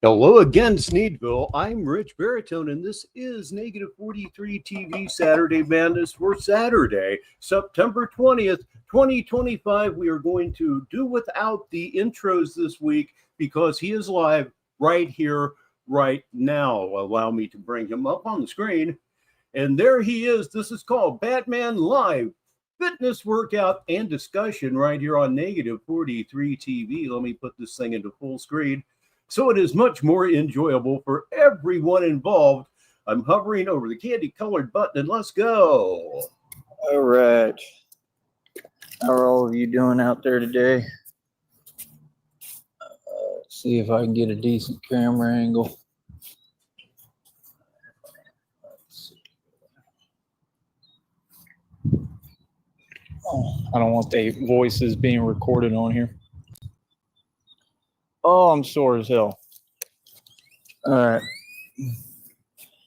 Hello again, Sneedville. I'm Rich Baritone, and this is Negative 43 TV Saturday Madness for Saturday, September 20th, 2025. We are going to do without the intros this week because he is live right here, right now. Allow me to bring him up on the screen. And there he is. This is called Batman Live Fitness Workout and Discussion right here on Negative 43 TV. Let me put this thing into full screen so it is much more enjoyable for everyone involved. I'm hovering over the candy-colored button, and let's go. All right. How are all of you doing out there today? Let's see if I can get a decent camera angle. Let's see. Oh, I don't want the voices being recorded on here. Oh, I'm sore as hell. All right.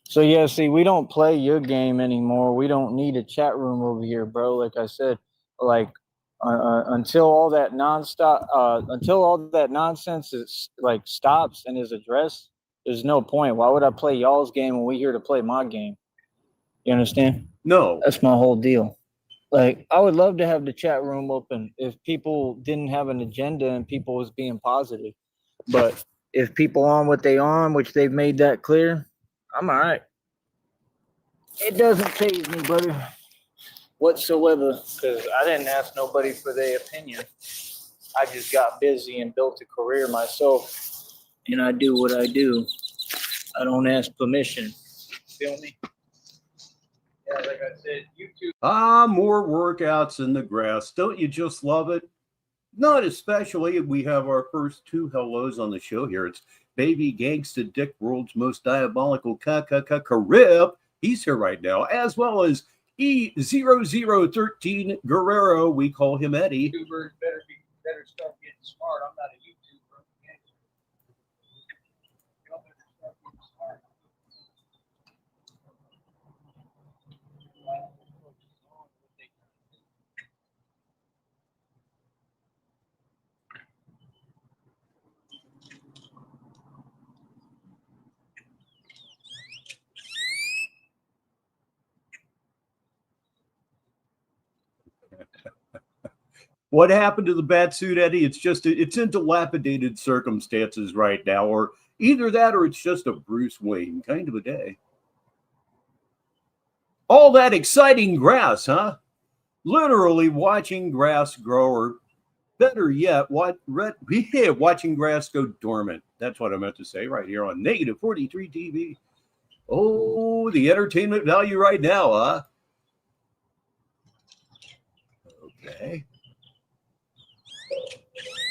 So, yeah, see, we don't play your game anymore. We don't need a chat room over here, bro. Like I said, until all that nonsense is like stops and is addressed, there's no point. Why would I play y'all's game when we're here to play my game? You understand? No. That's my whole deal. Like, I would love to have the chat room open if people didn't have an agenda and people was being positive. But if people on what they on, which they've made that clear, I'm all right. It doesn't faze me, brother, whatsoever, because I didn't ask nobody for their opinion. I just got busy and built a career myself, and I do what I do. I don't ask permission. Feel me? Yeah, like I said, YouTube. More workouts in the grass. Don't you just love it? Not especially. We have our first two hellos on the show here. It's Baby Gangsta Dick, world's most diabolical Carib. He's here right now, as well as E0013 Guerrero. We call him Eddie. YouTubers better start getting smart. I'm not a YouTuber. Y'all better start getting smart. What happened to the bat suit, Eddie? It's in dilapidated circumstances right now, or either that or it's just a Bruce Wayne kind of a day. All that exciting grass, huh? Literally watching grass grow, or better yet, watching grass go dormant. That's what I meant to say right here on Negative 43 TV. Oh, the entertainment value right now, huh? Okay.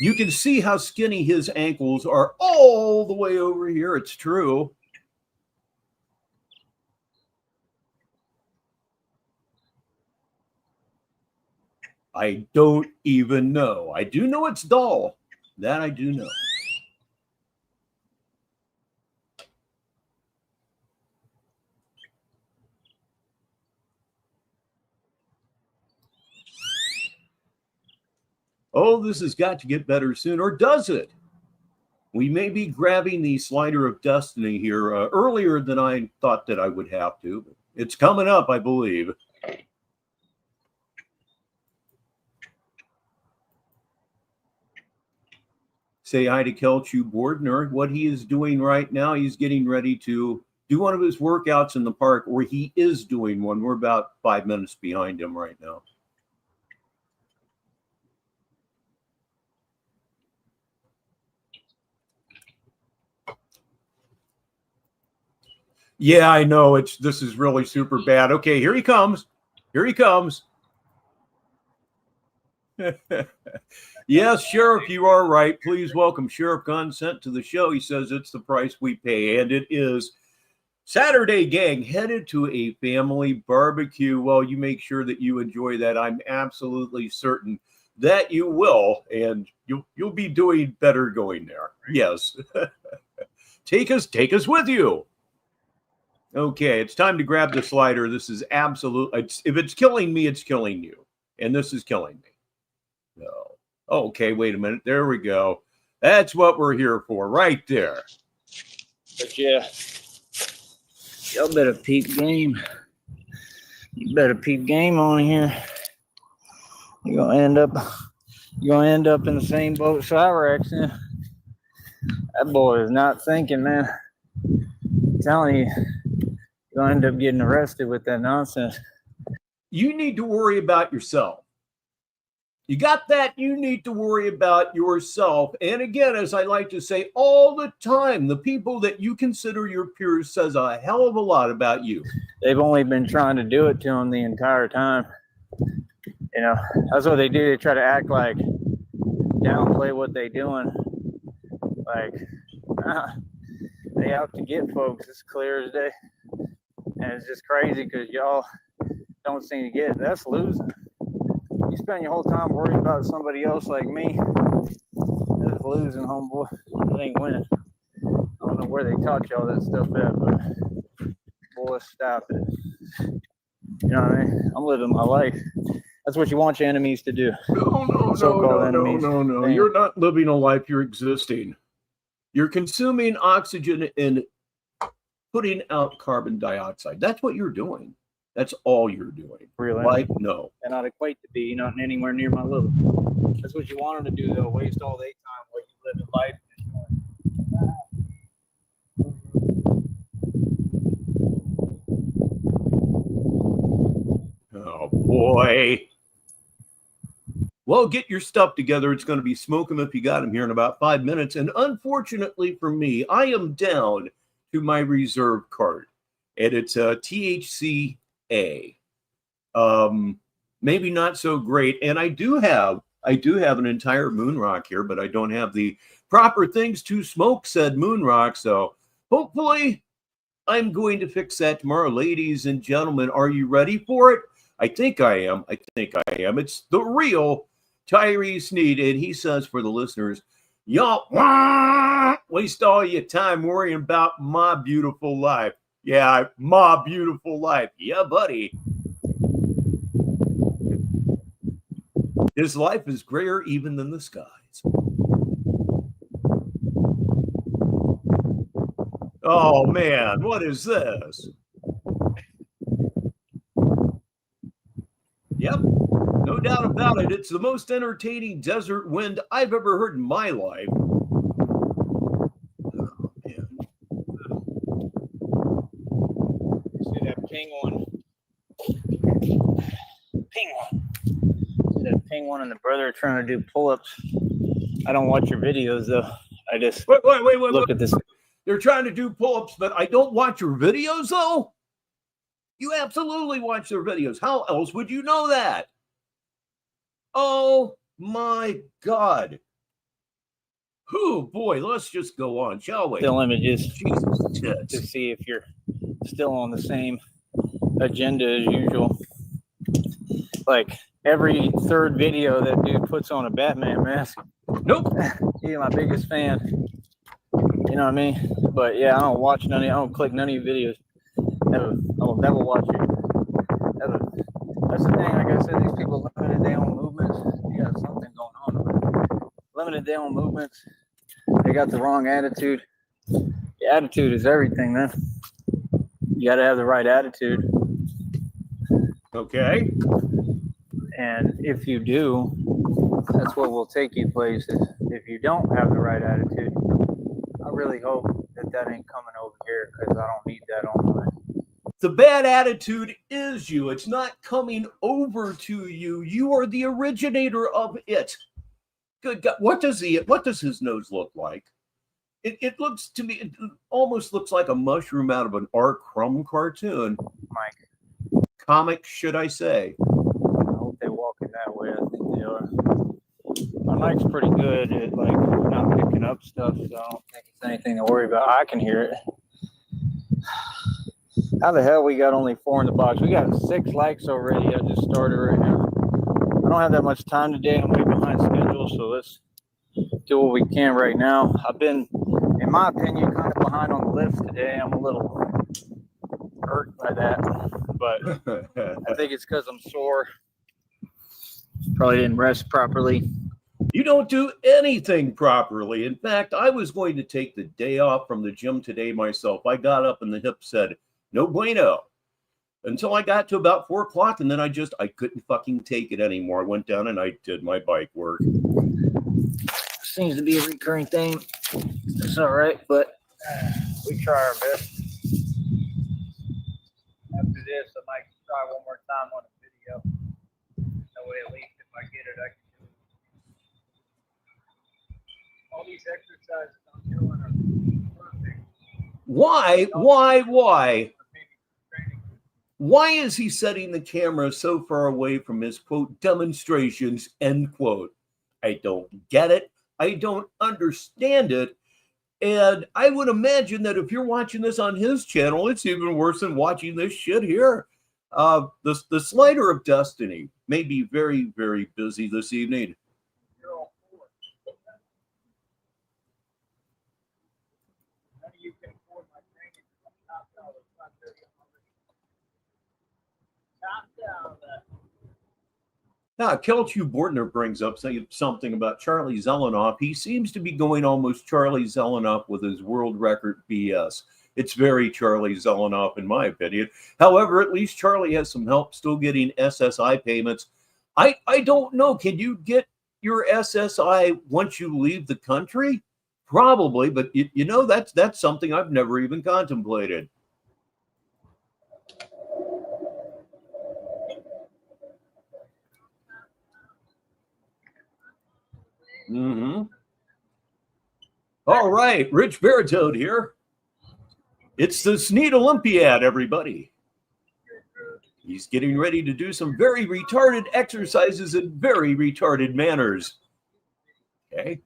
You can see how skinny his ankles are all the way over here. It's true. I don't even know. I do know it's dull. That I do know. Oh, this has got to get better soon, or does it? We may be grabbing the slider of destiny here earlier than I thought that I would have to. But it's coming up, I believe. Say hi to Kelchu Bordner. What he is doing right now, he's getting ready to do one of his workouts in the park, or he is doing one. We're about 5 minutes behind him right now. Yeah, I know. This is really super bad. Okay, here he comes. Here he comes. Yes, Sheriff, you are right. Please welcome Sheriff Gunn sent to the show. He says it's the price we pay, and it is. Saturday, gang, headed to a family barbecue. Well, you make sure that you enjoy that. I'm absolutely certain that you will, and you'll be doing better going there. Yes. Take us with you. Okay, it's time to grab the slider. This is absolute. If it's killing me, it's killing you. And this is killing me. No. Okay, wait a minute. There we go. That's what we're here for right there. But yeah, y'all better peep game. You better peep game on here. You're gonna end up in the same boat Cyrex in. That boy is not thinking, man. I'm telling you, you're gonna end up getting arrested with that nonsense. You need to worry about yourself. You got that? You need to worry about yourself. And again, as I like to say all the time, the people that you consider your peers says a hell of a lot about you. They've only been trying to do it to them the entire time. You know, that's what they do. They try to act like, downplay what they doing. Like, they out to get folks. It's clear as day. And it's just crazy because y'all don't seem to get it. That's losing. You spend your whole time worrying about somebody else like me. That's losing, homeboy. It ain't winning. I don't know where they taught y'all that stuff at, but boy, stop it. You know what I mean? I'm living my life. That's what you want your enemies to do. No. You're not living a life, you're existing. You're consuming oxygen and putting out carbon dioxide. That's what you're doing. That's all you're doing. Really? Like, no. And I'd equate to be not anywhere near my level. That's what you want them to do, though. Waste all their time while you live life. Oh, boy. Well, get your stuff together. It's going to be Smoke 'em if you got 'em here in about 5 minutes. And unfortunately for me, I am down to my reserve card. And it's a THCA. Maybe not so great. And I do have an entire moon rock here, but I don't have the proper things to smoke said moon rock. So hopefully I'm going to fix that tomorrow. Ladies and gentlemen, are you ready for it? I think I am. It's the real Tyree Sneed. And he says for the listeners, y'all waste all your time worrying about my beautiful life. Yeah, my beautiful life. Yeah, buddy. His life is grayer even than the skies. Oh, man, what is this? Yep, no doubt about it. It's the most entertaining desert wind I've ever heard in my life. Oh, man. See that ping one? That ping one and the brother trying to do pull-ups. I don't watch your videos, though. I just wait. Look at this. They're trying to do pull-ups, but I don't watch your videos, though? You absolutely watch their videos. How else would you know that? Oh, my God. Oh, boy, let's just go on, shall we? Still images. Jesus, to see if you're still on the same agenda as usual. Like every third video that dude puts on a Batman mask. Nope. He's my biggest fan. You know what I mean? But yeah, I don't watch none of I don't click none of your videos. Never. I will never watch you. Never. That's the thing, like I said, these people limited their own movements. You got something going on. Limited their own movements. They got the wrong attitude. The attitude is everything, man. You gotta have the right attitude. Okay. And if you do, that's what will take you places. If you don't have the right attitude, I really hope that ain't coming over here because I don't need that on mine. The bad attitude is you. It's not coming over to you. You are the originator of it. Good God. What does his nose look like? It looks to me, it almost looks like a mushroom out of an R. Crumb cartoon. Mike. Comic, should I say. I hope they're walking that way. I think they are. My mic's pretty good at like not picking up stuff, so I don't think it's anything to worry about. I can hear it. How the hell we got only 4 in the box? We got 6 likes already. I just started right now. I don't have that much time today. I'm way behind schedule, so let's do what we can right now. I've been, in my opinion, kind of behind on the lifts today. I'm a little hurt by that, but I think it's because I'm sore. Probably didn't rest properly. You don't do anything properly. In fact, I was going to take the day off from the gym today myself. I got up and the hip said, no bueno. Until I got to about 4 o'clock, and then I couldn't fucking take it anymore. I went down and I did my bike work. Seems to be a recurring theme. It's all right, but we try our best. After this, I might try one more time on a video. That way, at least if I get it, I can do it. All these exercises I'm doing are perfect. Why is he setting the camera so far away from his, quote, demonstrations, end quote? I don't get it. I don't understand it. And I would imagine that if you're watching this on his channel, it's even worse than watching this shit here. The Slider of Destiny may be very, very busy this evening. Now, Kelchu Bordner brings up something about Charlie Zelenoff. He seems to be going almost Charlie Zelenoff with his world record BS. It's very Charlie Zelenoff, in my opinion. However, at least Charlie has some help still getting SSI payments. I don't know. Can you get your SSI once you leave the country? Probably, but you know, that's something I've never even contemplated. All right, Rich Baritone here. It's the Sneed Olympiad, everybody. He's getting ready to do some very retarded exercises in very retarded manners. Okay.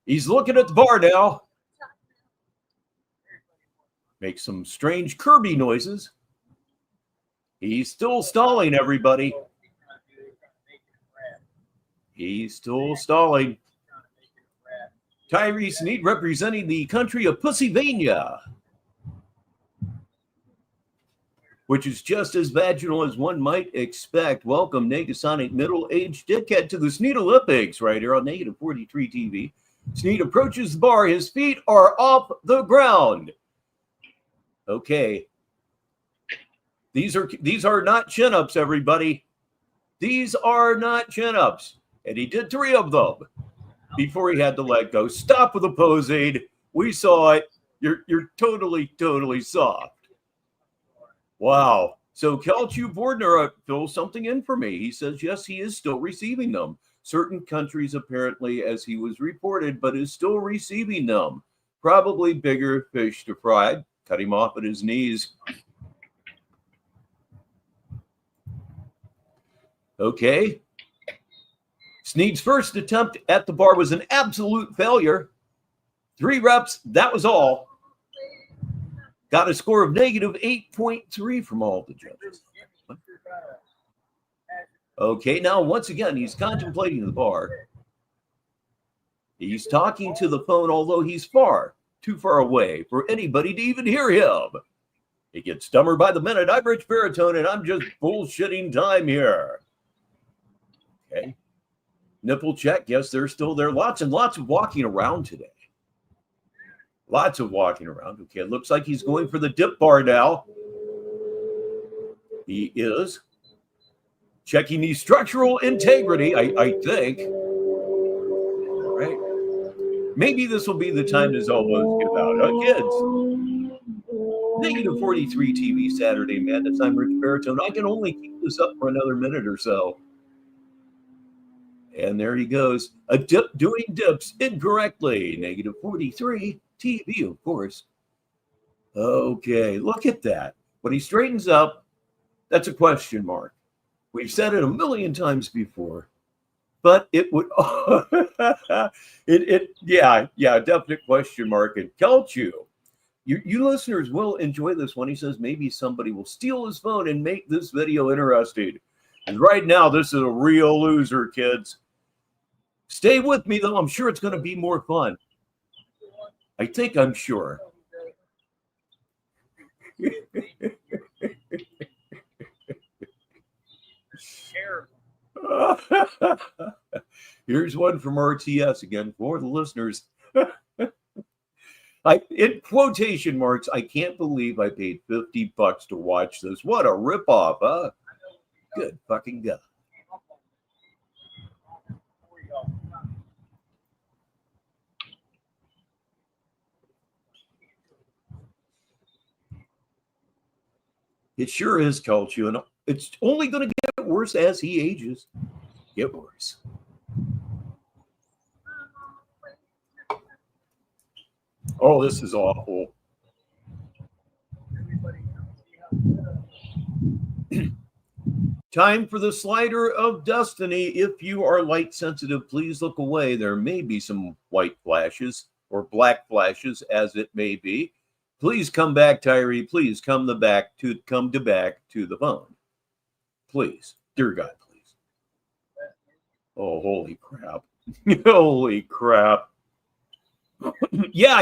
He's looking at the bar now. Makes some strange Kirby noises. He's still stalling, everybody. He's still stalling. Tyree Sneed representing the country of Pussylvania, which is just as vaginal as one might expect. Welcome, Negasonic middle-aged dickhead, to the Sneed Olympics right here on Negative 43 TV. Sneed approaches the bar. His feet are off the ground. Okay. These are not chin-ups, everybody. These are not chin-ups. And he did 3 of them before he had to let go. Stop with the pose aid. We saw it. You're totally soft. Wow. So Kelchu Bordner fills something in for me. He says, yes, he is still receiving them. Certain countries, apparently, as he was reported, but is still receiving them. Probably bigger fish to fry. Cut him off at his knees. Okay. Sneed's first attempt at the bar was an absolute failure. 3 reps, that was all. Got a score of negative 8.3 from all the judges. Okay, now once again, he's contemplating the bar. He's talking to the phone, although he's too far away for anybody to even hear him. He gets dumber by the minute. I'm Rich Baritone, and I'm just bullshitting time here. Okay. Nipple check. Yes, they're still there. Lots and lots of walking around today. Lots of walking around. Okay, it looks like he's going for the dip bar now. He is checking the structural integrity, I think. All right. Maybe this will be the time his elbows give out. Kids. Negative 43 TV Saturday Madness. I'm Rich Baritone. I can only keep this up for another minute or so. And there he goes. A dip doing dips incorrectly. Negative 43 TV, of course. Okay, look at that. When he straightens up, that's a question mark. We've said it a million times before, but it would, definite question mark. And Kelchu, you listeners will enjoy this one. He says maybe somebody will steal his phone and make this video interesting. And right now, this is a real loser, kids. Stay with me, though. I'm sure it's going to be more fun. I'm sure. Here's one from RTS again for the listeners. In quotation marks, I can't believe I paid $50 to watch this. What a ripoff, huh? Good fucking God. It sure is, culture, and it's only going to get worse as he ages. Get worse. Oh, this is awful. Time for the slider of destiny. If you are light sensitive, please look away. There may be some white flashes or black flashes, as it may be. Please come back, Tyree. Please come back to the phone. Please, dear God, please. Oh, holy crap! Holy crap! Yeah.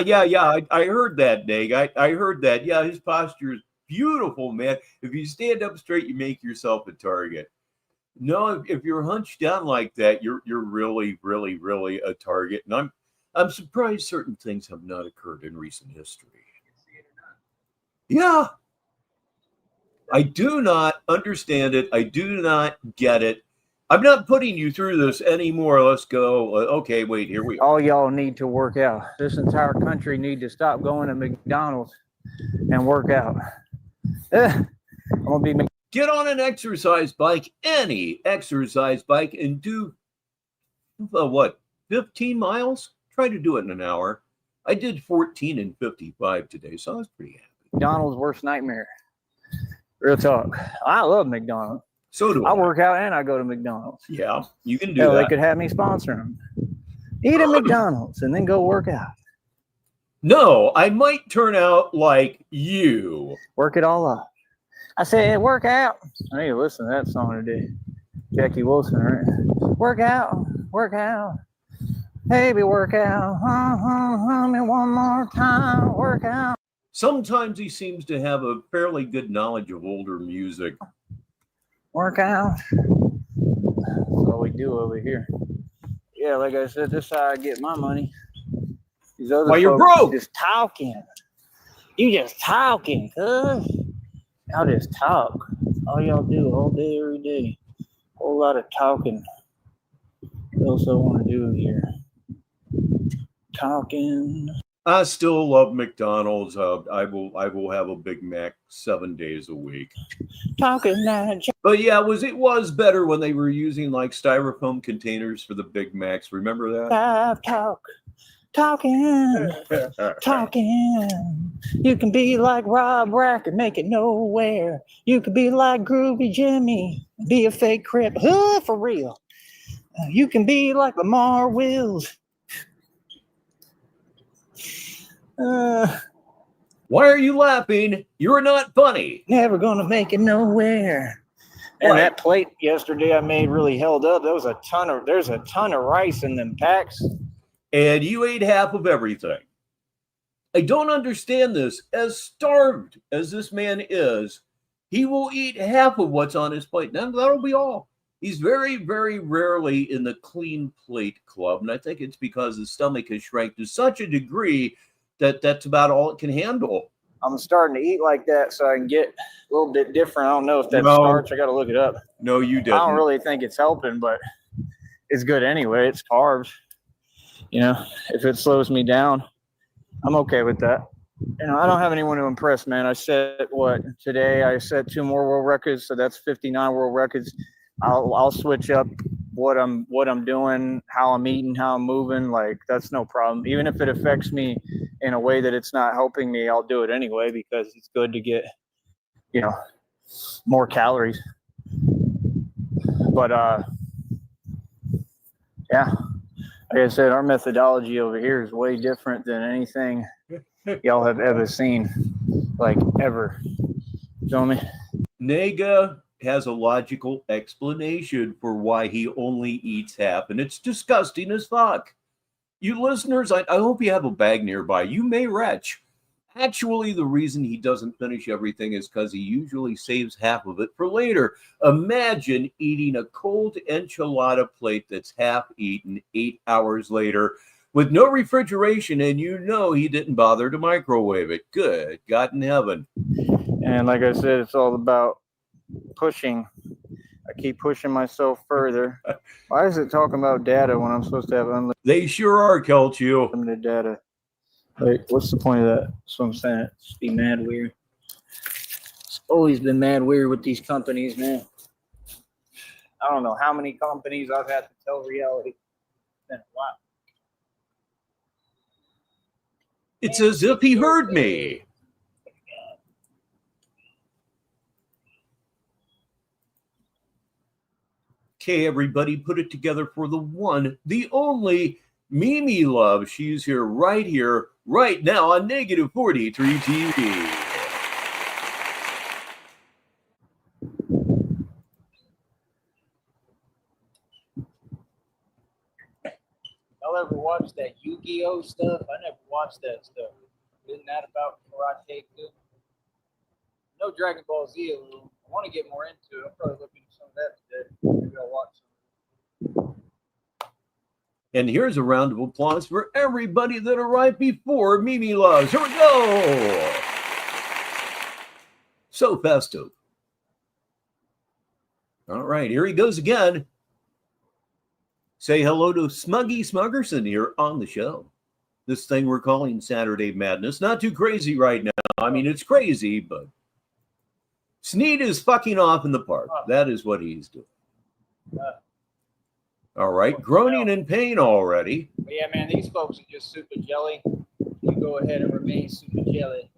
I heard that, Nate. I heard that. Yeah, his posture is beautiful, man. If you stand up straight, you make yourself a target. No, if you're hunched down like that, you're really, really, really a target. And I'm surprised certain things have not occurred in recent history. Yeah. I do not understand it. I do not get it. I'm not putting you through this anymore. Let's go. Okay, wait, here we are. All y'all need to work out. This entire country need to stop going to McDonald's and work out. I'm gonna be. Get on an exercise bike, any exercise bike, and do 15 miles? Try to do it in an hour. I did 14 and 55 today, so I was pretty happy. McDonald's worst nightmare. Real talk. I love McDonald's. So do I. I work out and I go to McDonald's. Yeah, you can do that. They could have me sponsor them. Eat at McDonald's and then go work out. No, I might turn out like you. Work it all up. I said, work out. I need to listen to that song today. Jackie Wilson, right? Work out, baby, work out. Me one more time, work out. Sometimes he seems to have a fairly good knowledge of older music. Work out. That's all we do over here. Yeah, like I said, this is how I get my money. These other Why you're folks broke? just talking. You just talking, cuz. Y'all just talk. All y'all do all day, every day. Whole lot of talking. What else I want to do here? Talking. I still love McDonald's. I will have a Big Mac 7 days a week. Talking that. But yeah, it was better when they were using like styrofoam containers for the Big Macs. Remember that? Talking. You can be like Rob Rack and make it nowhere. You can be like Groovy Jimmy, be a fake crip. For real. You can be like Lamar Wills. Why are you laughing? You're not funny. Never gonna make it nowhere. And Right. that plate yesterday I made really held up. There's a ton of rice in them packs. And you ate half of everything. I don't understand this. As starved as this man is, he will eat half of what's on his plate. Now, that'll be all. He's very, very rarely in the clean plate club. And I think it's because his stomach has shrank to such a degree that that's about all it can handle. I'm starting to eat like that so I can get a little bit different. I don't know if that's starch. I got to look it up. No, you didn't. I don't really think it's helping, but it's good anyway. It's carbs. You know, if it slows me down, I'm okay with that. You know, I don't have anyone to impress, man. I set today? I set 2 more world records, so that's 59 world records. I'll switch up what I'm doing, how I'm eating, how I'm moving. Like, that's no problem. Even if it affects me in a way that it's not helping me, I'll do it anyway because it's good to get, you know, more calories. But yeah. Like I said, our methodology over here is way different than anything y'all have ever seen, like ever. Feel me? Nega has a logical explanation for why he only eats half, and it's disgusting as fuck. You listeners, I hope you have a bag nearby. You may retch. Actually, the reason he doesn't finish everything is because he usually saves half of it for later. Imagine eating a cold enchilada plate that's half eaten 8 hours later with no refrigeration, and you know he didn't bother to microwave it. Good God in heaven. And like I said, it's all about pushing. I keep pushing myself further. Why is it talking about data when I'm supposed to have unlimited They sure are, Kelchu. data? Like, what's the point of that? That's what I'm saying. It's be mad weird. It's always been mad weird with these companies, man. I don't know how many companies I've had to tell reality. It's been a while. It's as if he heard me. Okay, everybody, put it together for the one, the only Mimi Love. She's here, right now on Negative 43 TV. Y'all ever watch that Yu-Gi-Oh stuff? I never watched that stuff. Isn't that about karate too? No Dragon Ball Z a little. I want to get more into it. I'm probably looking at some of that today. Maybe I'll watch some. And here's a round of applause for everybody that arrived before Mimi Loves. Here we go. So festive. All right, here he goes again. Say hello to Smuggy Smuggerson here on the show. This thing we're calling Saturday Madness. Not too crazy right now. I mean, it's crazy, but Sneed is fucking off in the park. That is what he's doing. All right, groaning in pain already. But yeah, man, these folks are just super jelly. You go ahead and remain super jelly.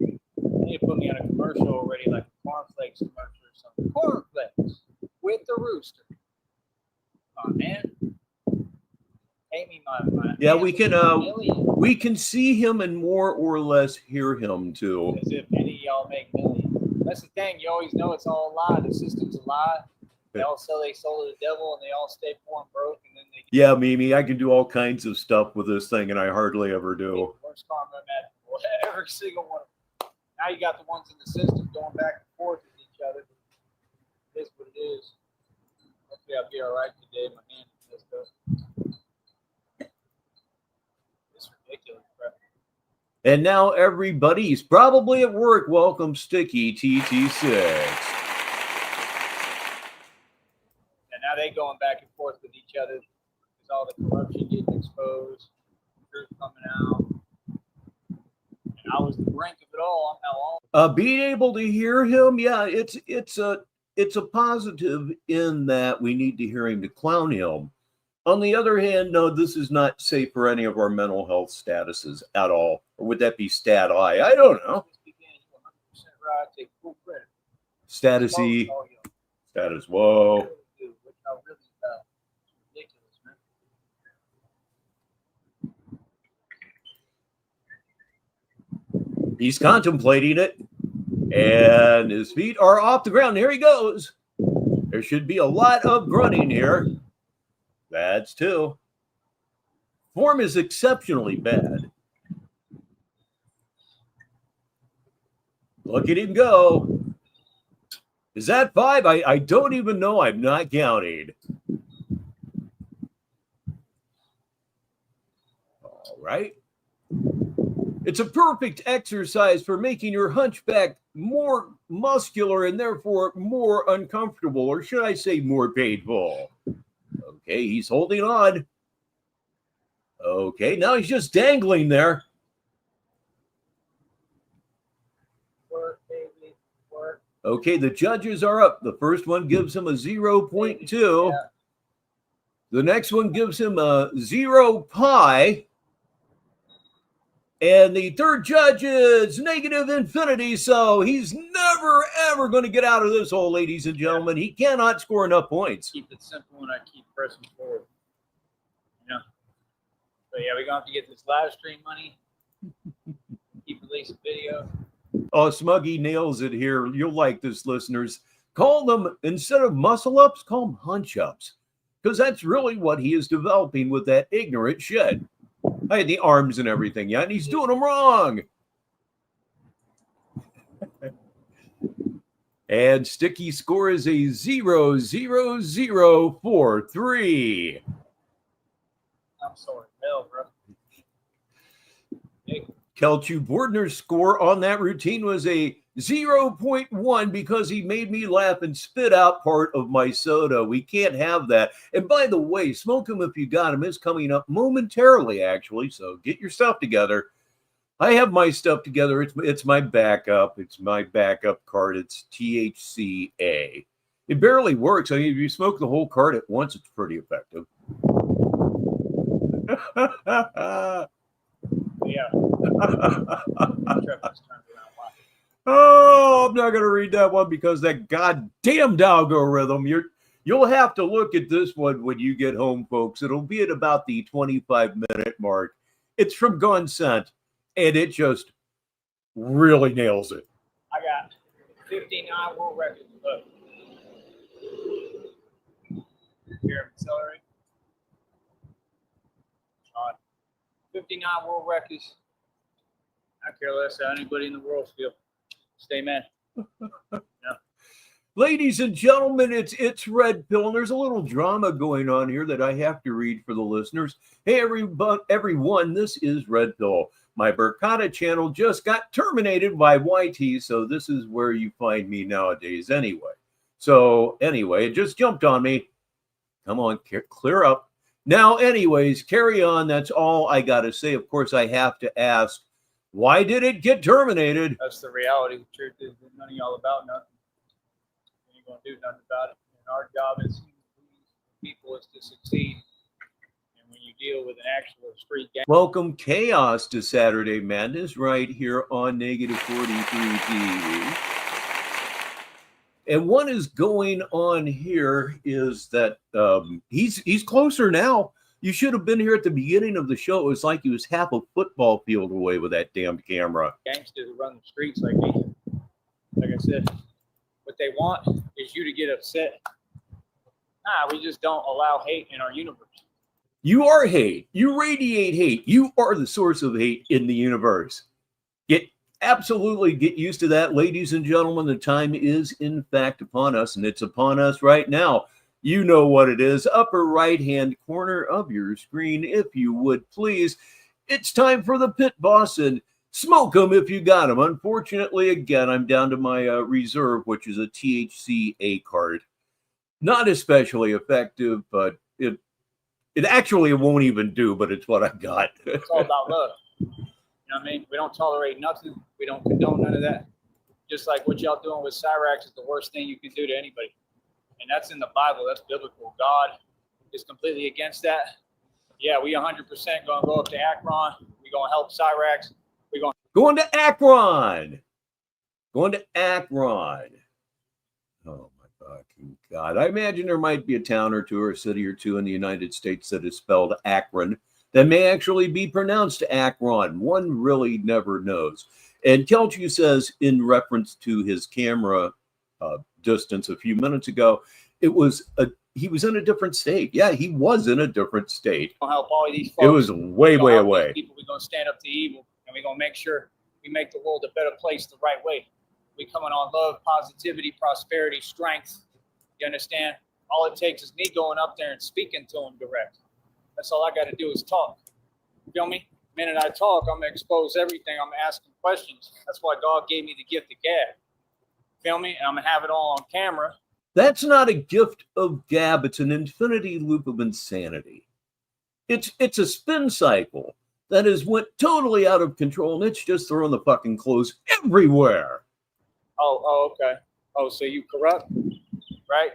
They need to put me on a commercial already, like a cornflakes commercial or something. Cornflakes with the rooster. Oh man, pay me my yeah, we can see him and more or less hear him too. As if any of y'all make millions. That's the thing. You always know it's all a lie. The system's a lie. They all sell their soul to the devil, and they all stay poor and broke, and then they. Yeah, Mimi, I can do all kinds of stuff with this thing, and I hardly ever do. Worst karma imaginable. Every single one of them. Now you got the ones in the system going back and forth with each other. It is what it is. Hopefully I'll be all right today. My hand is messed up. It's ridiculous, bro. And now everybody's probably at work. Welcome, Sticky TT6. Now they going back and forth with each other because all the corruption getting exposed, truth coming out. And I was the brink of it all. I'm now all. Being able to hear him, yeah, it's a positive in that we need to hear him to clown him. On the other hand, no, this is not safe for any of our mental health statuses at all. Or would that be stat I? I don't know. Status E. Status whoa. Ridiculous, man. He's contemplating it, and his feet are off the ground. Here he goes. There should be a lot of grunting here. That's two. Form is exceptionally bad. Look at him go. Is that 5? I don't even know. I'm not counting. All right. It's a perfect exercise for making your hunchback more muscular and therefore more uncomfortable, or should I say more painful. Okay, he's holding on. Okay, now he's just dangling there. Work, baby, work. Okay, the judges are up. The first one gives him a 0.2. Yeah. The next one gives him a 0 pi. And the third judge is negative infinity. So he's never, ever going to get out of this hole, ladies and gentlemen. He cannot score enough points. Keep it simple and I keep pressing forward. You know? So yeah, we're going to have to get this live stream money. Keep releasing video. Oh, Smuggy nails it here. You'll like this, listeners. Call them, instead of muscle ups, call them hunch ups. Because that's really what he is developing with that ignorant shit. I had the arms and everything, yeah, and he's doing them wrong. And Sticky score is a 00043. I'm sorry, hell, bro. Hey. Kelchu Bordner's score on that routine was a 0.1 because he made me laugh and spit out part of my soda. We can't have that. And by the way, Smoke 'em if you got 'em is coming up momentarily, actually. So get your stuff together. I have my stuff together. It's my backup. It's my backup card. It's THCA. It barely works. I mean, if you smoke the whole card at once, it's pretty effective. Yeah. Oh, I'm not going to read that one because that goddamn algorithm. You'll have to look at this one when you get home, folks. It'll be at about the 25-minute mark. It's from Consent, and it just really nails it. I got 59 world records. Look. Here, accelerate. 59 world records. I care less how anybody in the world feels. Stay man. Yeah. Ladies and gentlemen, it's Red Pill, and there's a little drama going on here that I have to read for the listeners. Hey, everyone, this is Red Pill. My Berkata channel just got terminated by YT, so this is where you find me nowadays anyway. So anyway, it just jumped on me. Come on, clear up. Now, anyways, carry on. That's all I got to say. Of course, I have to ask, why did it get terminated? That's the reality. The truth is none of y'all about nothing. You ain't going to do nothing about it. And our job as people is to succeed. And when you deal with an actual street gang. Welcome chaos to Saturday Madness right here on Negative 43 TV. And what is going on here is that he's closer now. You should have been here at the beginning of the show. It was like he was half a football field away with that damned camera. Gangsters who run the streets like me. Like I said, what they want is you to get upset. Nah, we just don't allow hate in our universe. You are hate. You radiate hate. You are the source of hate in the universe. Absolutely get used to that, ladies and gentlemen. The time is, in fact, upon us, and it's upon us right now. You know what it is. Upper right-hand corner of your screen, if you would, please. It's time for the Pit Boss, and smoke them if you got them. Unfortunately, again, I'm down to my reserve, which is a THCA card. Not especially effective, but it actually won't even do, but it's what I got. It's all about love. You know what I mean? We don't tolerate nothing. We don't condone none of that. Just like what y'all doing with Cyrax is the worst thing you can do to anybody. And that's in the Bible. That's biblical. God is completely against that. Yeah, we 100% going to go up to Akron. We're going to help Cyrax. We're going to Akron. Going to Akron. Oh, my fucking God. I imagine there might be a town or two or a city or two in the United States that is spelled Akron that may actually be pronounced Akron. One really never knows. And Kelchu says, in reference to his camera distance a few minutes ago, he was in a different state. Yeah, he was in a different state. We're going to help all of these folks. It was way away. People, we're going to stand up to evil, and we're going to make sure we make the world a better place the right way. We coming on love, positivity, prosperity, strength. You understand? All it takes is me going up there and speaking to them direct. That's all I got to do is talk. You feel me? The minute I talk, I'm going to expose everything. I'm asking questions. That's why God gave me the gift of gab. Feel me? And I'm going to have it all on camera. That's not a gift of gab. It's an infinity loop of insanity. It's a spin cycle that has went totally out of control, and it's just throwing the fucking clothes everywhere. Oh, okay. Oh, so you corrupt, right?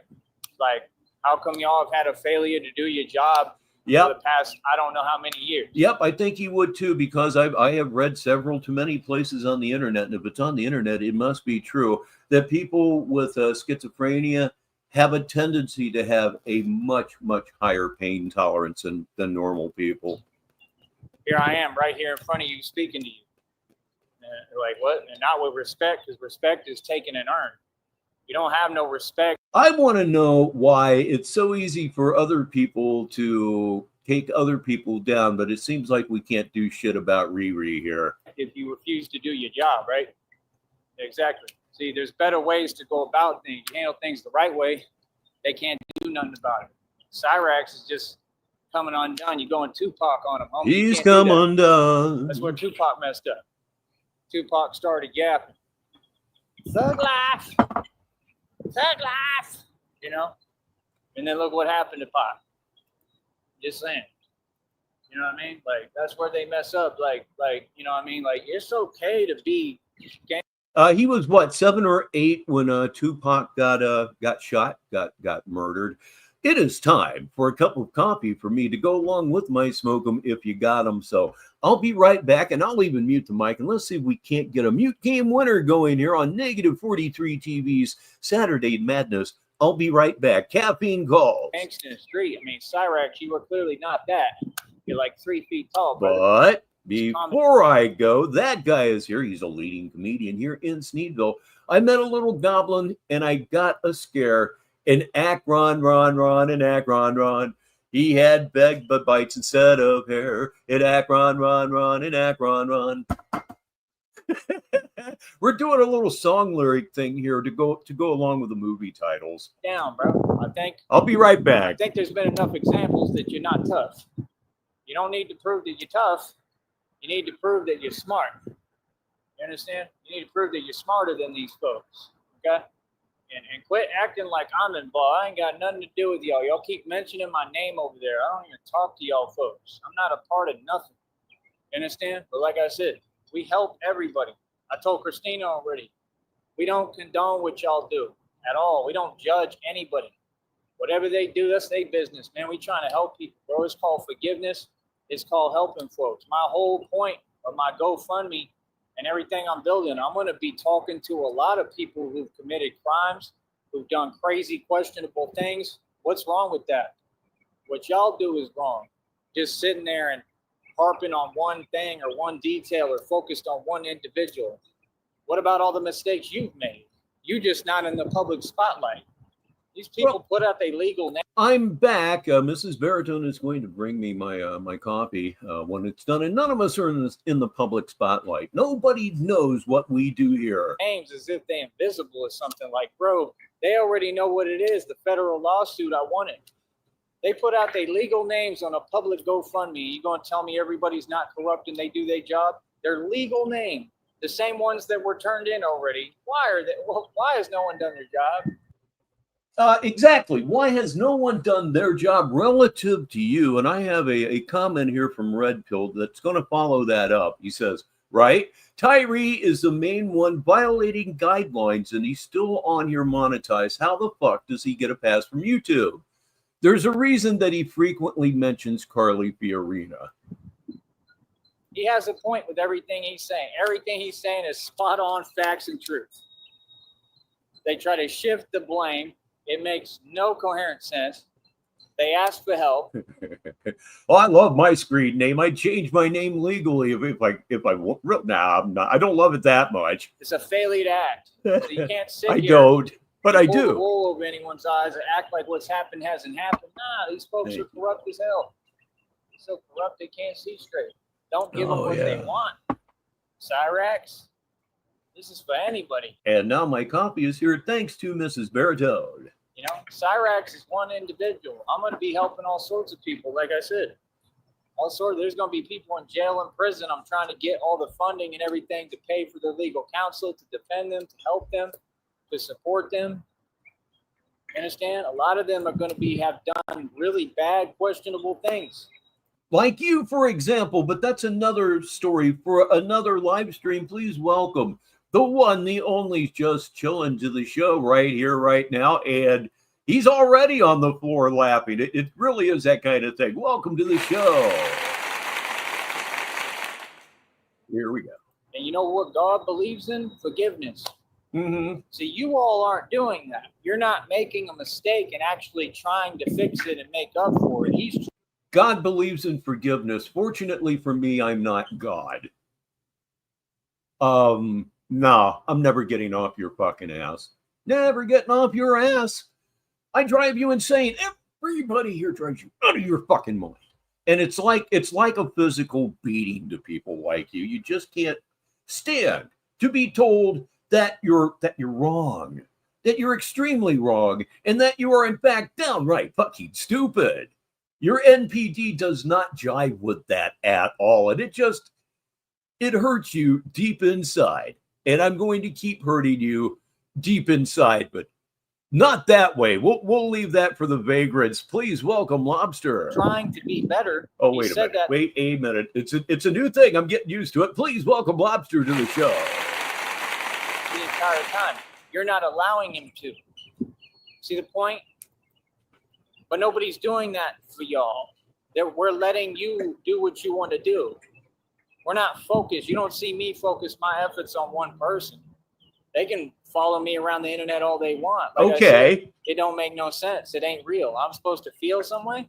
Like, how come y'all have had a failure to do your job? Yep. For the past, I don't know how many years. Yep, I think he would too, because I have read several too many places on the internet, and if it's on the internet, it must be true that people with schizophrenia have a tendency to have a much higher pain tolerance than normal people. Here I am, right here in front of you, speaking to you. Like, what? And not with respect, because respect is taken and earned. You don't have no respect. I want to know why it's so easy for other people to take other people down, but it seems like we can't do shit about Riri here. If you refuse to do your job, right? Exactly. See, there's better ways to go about things. You handle things the right way, they can't do nothing about it. Cyrax is just coming undone. You're going Tupac on him, homie. He's come undone. That's where Tupac messed up. Tupac started yapping. Thug life. Thug life. You know? And then look what happened to Pac. Just saying. You know what I mean? Like, that's where they mess up. Like, you know what I mean? Like, it's okay to be gang. He was what, 7 or 8 when Tupac got shot, got murdered. It is time for a cup of coffee for me to go along with my smoke 'em if you got 'em. So I'll be right back, and I'll even mute the mic, and let's see if we can't get a mute game winner going here on Negative 43 TV's Saturday Madness. I'll be right back. Caffeine calls. Gangsta in the street. I mean, Cyrax, you were clearly not that. You're like 3 feet tall, brother. But before I go, that guy is here. He's a leading comedian here in Sneedville. I met a little goblin, and I got a scare. And Akron, and Akron. He had beg but bites instead of hair. And Akron, and Akron. We're doing a little song lyric thing here to go along with the movie titles. Down, bro. I'll be right back. I think there's been enough examples that you're not tough. You don't need to prove that you're tough. You need to prove that you're smart. You understand? You need to prove that you're smarter than these folks. Okay? And quit acting like I'm involved. I ain't got nothing to do with y'all. Y'all keep mentioning my name over there. I don't even talk to y'all folks. I'm not a part of nothing. You understand? But like I said, we help everybody. I told Christina already. We don't condone what y'all do at all. We don't judge anybody. Whatever they do, that's their business, man. We trying to help people, bro. It's called forgiveness. It's called helping folks. My whole point of my GoFundMe and everything I'm building, I'm going to be talking to a lot of people who've committed crimes, who've done crazy, questionable things. What's wrong with that? What y'all do is wrong. Just sitting there and harping on one thing or one detail or focused on one individual. What about all the mistakes you've made? You just not in the public spotlight. These people put out their legal name. I'm back. Mrs. Baritone is going to bring me my coffee when it's done, and none of us are in the public spotlight. Nobody knows what we do here. Names as if they're invisible or something. Like, bro, they already know what it is. The federal lawsuit I wanted. They put out their legal names on a public GoFundMe. You going to tell me everybody's not corrupt and they do their job? Their legal name, the same ones that were turned in already. Why has no one done their job? Exactly. Why has no one done their job relative to you? And I have a comment here from Red Pill that's going to follow that up. He says, right, Tyree is the main one violating guidelines, and he's still on here monetized. How the fuck does he get a pass from YouTube? There's a reason that he frequently mentions Carly Fiorina. He has a point with everything he's saying. Everything he's saying is spot on facts and truth. They try to shift the blame. It makes no coherent sense. They ask for help. Well, I love my screen name. I'd change my name legally if I want. Nah, I'm not. I don't love it that much. It's a failure act. So you can't sit I here. don't, but I pull the do. wool over anyone's eyes and act like what's happened hasn't happened. Nah, these folks are corrupt as hell. They're so corrupt they can't see straight. Don't give them what they want. Cyrax, this is for anybody. And now my coffee is here thanks to Mrs. Baritone. You know, Cyrax is one individual. I'm going to be helping all sorts of people, like I said. There's going to be people in jail and prison. I'm trying to get all the funding and everything to pay for their legal counsel, to defend them, to help them, to support them. You understand? A lot of them are going to have done really bad, questionable things. Like you, for example, but that's another story for another live stream. Please welcome the one, the only, just chilling to the show right here, right now. And he's already on the floor laughing. It really is that kind of thing. Welcome to the show. Here we go. And you know what God believes in? Forgiveness. Mm-hmm. See, you all aren't doing that. You're not making a mistake and actually trying to fix it and make up for it. God believes in forgiveness. Fortunately for me, I'm not God. No, I'm never getting off your fucking ass. Never getting off your ass. I drive you insane. Everybody here drives you out of your fucking mind. And it's like a physical beating to people like you. You just can't stand to be told that you're wrong, that you're extremely wrong, and that you are in fact downright fucking stupid. Your NPD does not jive with that at all, and it hurts you deep inside. And I'm going to keep hurting you deep inside, but not that way. We'll leave that for the vagrants. Please welcome Lobster. Trying to be better. Oh, wait a minute. Wait a minute. It's a new thing. I'm getting used to it. Please welcome Lobster to the show. The entire time. You're not allowing him to. See the point? But nobody's doing that for y'all. We're letting you do what you want to do. We're not focused. You don't see me focus my efforts on one person. They can follow me around the internet all they want. Like okay. I said, it don't make no sense. It ain't real. I'm supposed to feel some way?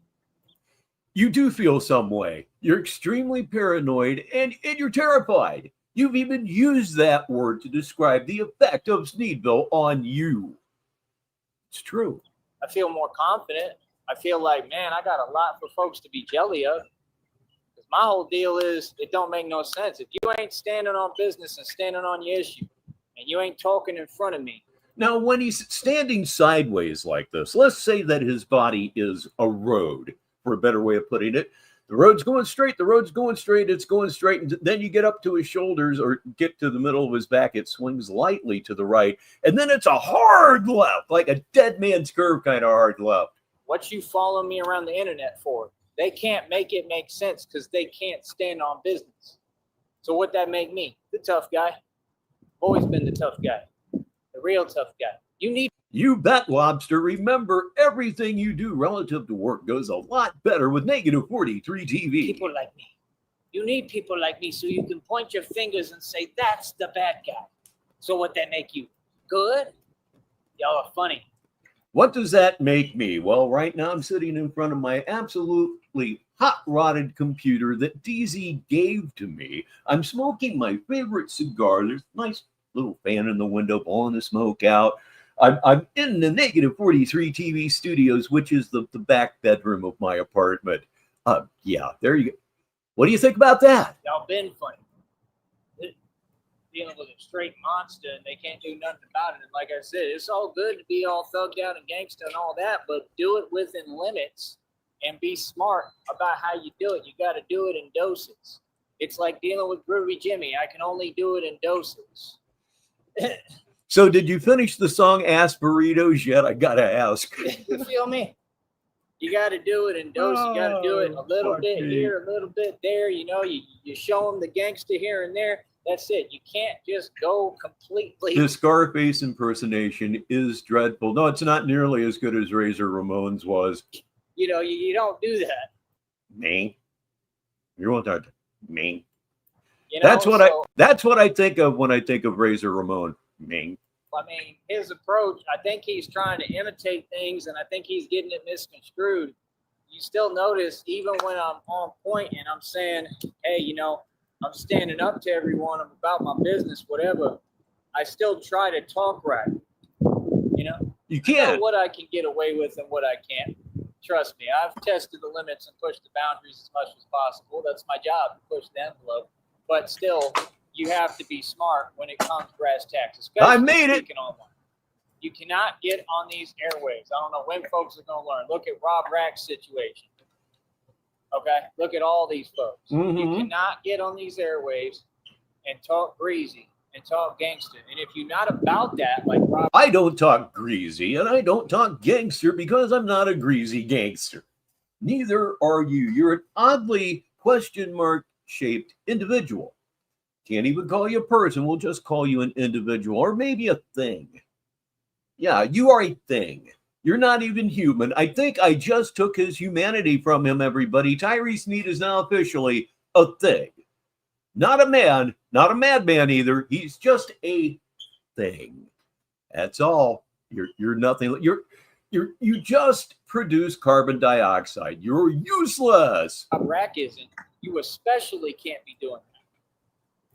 You do feel some way. You're extremely paranoid and you're terrified. You've even used that word to describe the effect of Sneedville on you. It's true. I feel more confident. I feel like, man, I got a lot for folks to be jelly of. Because my whole deal is, it don't make no sense. If you ain't standing on business and standing on your issue, and you ain't talking in front of me. Now, when he's standing sideways like this, let's say that his body is a road, for a better way of putting it. The road's going straight, it's going straight, and then you get up to his shoulders or get to the middle of his back, it swings lightly to the right, and then it's a hard left, like a dead man's curve kind of hard left. What you follow me around the internet for? They can't make it make sense because they can't stand on business. So what that make me? The tough guy. Always been the tough guy. The real tough guy. You bet, Lobster. Remember, everything you do relative to work goes a lot better with negative 43 TV. People like me. You need people like me so you can point your fingers and say, that's the bad guy. So what that make you? Good? Y'all are funny. What does that make me? Well, right now I'm sitting in front of my absolutely hot-rodded computer that DZ gave to me. I'm smoking my favorite cigar. There's a nice little fan in the window blowing the smoke out. I'm in the negative 43 TV studios, which is the back bedroom of my apartment. Yeah, there you go. What do you think about that? Y'all been funny. Dealing with a straight monster and they can't do nothing about it. And like I said, it's all good to be all thugged out and gangster and all that, but do it within limits and be smart about how you do it. You got to do it in doses. It's like dealing with Groovy Jimmy. I can only do it in doses. So did you finish the song Ass Burritos yet? I got to ask. You feel me? You got to do it in doses. You got to do it a little bit here, a little bit there. You know, you show them the gangster here and there. That's it. You can't just go completely. The Scarface impersonation is dreadful. No, it's not nearly as good as Razor Ramon's was. You know, you don't do that. Me? You want that? Me? You know, that's what I think of when I think of Razor Ramon. Me. I mean, his approach, I think he's trying to imitate things, and I think he's getting it misconstrued. You still notice, even when I'm on point and I'm saying, hey, you know, I'm standing up to everyone, I'm about my business, whatever, I still try to talk right. You know? You can't. I know what I can get away with and what I can't. Trust me, I've tested the limits and pushed the boundaries as much as possible. That's my job, to push the envelope. But still, you have to be smart when it comes to brass tacks. I made it. Online. You cannot get on these airwaves. I don't know when folks are going to learn. Look at Rob Rack's situation. Okay? Look at all these folks. Mm-hmm. You cannot get on these airwaves and talk greasy and talk gangster. And if you're not about that, like Rob... I don't talk greasy and I don't talk gangster because I'm not a greasy gangster. Neither are you. You're an oddly question mark shaped individual. Can't even call you a person. We'll just call you an individual or maybe a thing. Yeah, you are a thing. You're not even human. I think I just took his humanity from him, everybody. Tyree Sneed is now officially a thing. Not a man, not a madman either. He's just a thing. That's all. You're nothing. You just produce carbon dioxide. You're useless. Rack isn't. You especially can't be doing that.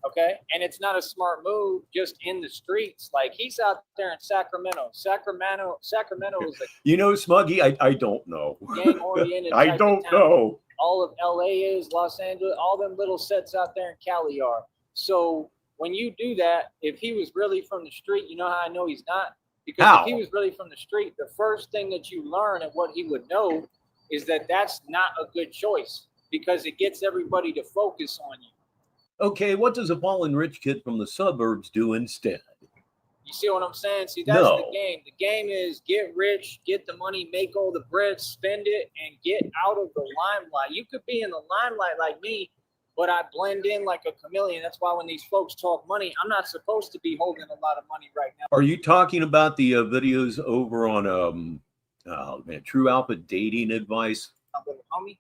Okay? And it's not a smart move just in the streets. Like, he's out there in Sacramento. Sacramento is like... You know, Smuggy, I don't know. Gang-oriented. I don't know. All of LA is, Los Angeles, all them little sets out there in Cali are. So when you do that, if he was really from the street, you know how I know he's not? Because How? if he was really from the street, the first thing that you learn and what he would know is that that's not a good choice, because it gets everybody to focus on you. Okay, what does a fallen rich kid from the suburbs do instead? You see what I'm saying? See, that's No. the game. The game is get rich, get the money, make all the bread, spend it, and get out of the limelight. You could be in the limelight like me, but I blend in like a chameleon. That's why when these folks talk money, I'm not supposed to be holding a lot of money right now. Are you talking about the videos over on True Alpha Dating Advice? Little homie,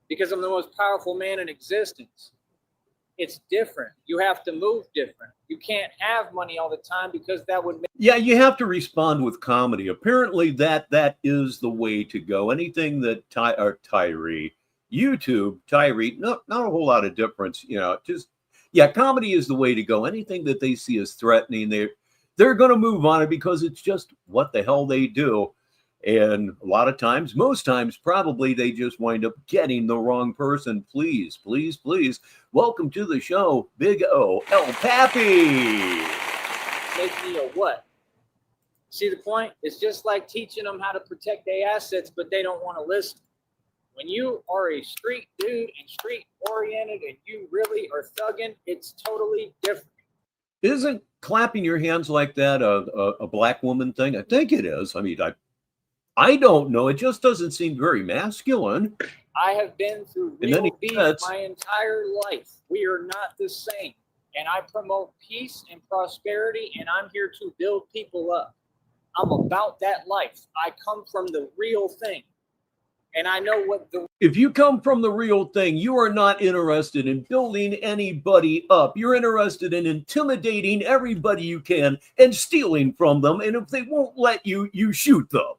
because I'm the most powerful man in existence. It's different. You have to move different. You can't have money all the time, because that would make... Yeah, you have to respond with comedy. Apparently that is the way to go. Anything that Tyree, not a whole lot of difference, comedy is the way to go. Anything that they see as threatening, they're going to move on it, because it's just what the hell they do. And a lot of times, most times, probably they just wind up getting the wrong person. Please, please, please, welcome to the show, Big O El Pappy. Make me a what? See the point? It's just like teaching them how to protect their assets, but they don't want to listen. When you are a street dude and street oriented and you really are thugging, it's totally different. Isn't clapping your hands like that a black woman thing? I think it is. I mean, I don't know. It just doesn't seem very masculine. I have been through real beef my entire life. We are not the same. And I promote peace and prosperity, and I'm here to build people up. I'm about that life. I come from the real thing. And I know what the... If you come from the real thing, you are not interested in building anybody up. You're interested in intimidating everybody you can and stealing from them. And if they won't let you, you shoot them.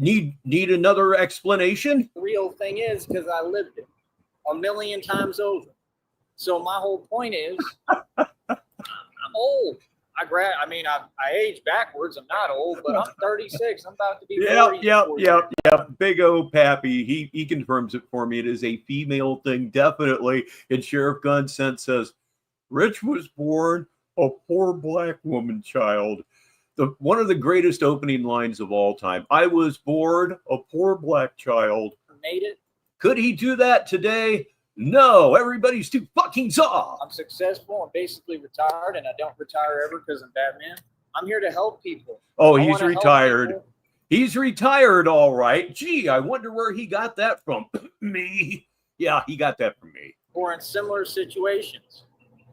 Need another explanation? The real thing is, because I lived it 1,000,000 times over. So my whole point is, I'm old. I age backwards. I'm not old, but I'm 36. I'm about to be 40. Yep. Big O Pappy. He confirms it for me. It is a female thing, definitely. And Sheriff Gun Sense says, Rich was born a poor black woman child. One of the greatest opening lines of all time. I was born a poor black child. Made it. Could he do that today? No, everybody's too fucking soft. I'm successful. I'm basically retired, and I don't retire ever because I'm Batman. I'm here to help people. Oh, he's retired. He's retired, all right. Gee, I wonder where he got that from. Me. Yeah, he got that from me. Or in similar situations.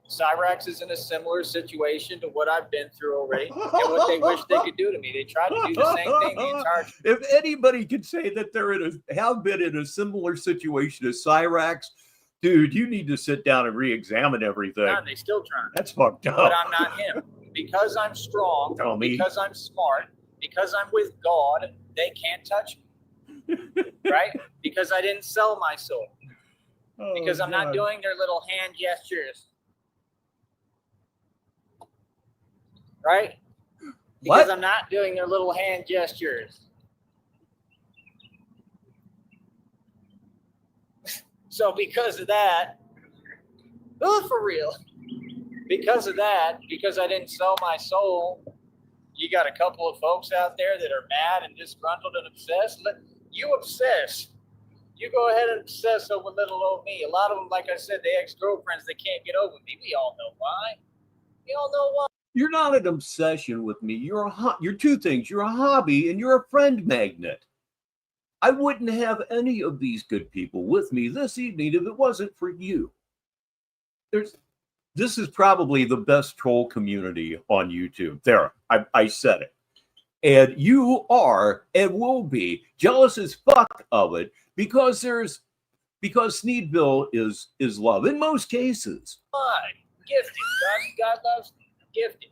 Cyrax is in a similar situation to what I've been through already, and what they wish they could do to me. They tried to do the same thing the entire time. If anybody could say that have been in a similar situation as Cyrax, dude, you need to sit down and re-examine everything. No, they still trying. That's fucked up. But I'm not him. Because I'm strong, because I'm smart, because I'm with God, they can't touch me. Right? Because I didn't sell my soul. Because I'm not doing their little hand gestures. Right? Because I'm not doing their little hand gestures. So because of that, for real, because of that, because I didn't sell my soul, you got a couple of folks out there that are mad and disgruntled and obsessed. You obsess. You go ahead and obsess over little old me. A lot of them, like I said, they ex-girlfriends, they can't get over me. We all know why. We all know why. You're not an obsession with me. You're two things. You're a hobby and you're a friend magnet. I wouldn't have any of these good people with me this evening if it wasn't for you. This is probably the best troll community on YouTube. There, I said it. And you are and will be jealous as fuck of it because Sneedville is love in most cases. Why? Gifted. God loves gifted.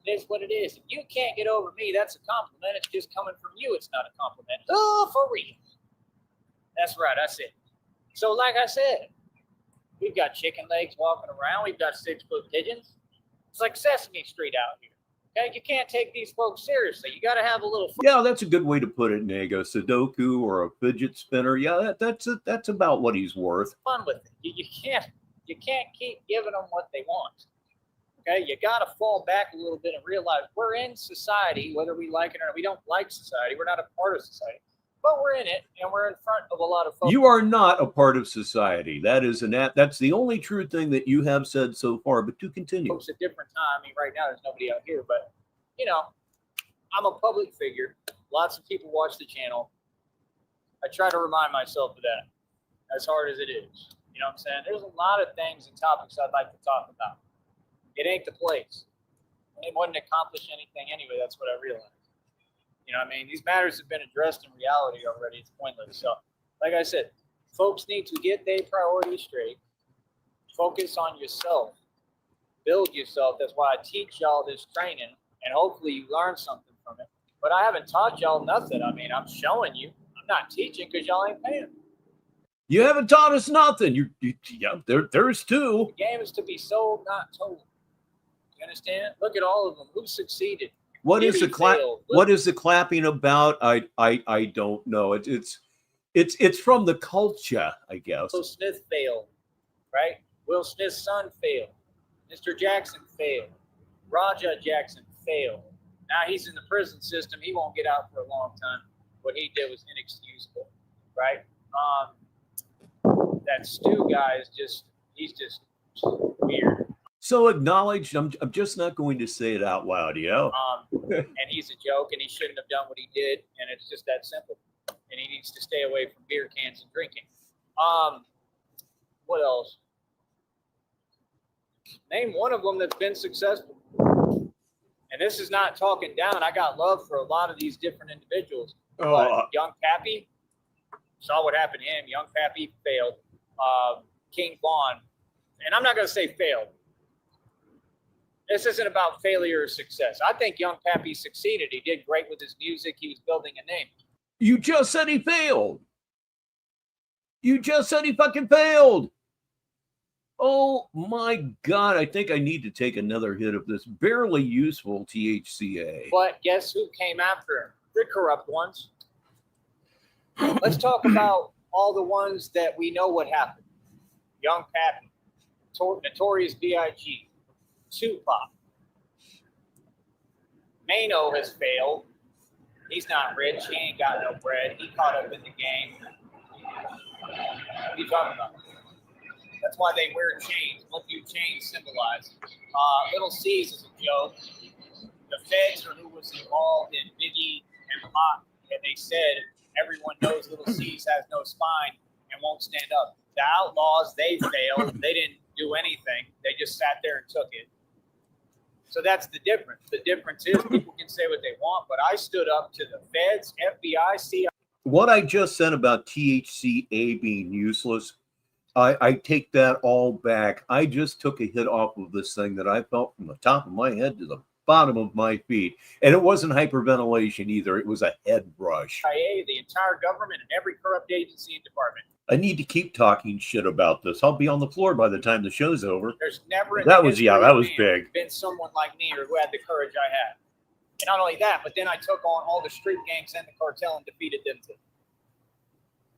It is what it is. If you can't get over me, that's a compliment. It's just coming from you. It's not a compliment. Oh, for real. That's right. That's it. So, like I said, we've got chicken legs walking around. We've got 6-foot pigeons. It's like Sesame Street out here. Okay, you can't take these folks seriously. You got to have a little fun. Yeah, that's a good way to put it, Nego. Sudoku or a fidget spinner. Yeah, that's about what he's worth. Fun with it. You can't. you can't keep giving them what they want. Okay, you got to fall back a little bit and realize we're in society, whether we like it or not. We don't like society. We're not a part of society, but we're in it, and we're in front of a lot of folks. You are not a part of society. That's the only true thing that you have said so far. But to continue, folks at different time. I mean, right now there's nobody out here, but you know, I'm a public figure. Lots of people watch the channel. I try to remind myself of that, as hard as it is. You know what I'm saying? There's a lot of things and topics I'd like to talk about. It ain't the place. It wouldn't accomplish anything anyway. That's what I realized. You know what I mean? These matters have been addressed in reality already. It's pointless. So, like I said, folks need to get their priorities straight. Focus on yourself. Build yourself. That's why I teach y'all this training, and hopefully you learn something from it. But I haven't taught y'all nothing. I mean, I'm showing you. I'm not teaching because y'all ain't paying. You haven't taught us nothing. Yeah, there's two. The game is to be sold, not told. You understand? Look at all of them. Who succeeded? What is the clapping about? I don't know. It's from the culture, I guess. Will Smith failed, right? Will Smith's son failed. Mr. Jackson failed. Raja Jackson failed. Now he's in the prison system. He won't get out for a long time. What he did was inexcusable, right? That Stu guy he's just weird. So acknowledged. I'm just not going to say it out loud, and he's a joke, and he shouldn't have done what he did, and it's just that simple. And he needs to stay away from beer cans and drinking. What else? Name one of them that's been successful. And this is not talking down. I got love for a lot of these different individuals. But Young Pappy, saw what happened to him. Young Pappy failed. King Vaughn, and I'm not going to say failed. This isn't about failure or success. I think Young Pappy succeeded. He did great with his music. He was building a name. You just said he failed. You just said he fucking failed. Oh my God. I think I need to take another hit of this barely useful THCA. But guess who came after him? The corrupt ones. Let's talk about all the ones that we know what happened. Young Pappy, Notorious B.I.G., Tupac. Mano has failed. He's not rich. He ain't got no bread. He caught up in the game. What are you talking about? That's why they wear chains. What do chains symbolize? Little C's is a joke. The feds are who was involved in Biggie and Pac, and they said everyone knows Little C's has no spine and won't stand up. The Outlaws, they failed. They didn't do anything. They just sat there and took it. So that's the difference. The difference is people can say what they want, but I stood up to the feds, FBI, CIA. What I just said about THCA being useless, I take that all back. I just took a hit off of this thing that I felt from the top of my head to the bottom of my feet. And it wasn't hyperventilation either. It was a head brush. CIA, the entire government, and every corrupt agency and department. I need to keep talking shit about this. I'll be on the floor by the time the show's over. There's never that was big. Been someone like me or who had the courage I had. And not only that, but then I took on all the street gangs and the cartel and defeated them too.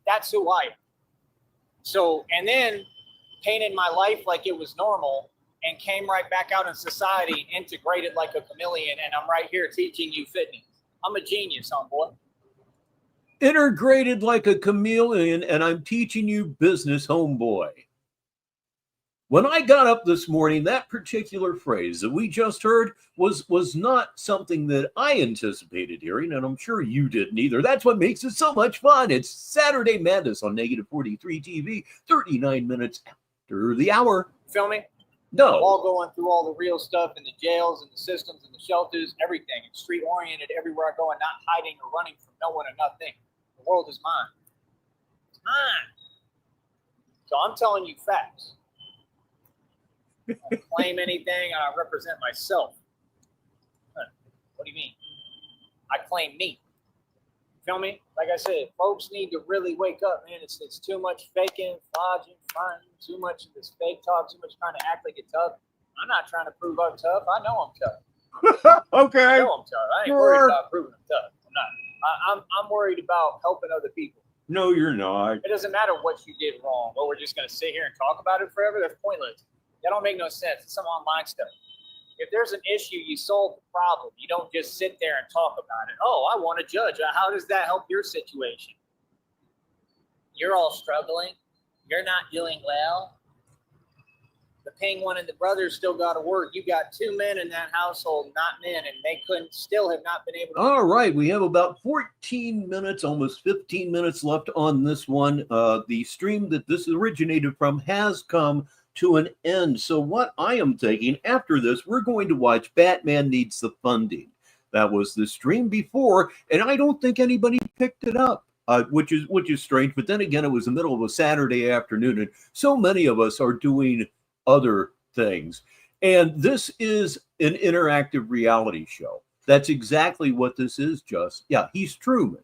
That's who I am. So, and then painted my life like it was normal and came right back out in society, integrated like a chameleon, and I'm right here teaching you fitness. I'm a genius, homeboy. Integrated like a chameleon, and I'm teaching you business, homeboy. When I got up this morning, that particular phrase that we just heard was not something that I anticipated hearing, and I'm sure you didn't either. That's what makes it so much fun. It's Saturday Madness on Negative 43 TV, 39 minutes after the hour. Filming? No. All going through all the real stuff in the jails and the systems and the shelters, everything. It's street-oriented everywhere I go and not hiding or running from no one or nothing. The world is mine. It's mine. So I'm telling you facts. I don't claim anything. I represent myself. What do you mean? I claim me. Feel me? Like I said, folks need to really wake up, man. It's too much faking, flogging, fronting, too much of this fake talk, too much trying to act like you're tough. I'm not trying to prove I'm tough. I know I'm tough. Okay. I know I'm tough. I ain't worried about proving I'm tough. I'm not. I'm worried about helping other people. No, you're not. It doesn't matter what you did wrong, or we're just going to sit here and talk about it forever. That's pointless. That don't make no sense. It's some online stuff. If there's an issue, you solve the problem. You don't just sit there and talk about it. Oh, I want to judge. How does that help your situation? You're all struggling. You're not doing well. The penguin and the brothers still got to work. You got 2 men in that household, not men, and they still have not been able to. All right, we have about 14 minutes, almost 15 minutes left on this one. The stream that this originated from has come to an end. So what I am thinking after this, we're going to watch Batman Needs the Funding. That was the stream before, and I don't think anybody picked it up. Which is strange, but then again, it was the middle of a Saturday afternoon, and so many of us are doing other things. And this is an interactive reality show. That's exactly what this is, just. Yeah, he's Truman.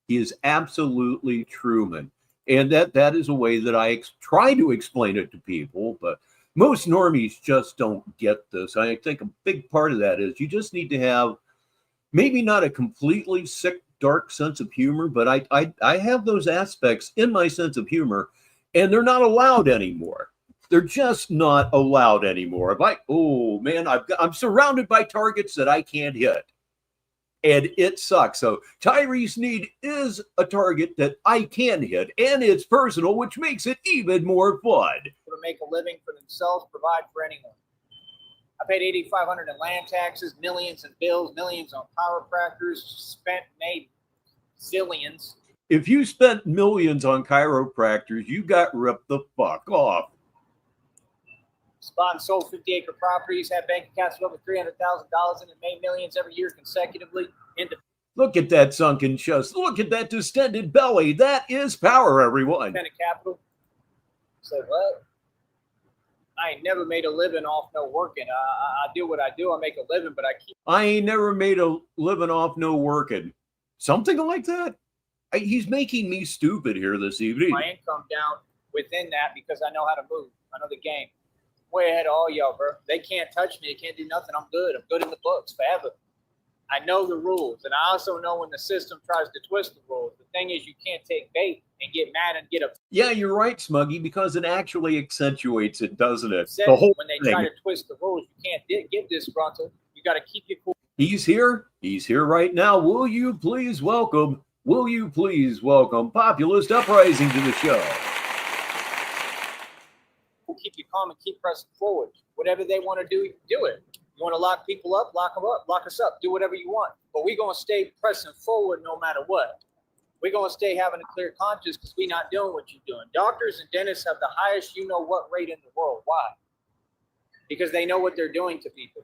He is absolutely Truman. And that is a way that I try to explain it to people, but most normies just don't get this. I think a big part of that is you just need to have maybe not a completely sick, dark sense of humor, but I have those aspects in my sense of humor, and they're not allowed anymore. They're just not allowed anymore. I'm surrounded by targets that I can't hit, and it sucks. So Tyree Sneed is a target that I can hit, and it's personal, which makes it even more fun. To make a living for themselves, provide for anyone. I paid $8,500 in land taxes, millions in bills, millions on chiropractors, made zillions. If you spent millions on chiropractors, you got ripped the fuck off. Bought and sold 50-acre properties, had bank accounts of over $300,000 in it, made millions every year consecutively. Look at that sunken chest. Look at that distended belly. That is power, everyone. Independent capital. Say what? I ain't never made a living off no working. I do what I do. I make a living, but I ain't never made a living off no working. Something like that. He's making me stupid here this evening. My income down within that because I know how to move. I know the game. Way ahead of all y'all, bro. They can't touch me. They can't do nothing. I'm good. I'm good in the books forever. I know the rules, and I also know when the system tries to twist the rules. The thing is, you can't take bait and get mad and get upset. Yeah, you're right, Smuggy, because it actually accentuates it, doesn't it? The whole when they try to twist the rules, you can't get disgruntled. You got to keep your cool. He's here. He's here right now. Will you please welcome Populist Uprising to the show? We'll keep you calm and keep pressing forward. Whatever they want to do, do it. You want to lock people up, lock them up, lock us up, do whatever you want. But we're going to stay pressing forward no matter what. We're going to stay having a clear conscience because we're not doing what you're doing. Doctors and dentists have the highest you-know-what rate in the world. Why? Because they know what they're doing to people.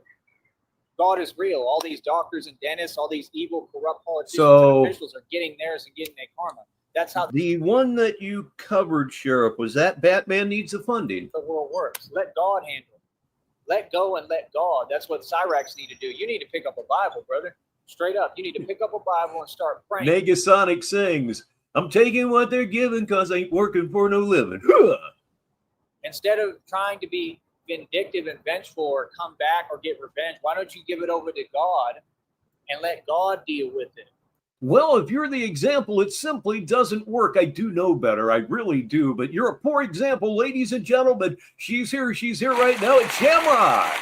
God is real. All these doctors and dentists, all these evil, corrupt politicians and officials are getting theirs and getting their karma. That's how the one that you covered, Sheriff, was that Batman Needs the Funding. The world works. Let God handle it. Let go and let God. That's what Cyrax need to do. You need to pick up a Bible, brother. Straight up. You need to pick up a Bible and start praying. Negasonic sings, I'm taking what they're giving because I ain't working for no living. Instead of trying to be vindictive and vengeful or come back or get revenge, why don't you give it over to God and let God deal with it? Well, if you're the example, it simply doesn't work. I do know better. I really do. But you're a poor example, ladies and gentlemen. She's here. She's here right now. It's Shamrock.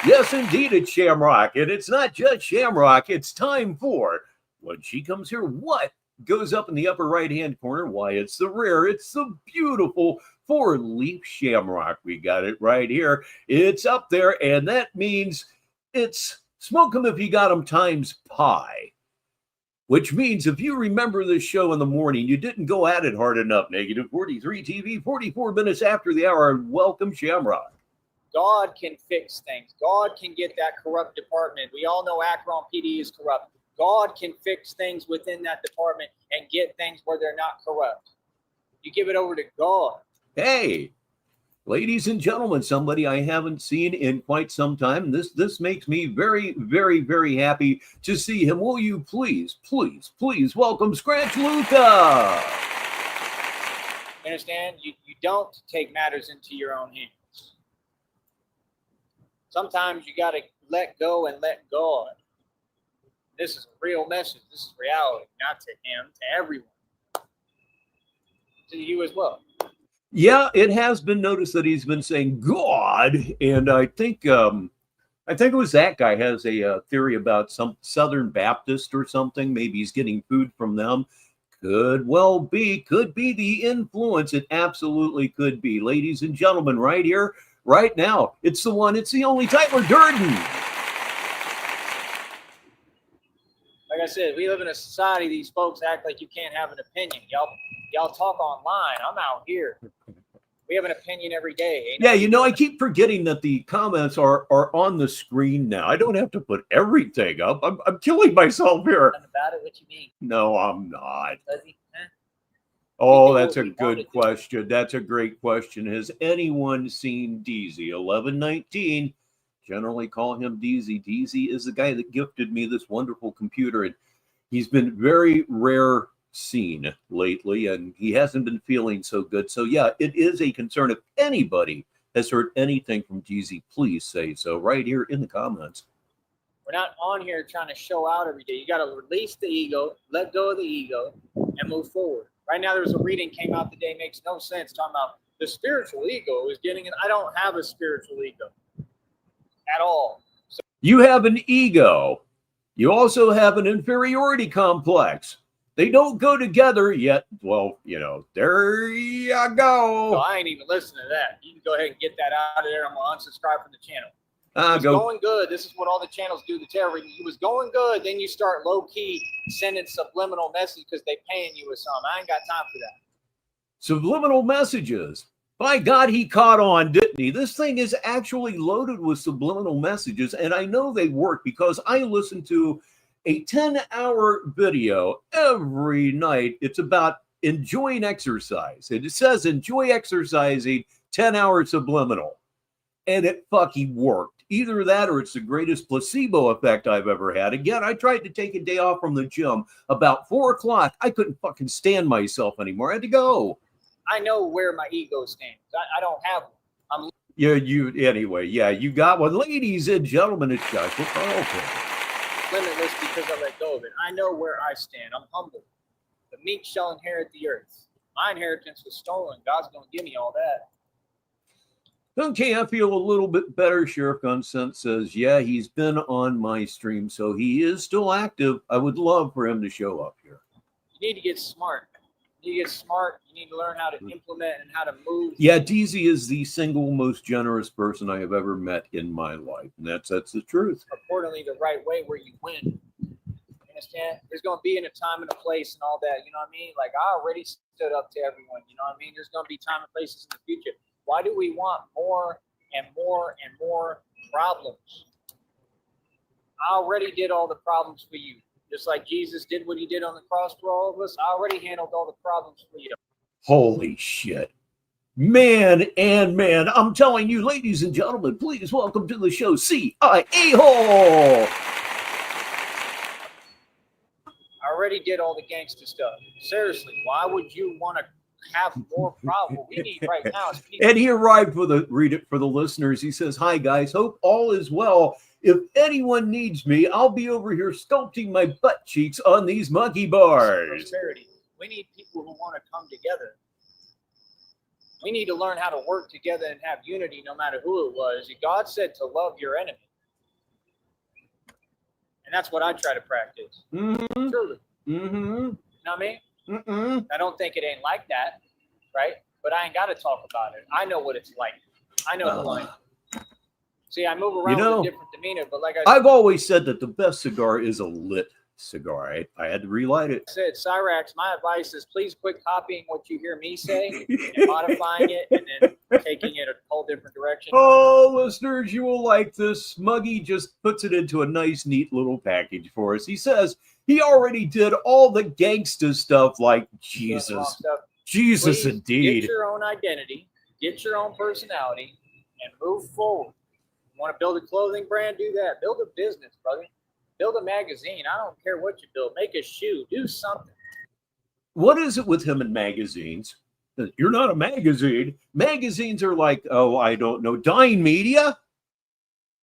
Yes, indeed, it's Shamrock. And it's not just Shamrock. It's time for when she comes here. What goes up in the upper right-hand corner? Why, it's the rare. It's the beautiful four-leaf Shamrock. We got it right here. It's up there. And that means it's smoke 'em if you got 'em times pi. Which means if you remember this show in the morning, you didn't go at it hard enough. Negative 43 TV, 44 minutes after the hour. Welcome, Shamrock. God can fix things. God can get that corrupt department. We all know Akron PD is corrupt. God can fix things within that department and get things where they're not corrupt. You give it over to God. Hey, ladies and gentlemen, somebody I haven't seen in quite some time. This makes me very, very, very happy to see him. Will you please welcome Scratch Luca? Understand? You don't take matters into your own hands. Sometimes you got to let go and let God. This is a real message. This is reality, not to him, to everyone. to you as well. Yeah, it has been noticed that he's been saying God, and I think it was that guy has a theory about some Southern Baptist or something. Maybe he's getting food from them. Could well be. Could be the influence. It absolutely could be. Ladies and gentlemen, right here, right now, it's the one. It's the only Tyler Durden. Like I said, we live in a society. These folks act like you can't have an opinion. Y'all talk online. I'm out here. We have an opinion every day. Yeah, you know, I keep forgetting that the comments are on the screen now. I don't have to put everything up. I'm killing myself here. Nothing about it. What you mean? No, I'm not. Does he? Oh, that's a good question. That's a great question. Has anyone seen DZ 1119? Generally call him DZ. DZ is the guy that gifted me this wonderful computer, and he's been very rare seen lately, and he hasn't been feeling so good. So yeah, it is a concern. If anybody has heard anything from DZ, please say so right here in the comments. We're not on here trying to show out every day. You got to release the ego, let go of the ego, and move forward. Right now, there's a reading came out today, makes no sense, talking about the spiritual ego is getting it. I don't have a spiritual ego at all. So you have an ego. You also have an inferiority complex. They don't go together yet. Well, you know, there you go. So I ain't even listening to that. You can go ahead and get that out of there. I'm going to unsubscribe from the channel. It was going good. This is what all the channels do, the terror. It was going good. Then you start low-key sending subliminal messages because they paying you with something. I ain't got time for that. Subliminal messages. By God, he caught on, didn't he? This thing is actually loaded with subliminal messages, and I know they work because I listen to a 10-hour video every night. It's about enjoying exercise. It says enjoy exercising, 10-hour subliminal. And it fucking worked. Either that or it's the greatest placebo effect I've ever had. Again, I tried to take a day off from the gym about 4 o'clock. I couldn't fucking stand myself anymore. I had to go. I know where my ego stands. I don't have one. Anyway, you got one. Ladies and gentlemen, it's Joshua Carlton. Limitless because I let go of it. I know where I stand. I'm humble. The meek shall inherit the earth. My inheritance was stolen. God's going to give me all that. Okay, I feel a little bit better. Sheriff Gunsense says, yeah, he's been on my stream, so he is still active. I would love for him to show up here. You need to get smart. You need to get smart. You need to learn how to implement and how to move. Yeah, DZ is the single most generous person I have ever met in my life, and that's the truth. Importantly, the right way where you win. You understand? There's going to be in a time and a place and all that. You know what I mean? Like, I already stood up to everyone. You know what I mean? There's going to be time and places in the future. Why do we want more and more and more problems? I already did all the problems for you. Just like Jesus did what he did on the cross for all of us, I already handled all the problems for you. Holy shit. Man and man, I'm telling you, ladies and gentlemen, please welcome to the show, CIA-Hole. I already did all the gangster stuff. Seriously, why would you want to have more problems? What we need right now is people. And he arrived for read it for the listeners. He says, hi guys, hope all is well. If anyone needs me, I'll be over here sculpting my butt cheeks on these monkey bars. Prosperity. We need people who want to come together. We need to learn how to work together and have unity no matter who it was. God said to love your enemy. And that's what I try to practice. Mm-hmm. Truly. Mm-hmm. You know what I mean? Mm-mm. I don't think it ain't like that, right? But I ain't got to talk about it. I know what it's like. I know who I am. See, I move around with a different demeanor, but like I've always said that the best cigar is a lit cigar. I had to relight it. I said, Cyrax, my advice is please quit copying what you hear me say and modifying it and then taking it a whole different direction. Oh, listeners, you will like this. Smuggy just puts it into a nice, neat little package for us. He says he already did all the gangsta stuff like Jesus. Jesus, please indeed. Get your own identity, get your own personality, and move forward. You want to build a clothing brand? Do that. Build a business, brother. Build a magazine. I don't care what you build. Make a shoe. Do something. What is it with him and magazines? You're not a magazine. Magazines are like, oh, I don't know, dying media?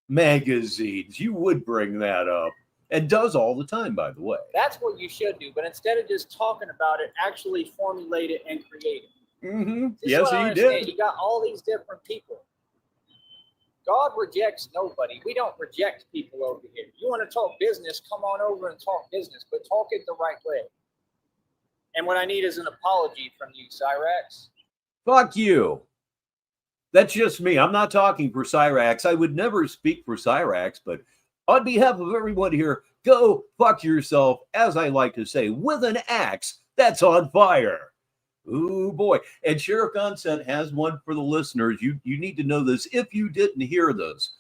Magazines. You would bring that up. and does all the time, by the way. That's what you should do. But instead of just talking about it, actually formulate it and create it. Mm-hmm. This is Yes, what I he understand. did. You got all these different people. God rejects nobody. We don't reject people over here. You want to talk business, come on over and talk business, but talk it the right way. And what I need is an apology from you, Cyrax. Fuck you. That's just me. I'm not talking for Cyrax. I would never speak for Cyrax, but on behalf of everyone here, go fuck yourself, as I like to say, with an axe that's on fire. Ooh, boy. And Sheriff Gonset has one for the listeners. You need to know this if you didn't hear this.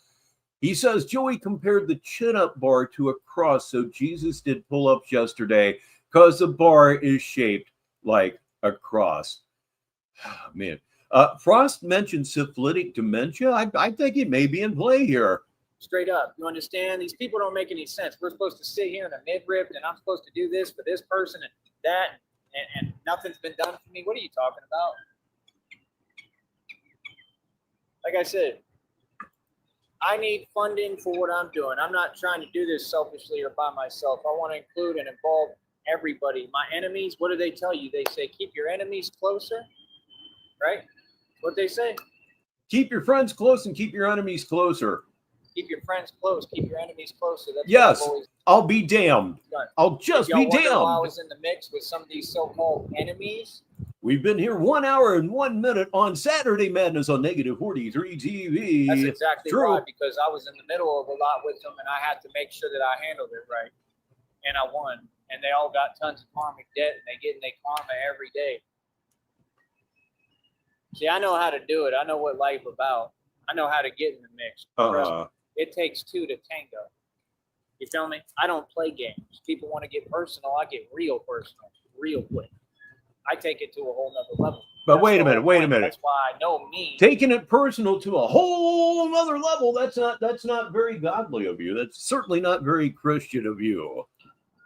He says, Joey compared the chin-up bar to a cross, so Jesus did pull-ups yesterday because the bar is shaped like a cross. Oh, man. Frost mentioned syphilitic dementia. I think it may be in play here. Straight up. You understand? These people don't make any sense. We're supposed to sit here in a midriff, and I'm supposed to do this for this person and that. And nothing's been done for me. What are you talking about? Like I said, I need funding for what I'm doing. I'm not trying to do this selfishly or by myself. I want to include and involve everybody. My enemies, what do they tell you? They say, keep your enemies closer, right? What they say? Keep your friends close and keep your enemies closer. Keep your friends close. Keep your enemies closer. That's yes, I'll be damned. Done. I'll just be damned. While I was in the mix with some of these so-called enemies. We've been here 1 hour and 1 minute on Saturday Madness on Negative 43 TV. That's exactly right, because I was in the middle of a lot with them, and I had to make sure that I handled it right. And I won. And they all got tons of karmic debt, and they get in their karma every day. See, I know how to do it. I know what life about. I know how to get in the mix. It takes two to tango. You feel me? I don't play games. People want to get personal. I get real personal, real quick. I take it to a whole nother level. But wait a minute. That's why I know me. Taking it personal to a whole nother level, that's not very godly of you. That's certainly not very Christian of you.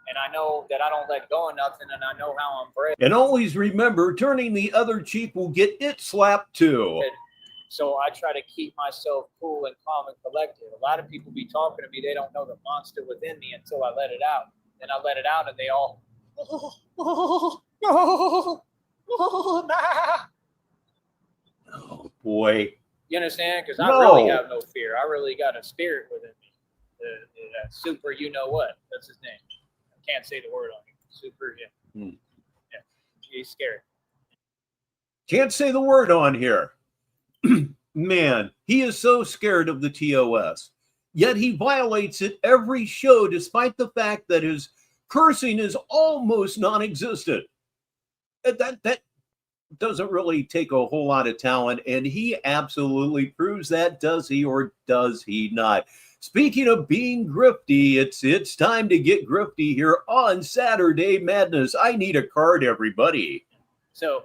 And I know that I don't let go of nothing, and I know how I'm bred. And always remember, turning the other cheek will get it slapped too. So I try to keep myself cool and calm and collected. A lot of people be talking to me. They don't know the monster within me until I let it out. Then I let it out, and they all, oh boy. You understand? Because I really have no fear. I really got a spirit within me. The super, you know what? That's his name. I can't say the word on it. Super, yeah. Yeah. He's scary. Can't say the word on here. Man, he is so scared of the TOS. Yet he violates it every show, despite the fact that his cursing is almost non-existent. That doesn't really take a whole lot of talent, and he absolutely proves that. Does he or does he not? Speaking of being grifty, it's time to get grifty here on Saturday Madness. I need a card, everybody. So,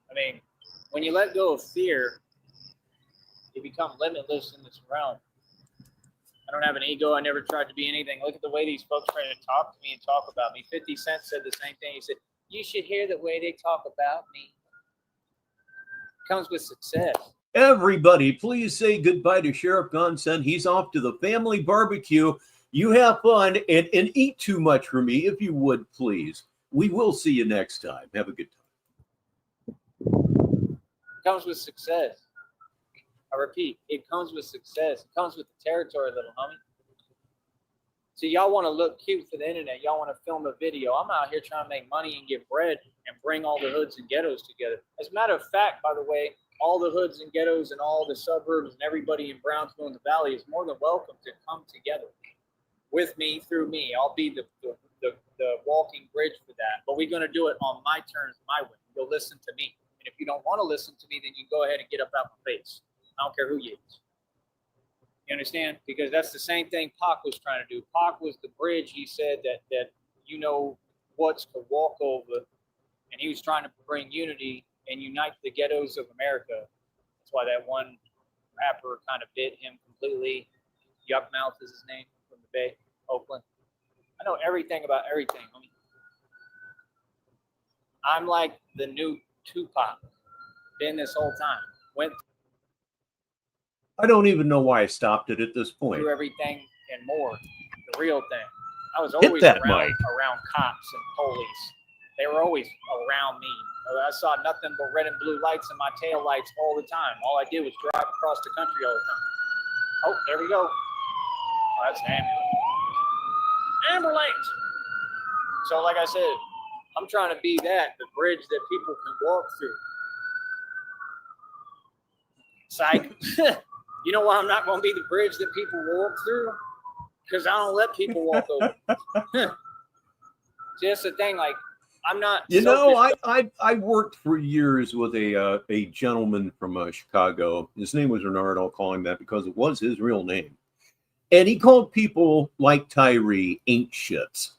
I mean, when you let go of fear, you become limitless in this realm. I don't have an ego. I never tried to be anything. Look at the way these folks try to talk to me and talk about me. 50 Cent said the same thing. He said, you should hear the way they talk about me. It comes with success. Everybody, please say goodbye to Sheriff Gonsen. He's off to the family barbecue. You have fun and eat too much for me, if you would, please. We will see you next time. Have a good time. It comes with success. I repeat, it comes with success. It comes with the territory, little homie. So y'all want to look cute for the internet. Y'all want to film a video. I'm out here trying to make money and get bread and bring all the hoods and ghettos together. As a matter of fact, by the way, all the hoods and ghettos and all the suburbs and everybody in Brownsville and the Valley is more than welcome to come together with me, through me. I'll be the walking bridge for that. But we're going to do it on my terms, my way. You'll listen to me. And if you don't want to listen to me, then you go ahead and get up out my face. I don't care who you is. You understand? Because that's the same thing Pac was trying to do. Pac was the bridge. He said that you know what's to walk over. And he was trying to bring unity and unite the ghettos of America. That's why that one rapper kind of bit him completely. Yuckmouth is his name, from the Bay, Oakland. I know everything about everything, homie. I'm like the new Tupac. Been this whole time. Went I don't even know why I stopped it at this point. through everything and more. The real thing. I was Hit always that around mic. cops and police. They were always around me. I saw nothing but red and blue lights in my tail lights all the time. All I did was drive across the country all the time. Oh, there we go. Oh, that's an ambulance. Ambulance. So like I said, I'm trying to be the bridge that people can walk through. Psych. You know why I'm not going to be the bridge that people walk through? Because I don't let people walk over. See, that's the thing. Like, I'm not. You know, I worked for years with a gentleman from Chicago. His name was Renard. I'll call him that because it was his real name. And he called people like Tyree ain't shits.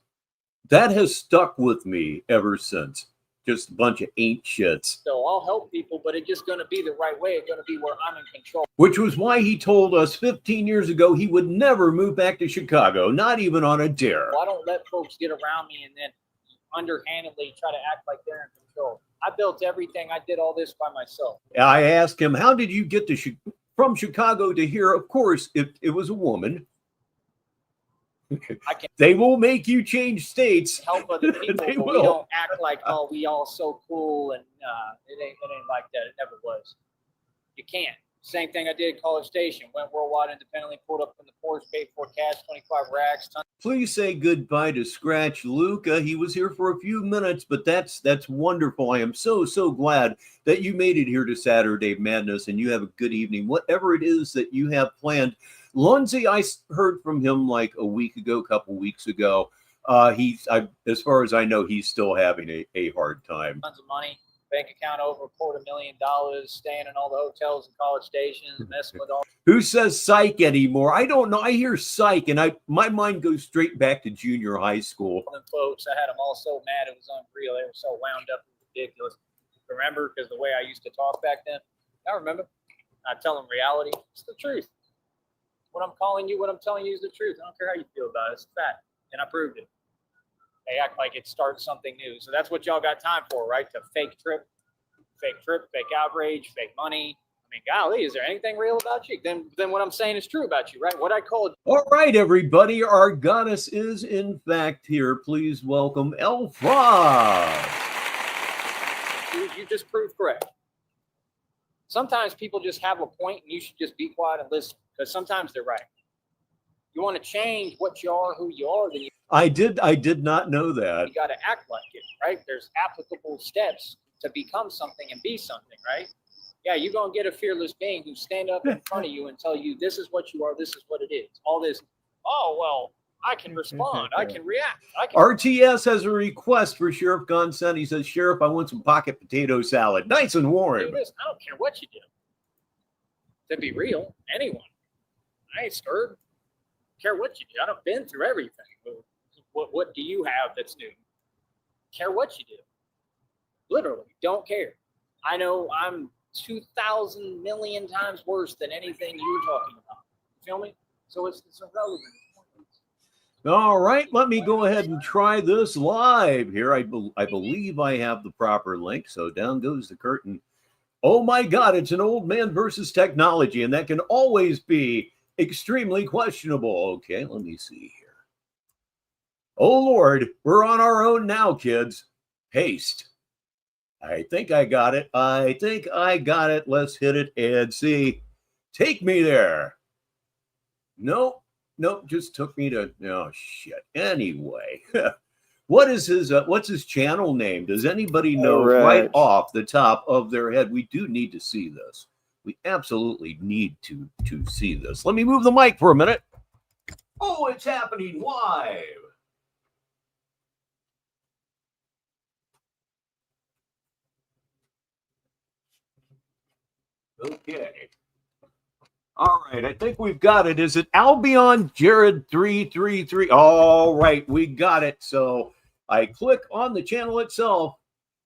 That has stuck with me ever since. Just a bunch of ain't shits. So I'll help people, but it's just going to be the right way. It's going to be where I'm in control. Which was why he told us 15 years ago he would never move back to Chicago, not even on a dare. Well, I don't let folks get around me and then underhandedly try to act like they're in control. I built everything. I did all this by myself. I asked him, how did you get to from Chicago to here? Of course, it was a woman. They will make you change states. Help other people, but we don't act like, oh, we all so cool, and it ain't like that. It never was. You can't. Same thing I did at College Station. Went worldwide independently, pulled up from the Porsche, paid for cash, 25 racks. Please say goodbye to Scratch Luca. He was here for a few minutes, but that's wonderful. I am so glad that you made it here to Saturday Madness, and you have a good evening. Whatever it is that you have planned. Lunzi, I heard from him like a couple weeks ago. As far as I know, he's still having a hard time. Tons of money, bank account over $250,000, staying in all the hotels and College Stations, messing with all. Who says psych anymore? I don't know. I hear psych, and my mind goes straight back to junior high school. Folks, I had them all so mad it was unreal. They were so wound up and ridiculous. Remember, because the way I used to talk back then. I remember. I tell them reality. It's the truth. What I'm telling you is the truth. I don't care how you feel about it. It's a fact. And I proved it. They act like it starts something new. So that's what y'all got time for, right? To fake trip, fake outrage, fake money. I mean, golly, is there anything real about you? Then what I'm saying is true about you, right? What I called. All right, everybody. Our goddess is, in fact, here. Please welcome Alpha. You just proved correct. Sometimes people just have a point, and you should just be quiet and listen. Because sometimes they're right. You want to change what you are, who you are, then I did not know that. You got to act like it, right? There's applicable steps to become something and be something, right? Yeah, you're going to get a fearless being who stand up in front of you and tell you, this is what you are, this is what it is. All this, oh, well, I can respond, I can react. RTS has a request for Sheriff Gonsen. He says, Sheriff, I want some pocket potato salad. Nice and warm. I don't care what you do. To be real, anyone. I ain't scared. Care what you do. I've been through everything. What do you have that's new? Care what you do. Literally, don't care. I know I'm 2,000 million times worse than anything you were talking about. You feel me? So it's irrelevant. All right, let me go ahead and try this live here. I believe I have the proper link. So down goes the curtain. Oh my God, it's an old man versus technology, and that can always be extremely questionable. Okay, let me see here. Oh Lord, we're on our own now, kids. Paste. I think I got it. Let's hit it and see. Take me there. Nope, just took me to, oh shit. Anyway, what's his channel name? Does anybody know right off the top of their head? We do need to see this. We absolutely need to see this. Let me move the mic for a minute. Oh, it's happening live. Okay. All right, I think we've got it. Is it Albion Jared 333? All right, we got it. So I click on the channel itself.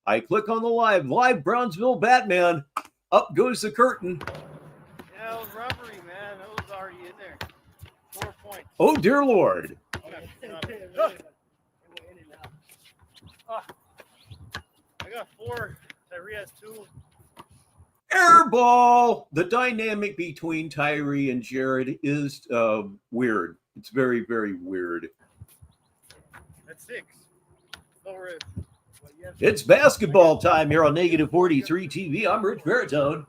I click on the live Brownsville Batman. Up goes the curtain. Yeah, it was rubbery, man. It was already in there. 4 points. Oh, dear Lord. I got 4. Tyree has 2. Air ball. The dynamic between Tyree and Jared is weird. It's very, very weird. That's 6. Low rib. It's basketball time here on Negative 43 TV. I'm Rich Baritone.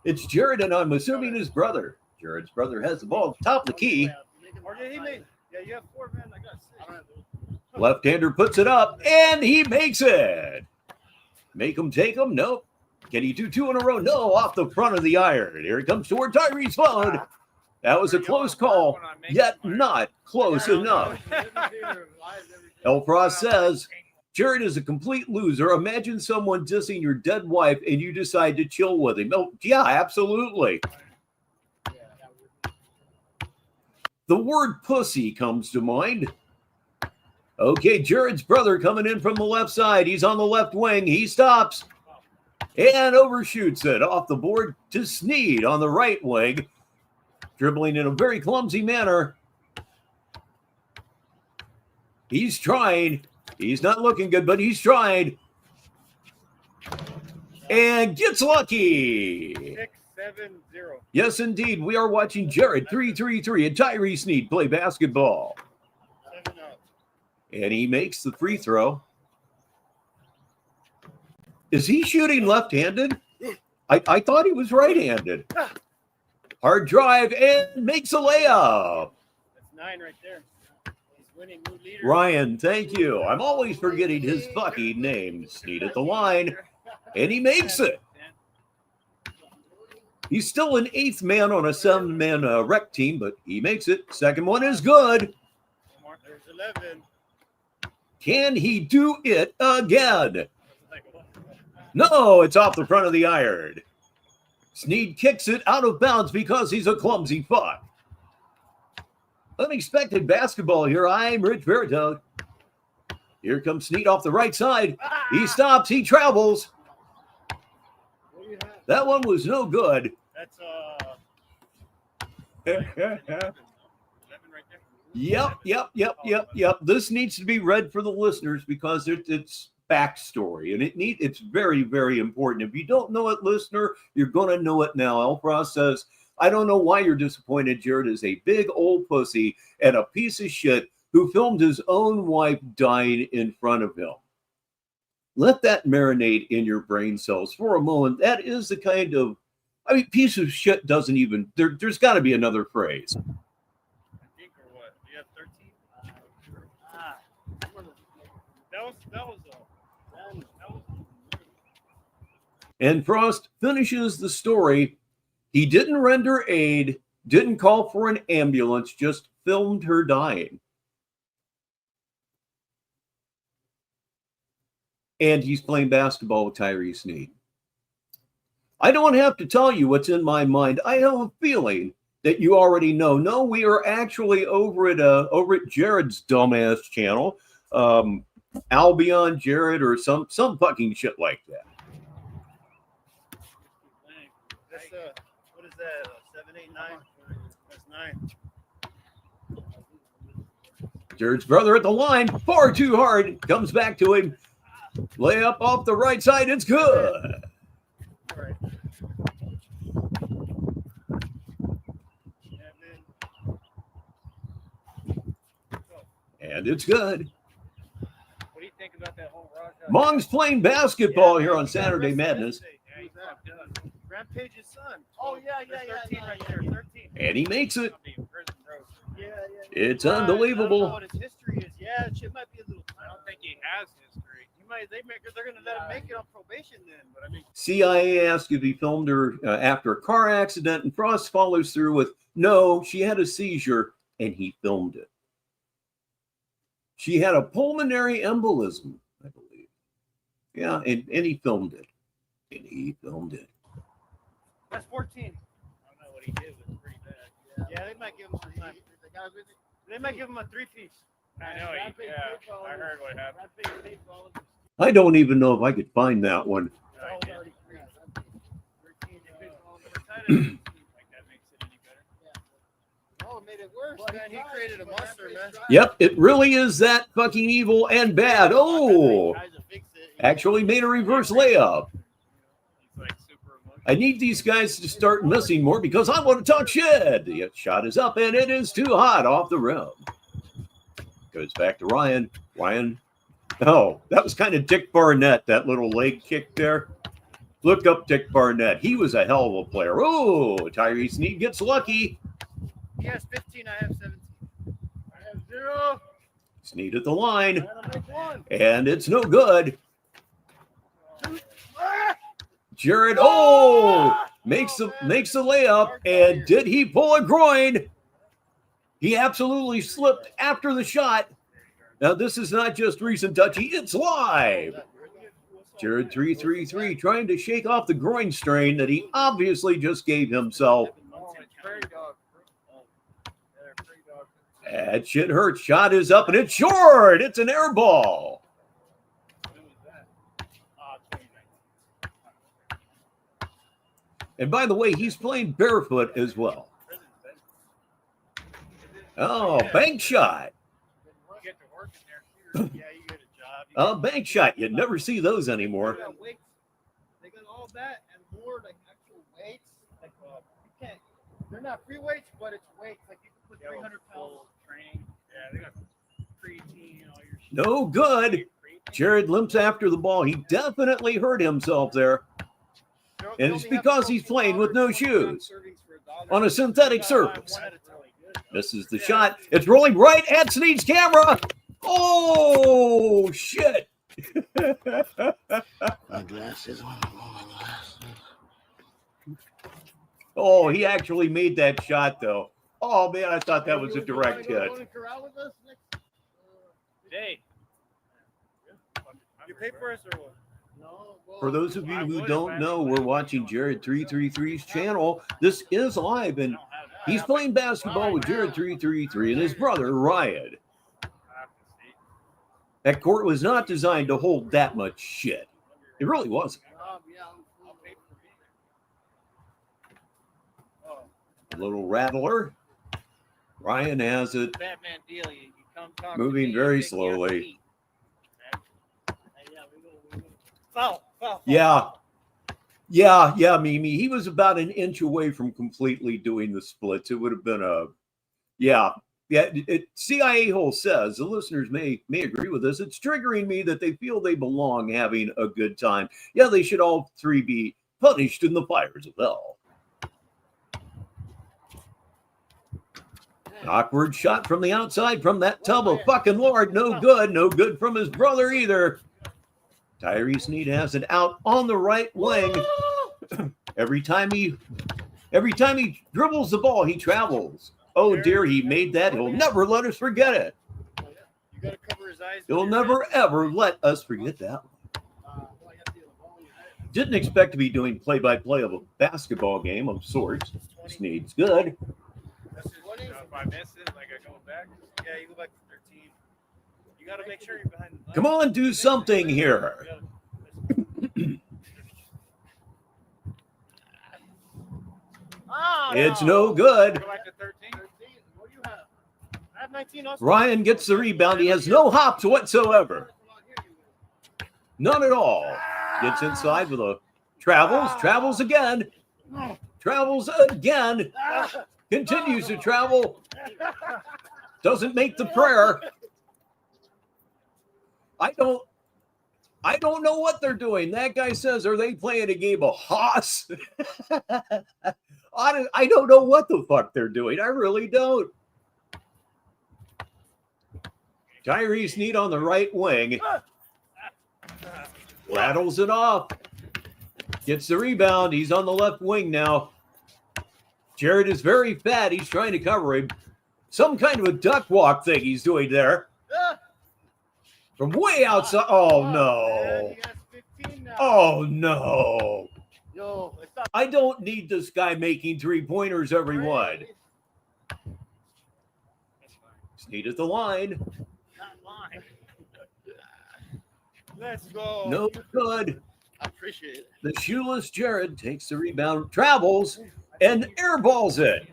It's Jared, and I'm assuming his brother. Jared's brother has the ball at the top of the key. Or did he make? Yeah, you have 4, man. I got 6. Left-hander puts it up, and he makes it. Make him take him? Nope. Can he do 2 in a row? No, off the front of the iron. Here he comes toward Tyree's phone. That was a close call, yet not close enough. El Frost says, Jared is a complete loser. Imagine someone dissing your dead wife and you decide to chill with him. Oh, yeah, absolutely. The word pussy comes to mind. Okay, Jared's brother coming in from the left side. He's on the left wing. He stops and overshoots it off the board to Sneed on the right wing. Dribbling in a very clumsy manner. He's trying. He's not looking good, but he's trying. And gets lucky. 6-7-0. Yes, indeed. We are watching Jared 3-3-3 and Tyree Sneed play basketball. 7-0. And he makes the free throw. Is he shooting left-handed? I thought he was right-handed. Hard drive and makes a layup. That's 9 right there. He's winning new leader. Ryan, thank you. I'm always forgetting his fucking name. Sneed at the line, and he makes it. He's still an 8th man on a 7-man rec team, but he makes it. Second one is good. There's 11. Can he do it again? No, it's off the front of the iron. Sneed kicks it out of bounds because he's a clumsy fuck. Unexpected basketball here. I'm Rich Baritone. Here comes Sneed off the right side. He stops. He travels. That one was no good. That's 11 right there. Yep. This needs to be read for the listeners because it's backstory, and it's very, very important. If you don't know it, listener, you're going to know it now. El Frost says, I don't know why you're disappointed. Jared is a big old pussy and a piece of shit who filmed his own wife dying in front of him. Let that marinate in your brain cells for a moment. That is the kind of, piece of shit doesn't even, there's got to be another phrase. I think, or what? You have 13? That was And Frost finishes the story. He didn't render aid, didn't call for an ambulance, just filmed her dying. And he's playing basketball with Tyree Sneed. I don't have to tell you what's in my mind. I have a feeling that you already know. No, we are actually over at Jared's dumbass channel. Albion Jared or some fucking shit like that. That's what is that? 7, 8, 9? That's 9. Jared's brother at the line, far too hard. Comes back to him. Layup off the right side. It's good. All right. And it's good. What do you think about that whole Raja? Mong's playing basketball here on Saturday Madness. Rampage's son. Oh, yeah. 13 right there. 13. And he makes it. Yeah. It's I don't know unbelievable. what his history is. Yeah, it might be a little. I don't think he has history. They're going to let him make it on probation then. But CIA asked if he filmed her after a car accident, and Frost follows through with, no, she had a seizure, and he filmed it. She had a pulmonary embolism, I believe. Yeah, and he filmed it. That's 14. I don't know what he did, but it's pretty bad. Yeah, they might give him some time. They might give him a 3-piece. I know, I heard what happened. I don't even know if I could find that one. Oh, it made it worse, man. He created a monster, man. Yep, it really is that fucking evil and bad. Oh, actually made a reverse layup. I need these guys to start missing more because I want to talk shit. The shot is up and it is too hot off the rim. Goes back to Ryan. Ryan. Oh, that was kind of Dick Barnett, that little leg kick there. Look up Dick Barnett. He was a hell of a player. Oh, Tyree Sneed gets lucky. He has 15. I have 17. I have 0. Sneed at the line. And I make 1. And it's no good. 2. Jared, makes the layup. And did he pull a groin? He absolutely slipped after the shot. Now, this is not just recent touchy, it's live. Jared 333 trying to shake off the groin strain that he obviously just gave himself. That shit hurts. Shot is up and it's short. It's an air ball. And by the way, he's playing barefoot as well. Oh, bank shot. Yeah, you get a job. Bank shot. You never see those anymore. They got weights. They got all that and more, like actual weights. Like you can't. They're not free weights, but it's weights. Like you can put 300 pounds training. Yeah, they got creatine, all your shit. No good. Jared limps after the ball. He definitely hurt himself there. And it's because he's playing with no shoes on a synthetic surface. Misses the shot. It's rolling right at Sneed's camera. Oh, shit. My glasses on. My glasses. Oh, he actually made that shot, though. Oh, man, I thought that was a direct hit. Hey. You pay for us or what? No. For those of you who don't know, we're watching Jared 333's channel. This is live, and he's playing basketball with Jared 333 and his brother, Ryan. That court was not designed to hold that much shit. It really wasn't. A little rattler. Ryan has it. Batman deal. You come talk moving very slowly. Foul. Yeah, Mimi. He was about an inch away from completely doing the splits. It would have been a, yeah. CIA Hole says, the listeners may agree with this. It's triggering me that they feel they belong having a good time. Yeah, they should all three be punished in the fires of hell. Awkward shot from the outside from that tub of fucking Lord. No good. No good from his brother either. Tyree Sneed has it out on the right wing. Every time he dribbles the ball, he travels. Oh dear, he made that. He'll never let us forget it. You gotta cover his eyes. He'll never ever let us forget that one. Didn't expect to be doing play-by-play of a basketball game of sorts. Sneed's good. If I miss it, like I go back. Yeah, you go back to 13. You gotta make sure you're behind the line. Come on, do something here. It's no good. Go back to 13. What do you have? I have 19 also. Ryan gets the rebound. He has no hops whatsoever. None at all. Gets inside with a travels again. Travels again. Continues to travel. Doesn't make the prayer. I don't know what they're doing. That guy says, are they playing a game of hoss? I don't know what the fuck they're doing. I really don't. Tyree Sneed on the right wing. Rattles it off. Gets the rebound. He's on the left wing now. Jared is very fat. He's trying to cover him. Some kind of a duck walk thing he's doing there. From way outside. Oh, no. Oh, no. I don't need this guy making three-pointers, everyone. Sneed at the line. Let's go. No good. I appreciate it. The shoeless Jared takes the rebound, travels, and airballs it.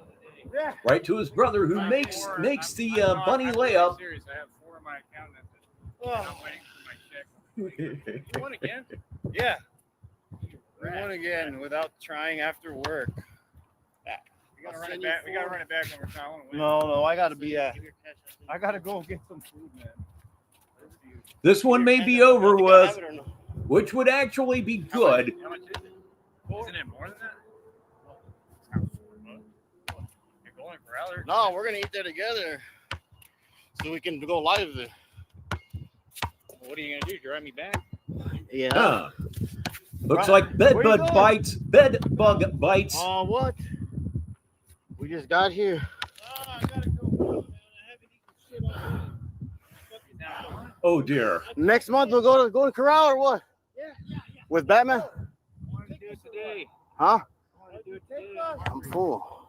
Right to his brother, who makes the bunny layup. I have 4 in my account. I'm waiting for my check. You won again? Yeah. We won again without trying after work. We gotta run it back. We gotta run it back one more time. No, I gotta be I gotta go get some food, man. This one may be over with, which would actually be good. How much is it? Isn't it more than that? It's not $4. You're going for Allard? No, we're gonna eat there together, so we can go live there. What are you gonna do? Drive me back? Yeah. Huh. Looks like bed Where you bug going? bites. Bed bug bites. Oh, what? We just got here. I gotta go, man. I haven't eaten shit all day. Oh dear. Next month we'll go to Golden Corral or what? Yeah. With Batman? I want to do it today. Huh? I want to do it today. I'm full.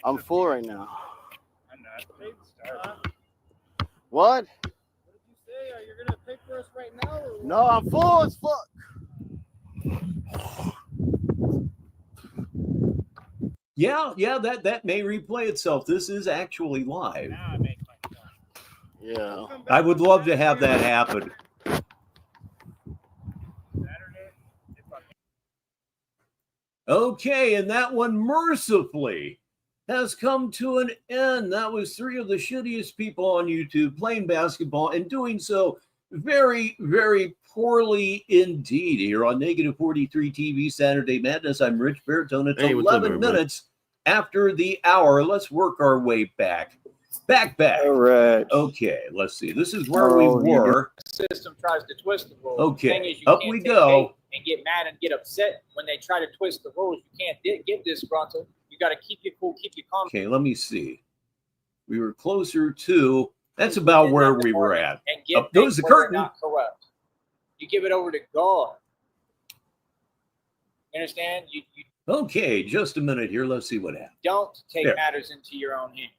I'm full right now. I'm not. Starving. What? What did you say? Are you gonna pay for us right now? Or what? No, I'm full as fuck. Yeah, that may replay itself. This is actually live. Now I make my point. Yeah. I would love to have that happen. Saturday. If I Okay, and that one mercifully has come to an end. That was 3 of the shittiest people on YouTube playing basketball and doing so very, very poorly indeed here on Negative 43 TV Saturday Madness. I'm Rich Baritone. It's Hey, what's up, 11 everybody? minutes after the hour. Let's work our way back. Back. All right. Okay, let's see. This is where we Oh, you were. System tries to twist the rules. Okay, The thing is, you up can't we take go. hate and get mad and get upset when they try to twist the rules. You can't get disgruntled. You got to keep you cool, keep you calm. Okay, let me see. We were closer to, that's about where we were at. And get Up goes things the where they're curtain. not corrupt. You give it over to God. You understand? You Okay, just a minute here. Let's see what happens. don't take There. matters into your own hands.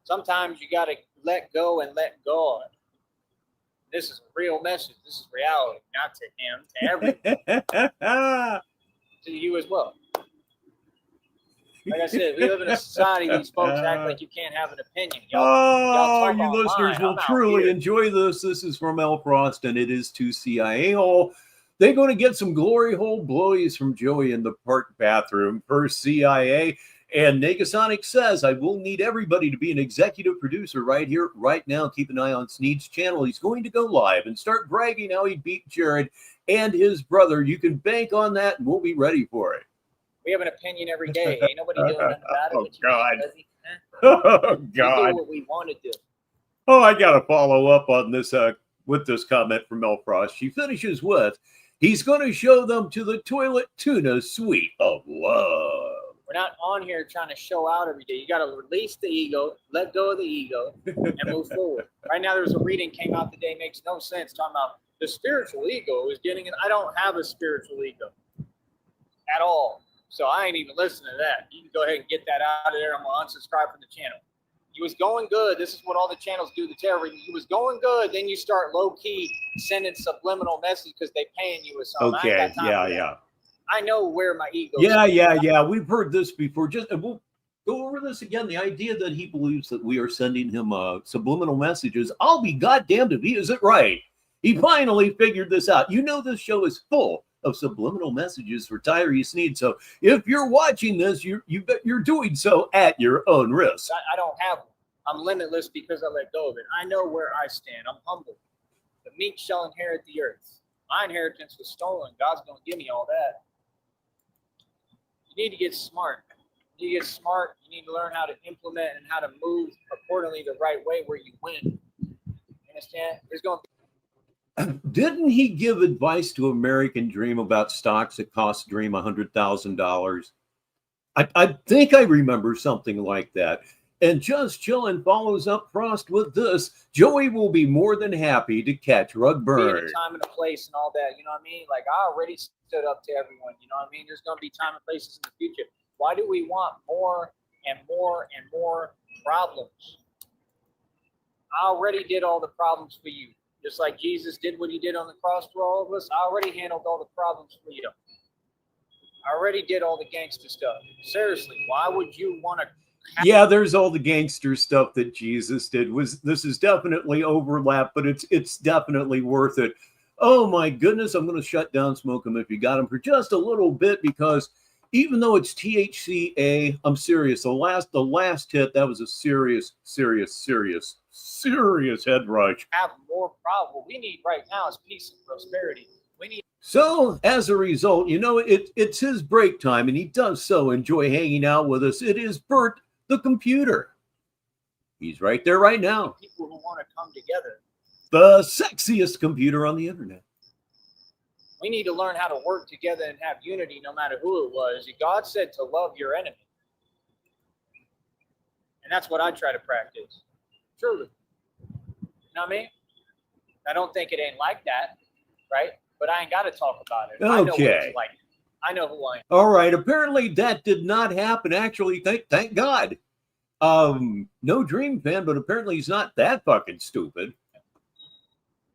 Sometimes you got to let go and let God. This is a real message. This is reality, not to him, to everyone, to you as well. Like I said, we live in a society where these folks act like you can't have an opinion. Y'all Oh, talk you online. listeners will I'm out truly here. enjoy this. This is from L. Frost, and it is to CIA Hole. They're going to get some glory hole blowies from Joey in the park bathroom per CIA. And Negasonic says, I will need everybody to be an executive producer right here, right now. Keep an eye on Sneed's channel. He's going to go live and start bragging how he beat Jared and his brother. You can bank on that, and we'll be ready for it. We have an opinion every day. Ain't nobody doing nothing about it. Oh, but you God. can't, does he? Huh? Oh, We God. do what we want to do. Oh, I got to follow up on this with this comment from Mel Frost. She finishes with, he's going to show them to the toilet tuna suite of love. We're not on here trying to show out every day. You got to release the ego, let go of the ego, and move forward. Right now, there's a reading came out today, makes no sense, talking about the spiritual ego is getting it. I don't have a spiritual ego at all. So I ain't even listening to that. You can go ahead and get that out of there. I'm going to unsubscribe from the channel. You was going good. This is what all the channels do to terrorism. You was going good. Then you start low-key sending subliminal messages because they paying you with something. I Okay, ain't got time for that. yeah. I know where my ego is. Yeah. We've heard this before. Just we'll go over this again. The idea that he believes that we are sending him subliminal messages. I'll be goddamned if he isn't right. He finally figured this out. You know, this show is full of subliminal messages for Tyree Sneed. So if you're watching this, you're doing so at your own risk. I don't have one. I'm limitless because I let go of it. I know where I stand. I'm humble. The meek shall inherit the earth. My inheritance was stolen. God's going to give me all that. You need to get smart. You need to get smart. You need to learn how to implement and how to move accordingly the right way where you win. You understand? There's going to Didn't he give advice to American Dream about stocks that cost Dream $100,000? I think I remember something like that. And Just Chillin' follows up Frost with this. Joey will be more than happy to catch be in Rugbird. a time and a place and all that. You know what I mean? Like, I already stood up to everyone. You know what I mean? There's going to be time and places in the future. Why do we want more and more and more problems? I already did all the problems for you. Just like Jesus did what he did on the cross for all of us, I already handled all the problems for you. I already did all the gangster stuff. Seriously, why would you want to? Yeah, there's all the gangster stuff that Jesus did. This is definitely overlap, but it's definitely worth it. Oh my goodness, I'm going to shut down Smoke 'em if you got him for just a little bit, because even though it's THCA, I'm serious. The last hit, that was a serious serious head rush. have more problems. What we need right now is peace and prosperity. We need. So, as a result, it's his break time, and he does so enjoy hanging out with us. It is Bert, the computer. He's right there right now. People who want to come together. The sexiest computer on the internet. We need to learn how to work together and have unity no matter who it was. God said to love your enemy. And that's what I try to practice. Truly. You know what I mean? I don't think it ain't like that, right? But I ain't got to talk about it. I know what it's like. I know who I am. All right. Apparently that did not happen. Actually, thank God. No Dream fan, but apparently he's not that fucking stupid.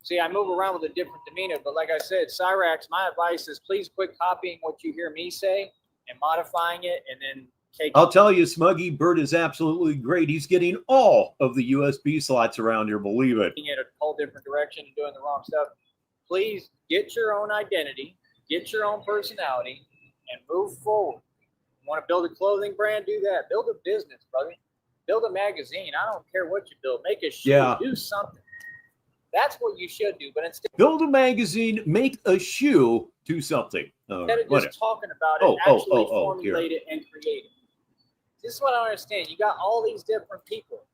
See, I move around with a different demeanor, but like I said, Cyrax, my advice is please quit copying what you hear me say and modifying it, and then take. I'll tell you, Smuggy, Bert is absolutely great. He's getting all of the USB slots around here, believe it. In a whole different direction and doing the wrong stuff. Please get your own identity, get your own personality, and move forward. You want to build a clothing brand? Do that. Build a business, brother. Build a magazine. I don't care what you build. Make a shoe. Yeah. Do something. That's what you should do. But instead, build a magazine, make a shoe, do something. Instead of just talking about it, actually formulate it and create it. This is what I don't understand. You got all these different people.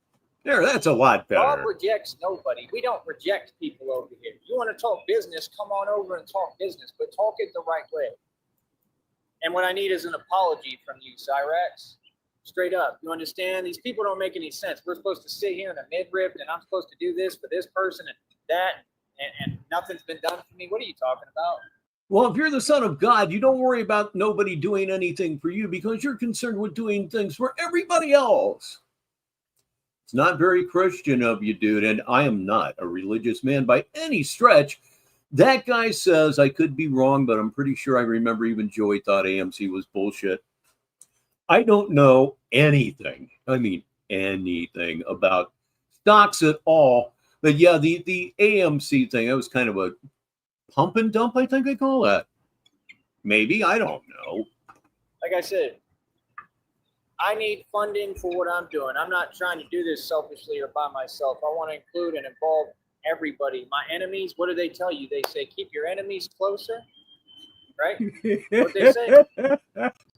There, that's a lot better. God rejects nobody. We don't reject people over here. You want to talk business, come on over and talk business, but talk it the right way. And what I need is an apology from you, Cyrax. Straight up. You understand? These people don't make any sense. We're supposed to sit here in a midriff, and I'm supposed to do this for this person and that, and nothing's been done for me. What are you talking about? Well, if you're the son of God, you don't worry about nobody doing anything for you because you're concerned with doing things for everybody else. It's not very Christian of you, dude, and I am not a religious man by any stretch. That guy says, I could be wrong, but I'm pretty sure I remember even Joey thought AMC was bullshit. I don't know anything. I mean, anything about stocks at all. But yeah, the AMC thing, that was kind of a pump and dump, I think they call that. Maybe, I don't know. Like I said, I need funding for what I'm doing. I'm not trying to do this selfishly or by myself. I want to include and involve everybody. My enemies, what do they tell you? They say, keep your enemies closer, right? What they say?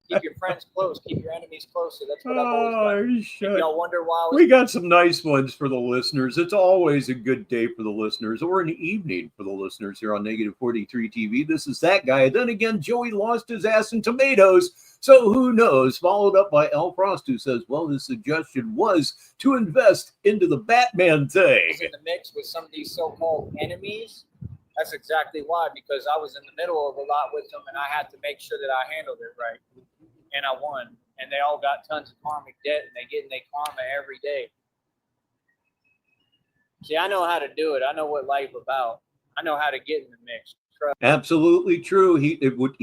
Keep your friends close, keep your enemies closer. That's what I've always done. Y'all wonder why we got some nice ones for the listeners. It's always a good day for the listeners, or an evening for the listeners here on Negative 43 TV. This is that guy. Then again, Joey lost his ass in tomatoes, so who knows? Followed up by Al Frost, who says, well, his suggestion was to invest into the Batman thing. In the mix with some of these so-called enemies. That's exactly why, because I was in the middle of a lot with them, and I had to make sure that I handled it right. And I won. And they all got tons of karmic debt, and they get in their karma every day. See, I know how to do it. I know what life about. I know how to get in the mix. Absolutely true. He would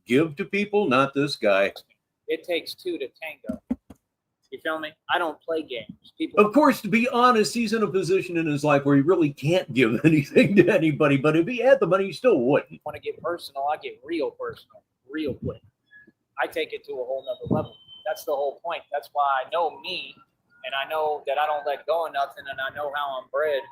give to people, not this guy. It takes two to tango. You feel me? I don't play games. People. Of course, to be honest, he's in a position in his life where he really can't give anything to anybody. But if he had the money, he still wouldn't. Want to get personal? I get real personal, real quick. I take it to a whole nother level. That's the whole point. That's why I know me, and I know that I don't let go of nothing, and I know how I'm bred.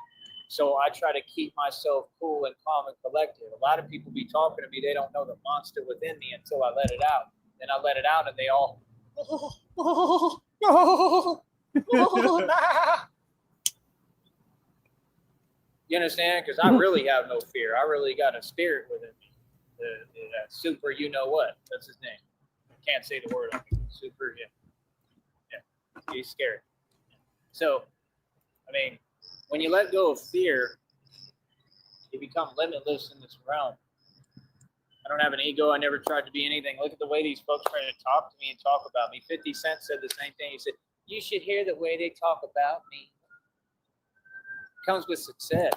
So I try to keep myself cool and calm and collected. A lot of people be talking to me. They don't know the monster within me until I let it out. Then I let it out, and they all. You understand? Because I really have no fear. I really got a spirit within me. The super, you know what? That's his name. Can't say the word. Super, yeah. He's scary. So, I mean, when you let go of fear, you become limitless in this realm. I don't have an ego. I never tried to be anything. Look at the way these folks try to talk to me and talk about me. 50 Cent said the same thing. He said, you should hear the way they talk about me. It comes with success.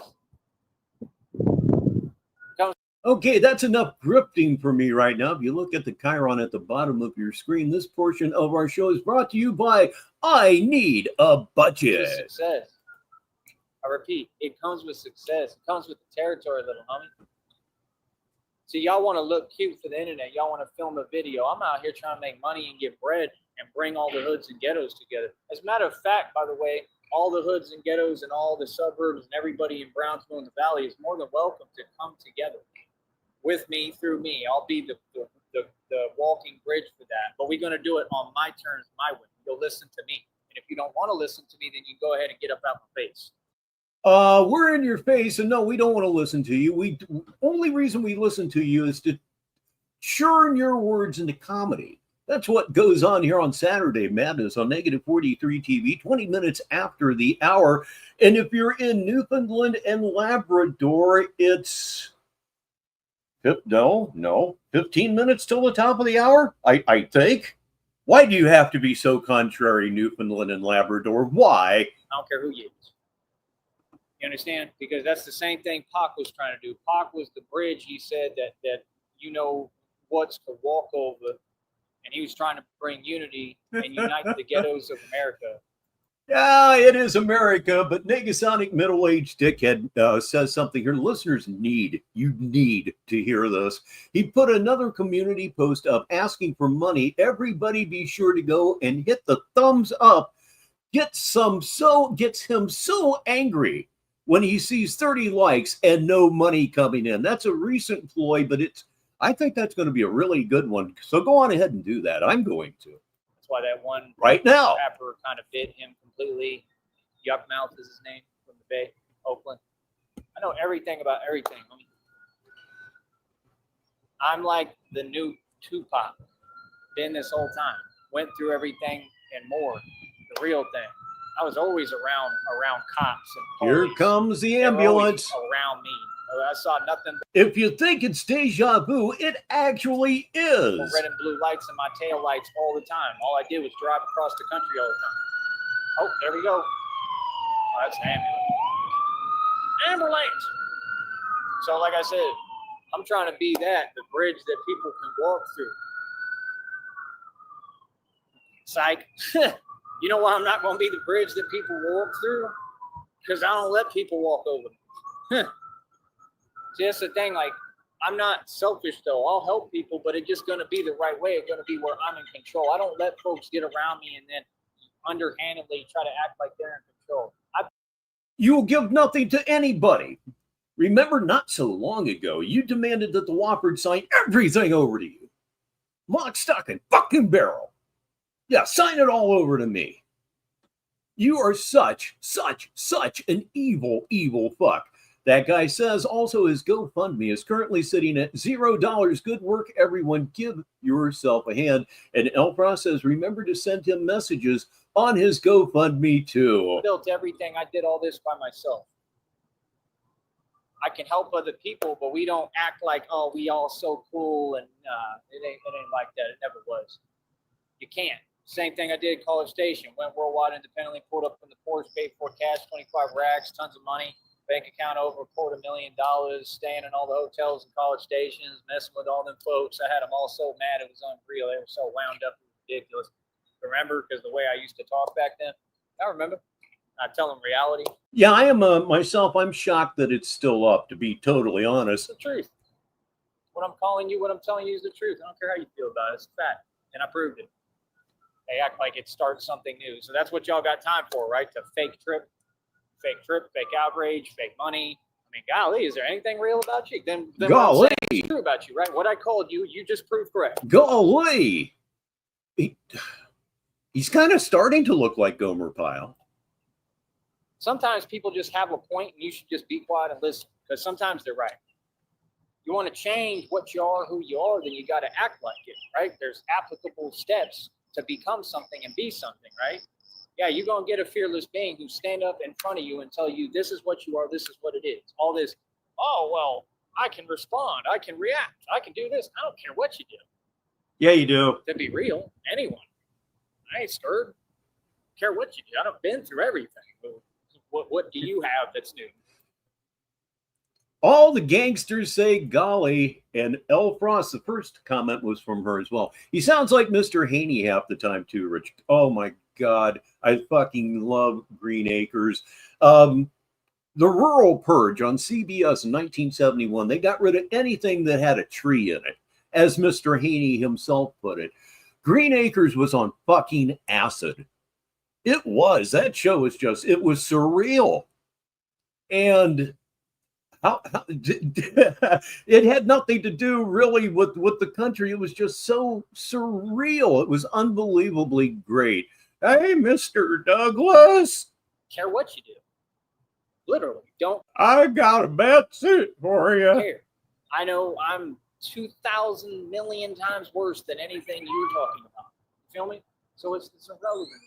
Okay, that's enough grifting for me right now. If you look at the chyron at the bottom of your screen, this portion of our show is brought to you by I Need a Budget. Success. I repeat, it comes with success. It comes with the territory, little homie. See, y'all want to look cute for the internet. Y'all want to film a video. I'm out here trying to make money and get bread and bring all the hoods and ghettos together. As a matter of fact, by the way, all the hoods and ghettos and all the suburbs and everybody in Brownsville and the Valley is more than welcome to come together with me, through me. I'll be the walking bridge for that. But we're going to do it on my terms, my way. You'll listen to me. And if you don't want to listen to me, then you go ahead and get up out my face. We're in your face, and no, we don't want to listen to you. We only reason we listen to you is to churn your words into comedy. That's what goes on here on Saturday Madness on Negative 43 TV, 20 minutes after the hour. And if you're in Newfoundland and Labrador, it's 15 minutes till the top of the hour, I think. Why do you have to be so contrary, Newfoundland and Labrador? Why? I don't care who you is. You understand? Because that's the same thing Pac was trying to do. Pac was the bridge. He said that you know what's to walk over. And he was trying to bring unity and unite the ghettos of America. Yeah, it is America, but Negasonic middle-aged dickhead says something here. Listeners need to hear this. He put another community post up asking for money. Everybody be sure to go and hit the thumbs up. Gets him so angry when he sees 30 likes and no money coming in. That's a recent ploy, but I think that's going to be a really good one. So go on ahead and do that. I'm going to. That's why that one right now rapper kind of bit him completely. Yuckmouth is his name, from the Bay, Oakland. I know everything about everything. I'm like the new Tupac. Been this whole time. Went through everything and more. The real thing. I was always around cops and police. Here comes the They were ambulance always around me. I saw nothing but if you think it's deja vu, it actually is. red and blue lights in my tail lights all the time. All I did was drive across the country all the time. Oh, there we go. Oh, that's an ambulance. So like I said, I'm trying to be the bridge that people can walk through. Psych. You know why I'm not going to be the bridge that people walk through? Because I don't let people walk over me. See, that's the thing. Like, I'm not selfish, though. I'll help people, but it's just going to be the right way. It's going to be where I'm in control. I don't let folks get around me and then underhandedly try to act like they're in control. You will give nothing to anybody. Remember, not so long ago, you demanded that the Wofford sign everything over to you. Lock, stock, and fucking barrel. Yeah, sign it all over to me. You are such an evil fuck. That guy says also his GoFundMe is currently sitting at $0. Good work, everyone. Give yourself a hand. And Elfra says, remember to send him messages on his GoFundMe too. I built everything. I did all this by myself. I can help other people, but we don't act like, oh, we all so cool. And it ain't like that. It never was. You can't. Same thing I did at College Station. Went worldwide independently, pulled up from the Porsche, paid for cash, 25 racks, tons of money. Bank account over $250,000, staying in all the hotels and College Stations, messing with all them folks. I had them all so mad it was unreal. They were so wound up, it was ridiculous. Remember, because the way I used to talk back then, I remember. I tell them reality. Yeah, I am myself. I'm shocked that it's still up, to be totally honest. It's the truth. What I'm telling you is the truth. I don't care how you feel about it. It's a fact, and I proved it. They act like it starts something new. So that's what y'all got time for, right? To fake trip, fake outrage, fake money. I mean, golly, is there anything real about you? Then golly, it's true about you, right? What I called you, you just proved correct. Golly, he's kind of starting to look like Gomer Pyle. Sometimes people just have a point, and you should just be quiet and listen, because sometimes they're right. You want to change what you are, who you are, then you got to act like it, right? There's applicable steps to become something and be something, right? Yeah, you're going to get a fearless being who stand up in front of you and tell you, this is what you are, this is what it is. All this, oh, well, I can respond, I can react, I can do this. I don't care what you do. Yeah, you do. To be real, anyone. I ain't scared. Care what you do. I've been through everything. What do you have that's new? All the gangsters say golly, and Elle Frost, the first comment was from her as well. He sounds like Mr. Haney half the time too, Rich. Oh my God, I fucking love Green Acres. The Rural Purge on CBS in 1971, they got rid of anything that had a tree in it, as Mr. Haney himself put it. Green Acres was on fucking acid. It was. That show was it was surreal. And it had nothing to do really with the country. It was just so surreal. It was unbelievably great. Hey, Mr. Douglas. Care what you do. Literally, don't I got a bad suit for you. care. I know I'm 2,000 million times worse than anything you're talking about. You feel me? So it's irrelevant.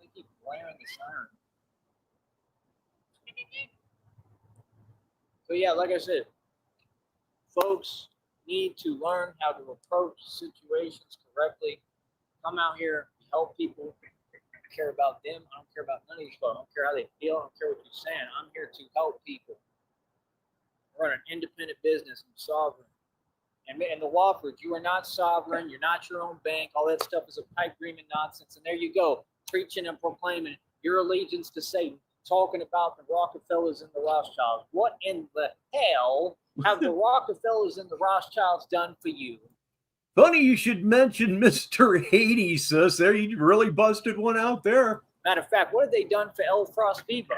They keep blaring the siren. So yeah, like I said, folks need to learn how to approach situations correctly. Come out here, help people. I care about them. I don't care about none of these folks. I don't care how they feel. I don't care what you're saying. I'm here to help people. Run an independent business. I'm sovereign. And the Wofford, you are not sovereign. You're not your own bank. All that stuff is a pipe dream and nonsense. And there you go, preaching and proclaiming your allegiance to Satan, talking about the Rockefellers and the Rothschilds. What in the hell have the Rockefellers and the Rothschilds done for you? Funny you should mention Mr. Hades, sis. There, you really busted one out there. Matter of fact, what have they done for El Frost Vivo?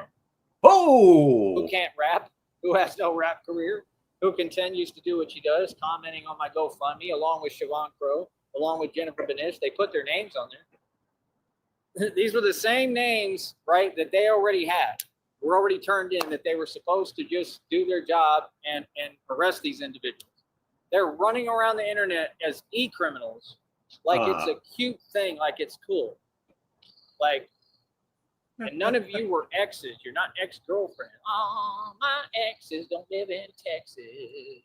Oh! Who can't rap, who has no rap career, who continues to do what she does, commenting on my GoFundMe, along with Siobhan Crow, along with Jennifer Benish. They put their names on there. These were the same names, right, that they already had. Were already turned in, that they were supposed to just do their job and arrest these individuals. They're running around the internet as e-criminals like it's a cute thing, like it's cool. Like, and none of you were exes. You're not ex-girlfriend. Oh, my exes don't live in Texas.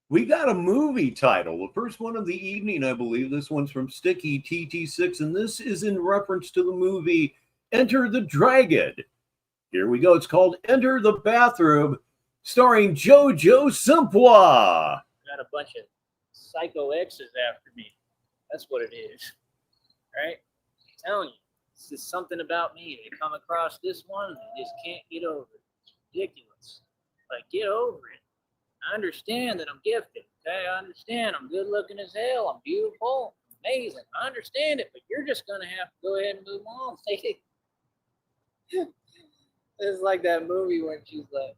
We got a movie title, the first one of the evening, I believe. This one's from Sticky TT6, and this is in reference to the movie Enter the Dragon. Here we go. It's called Enter the Bathroom, starring JoJo Simpois. Got a bunch of psycho exes after me. That's what it is. Right? I'm telling you, this is something about me. They come across this one and they just can't get over it. It's ridiculous. Like, get over it. I understand that I'm gifted. Okay, I understand I'm good looking as hell. I'm beautiful, amazing. I understand it, but you're just gonna have to go ahead and move on. It's like that movie when she's like,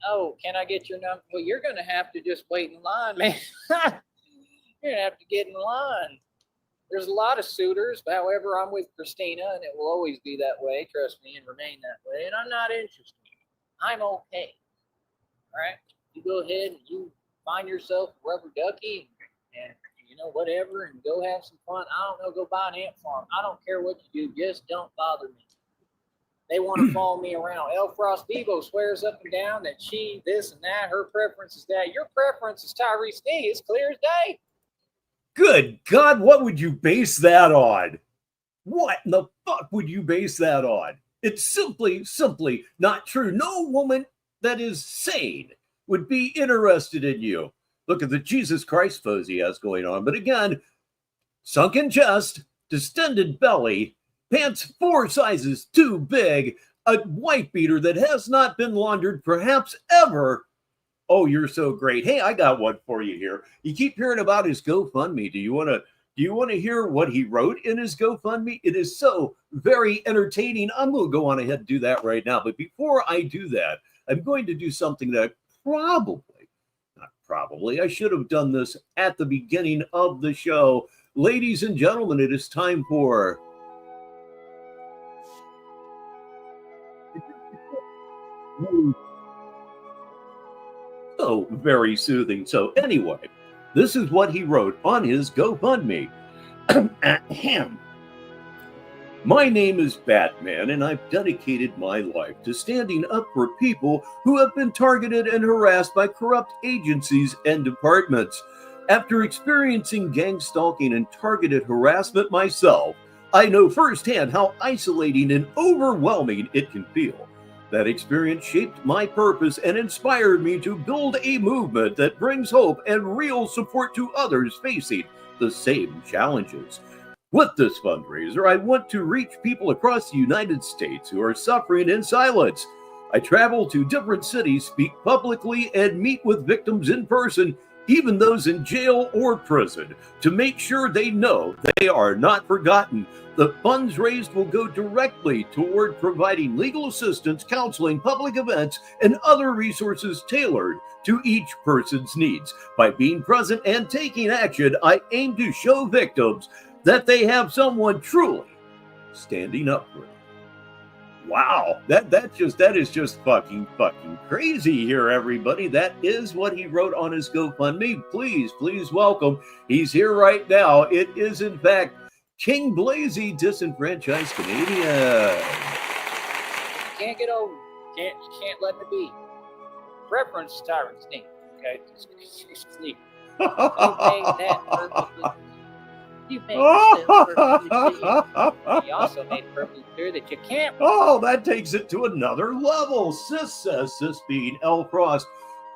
"Oh, can I get your number?" Well, you're gonna have to just wait in line, man. You're gonna have to get in line. There's a lot of suitors, but however, I'm with Christina, and it will always be that way. Trust me, and remain that way. And I'm not interested. I'm okay. All right. You go ahead and you find yourself a rubber ducky and you know, whatever, and go have some fun. I don't know, go buy an ant farm. I don't care what you do, just don't bother me. They want to follow me around. El Frost Vivo swears up and down that she, this and that, her preference is that. Your preference is Tyrese D. It's clear as day. Good God, what would you base that on? What in the fuck would you base that on? It's simply not true. No woman that is sane would be interested in you. Look at the Jesus Christ pose he has going on. But again, sunken chest, distended belly, pants 4 sizes too big, a white beater that has not been laundered perhaps ever. Oh, you're so great. Hey, I got one for you here. You keep hearing about his GoFundMe. Do you want to hear what he wrote in his GoFundMe? It is so very entertaining. I'm going to go on ahead and do that right now. But before I do that, I'm going to do something that I should have done this at the beginning of the show. Ladies and gentlemen, it is time for so very soothing. So anyway, this is what he wrote on his GoFundMe. Ahem. My name is Batman, and I've dedicated my life to standing up for people who have been targeted and harassed by corrupt agencies and departments. After experiencing gang stalking and targeted harassment myself, I know firsthand how isolating and overwhelming it can feel. That experience shaped my purpose and inspired me to build a movement that brings hope and real support to others facing the same challenges. With this fundraiser, I want to reach people across the United States who are suffering in silence. I travel to different cities, speak publicly, and meet with victims in person even those in jail or prison, to make sure they know they are not forgotten. The funds raised will go directly toward providing legal assistance, counseling, public events, and other resources tailored to each person's needs. By being present and taking action, I aim to show victims that they have someone truly standing up for them. Wow, that is just fucking crazy here, everybody. That is what he wrote on his GoFundMe. Please welcome. He's here right now. It is in fact King Blazy, Disenfranchised Canadian. Can't get over. You can't let it be. Reference Tyrant Sneak. Okay, Sneak. You made that perfectly. You made yourself perfectly clear. You also made it perfectly clear that you can't. Oh, that takes it to another level. Sis says, Sis being L. Frost.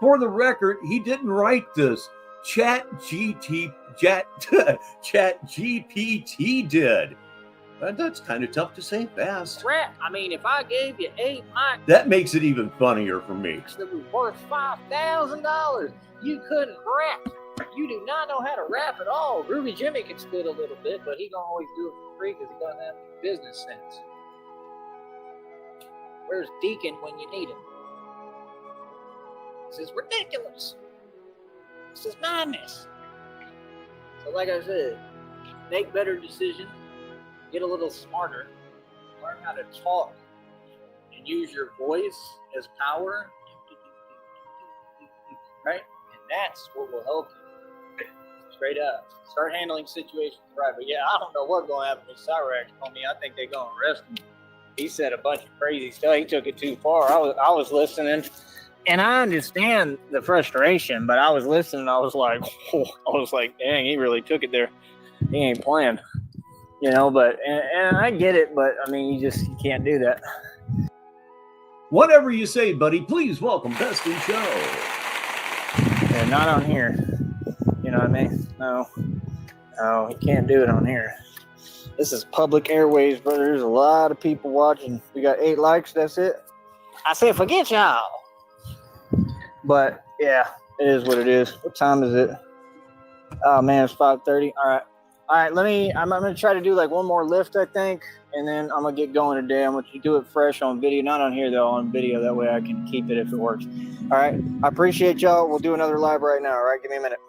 For the record, he didn't write this. Chat GPT did. That's kind of tough to say fast. Rap. I mean, if I gave you 8 mics That makes it even funnier for me. that was worth $5,000, you couldn't rap. You do not know how to rap at all. Ruby Jimmy can spit a little bit, but he gonna always do it for free because he doesn't have any business sense. Where's Deacon when you need him? This is ridiculous. This is madness. So like I said, make better decisions, get a little smarter, learn how to talk, and use your voice as power. Right? And that's what will help you. Straight up. Start handling situations right. But yeah, I don't know what's going to happen with Cyrax on me. I think they're going to arrest him. He said a bunch of crazy stuff. He took it too far. I was listening, and I understand the frustration, but I was listening. I was like, dang, he really took it there. He ain't playing, but, and I get it, but I mean, you can't do that. Whatever you say, buddy, please welcome Best in Show. Yeah, not on here. You know what I mean? No, you can't do it on here. This is public airways, brother. There's a lot of people watching. We got 8 likes. That's it. I said, forget y'all. But yeah, it is what it is. What time is it? Oh man, it's 5:30. All right. I'm gonna try to do like one more lift, I think, and then I'm gonna get going today. I'm gonna do it fresh on video, not on here though, on video. That way I can keep it if it works. All right. I appreciate y'all. We'll do another live right now. All right, give me a minute.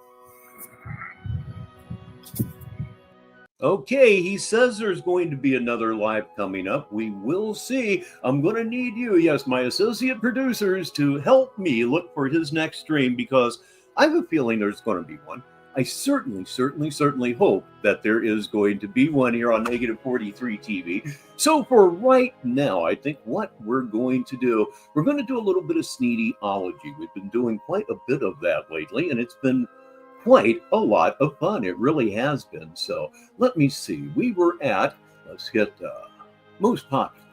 Okay, he says there's going to be another live coming up. We will see. I'm going to need you, yes, my associate producers, to help me look for his next stream because I have a feeling there's going to be one. I certainly hope that there is going to be one here on Negative 43 TV. So for right now, I think what we're going to do, we're going to do a little bit of Sneediology. We've been doing quite a bit of that lately, and it's been quite a lot of fun. It really has been. So let me see. We were at, let's hit most popular.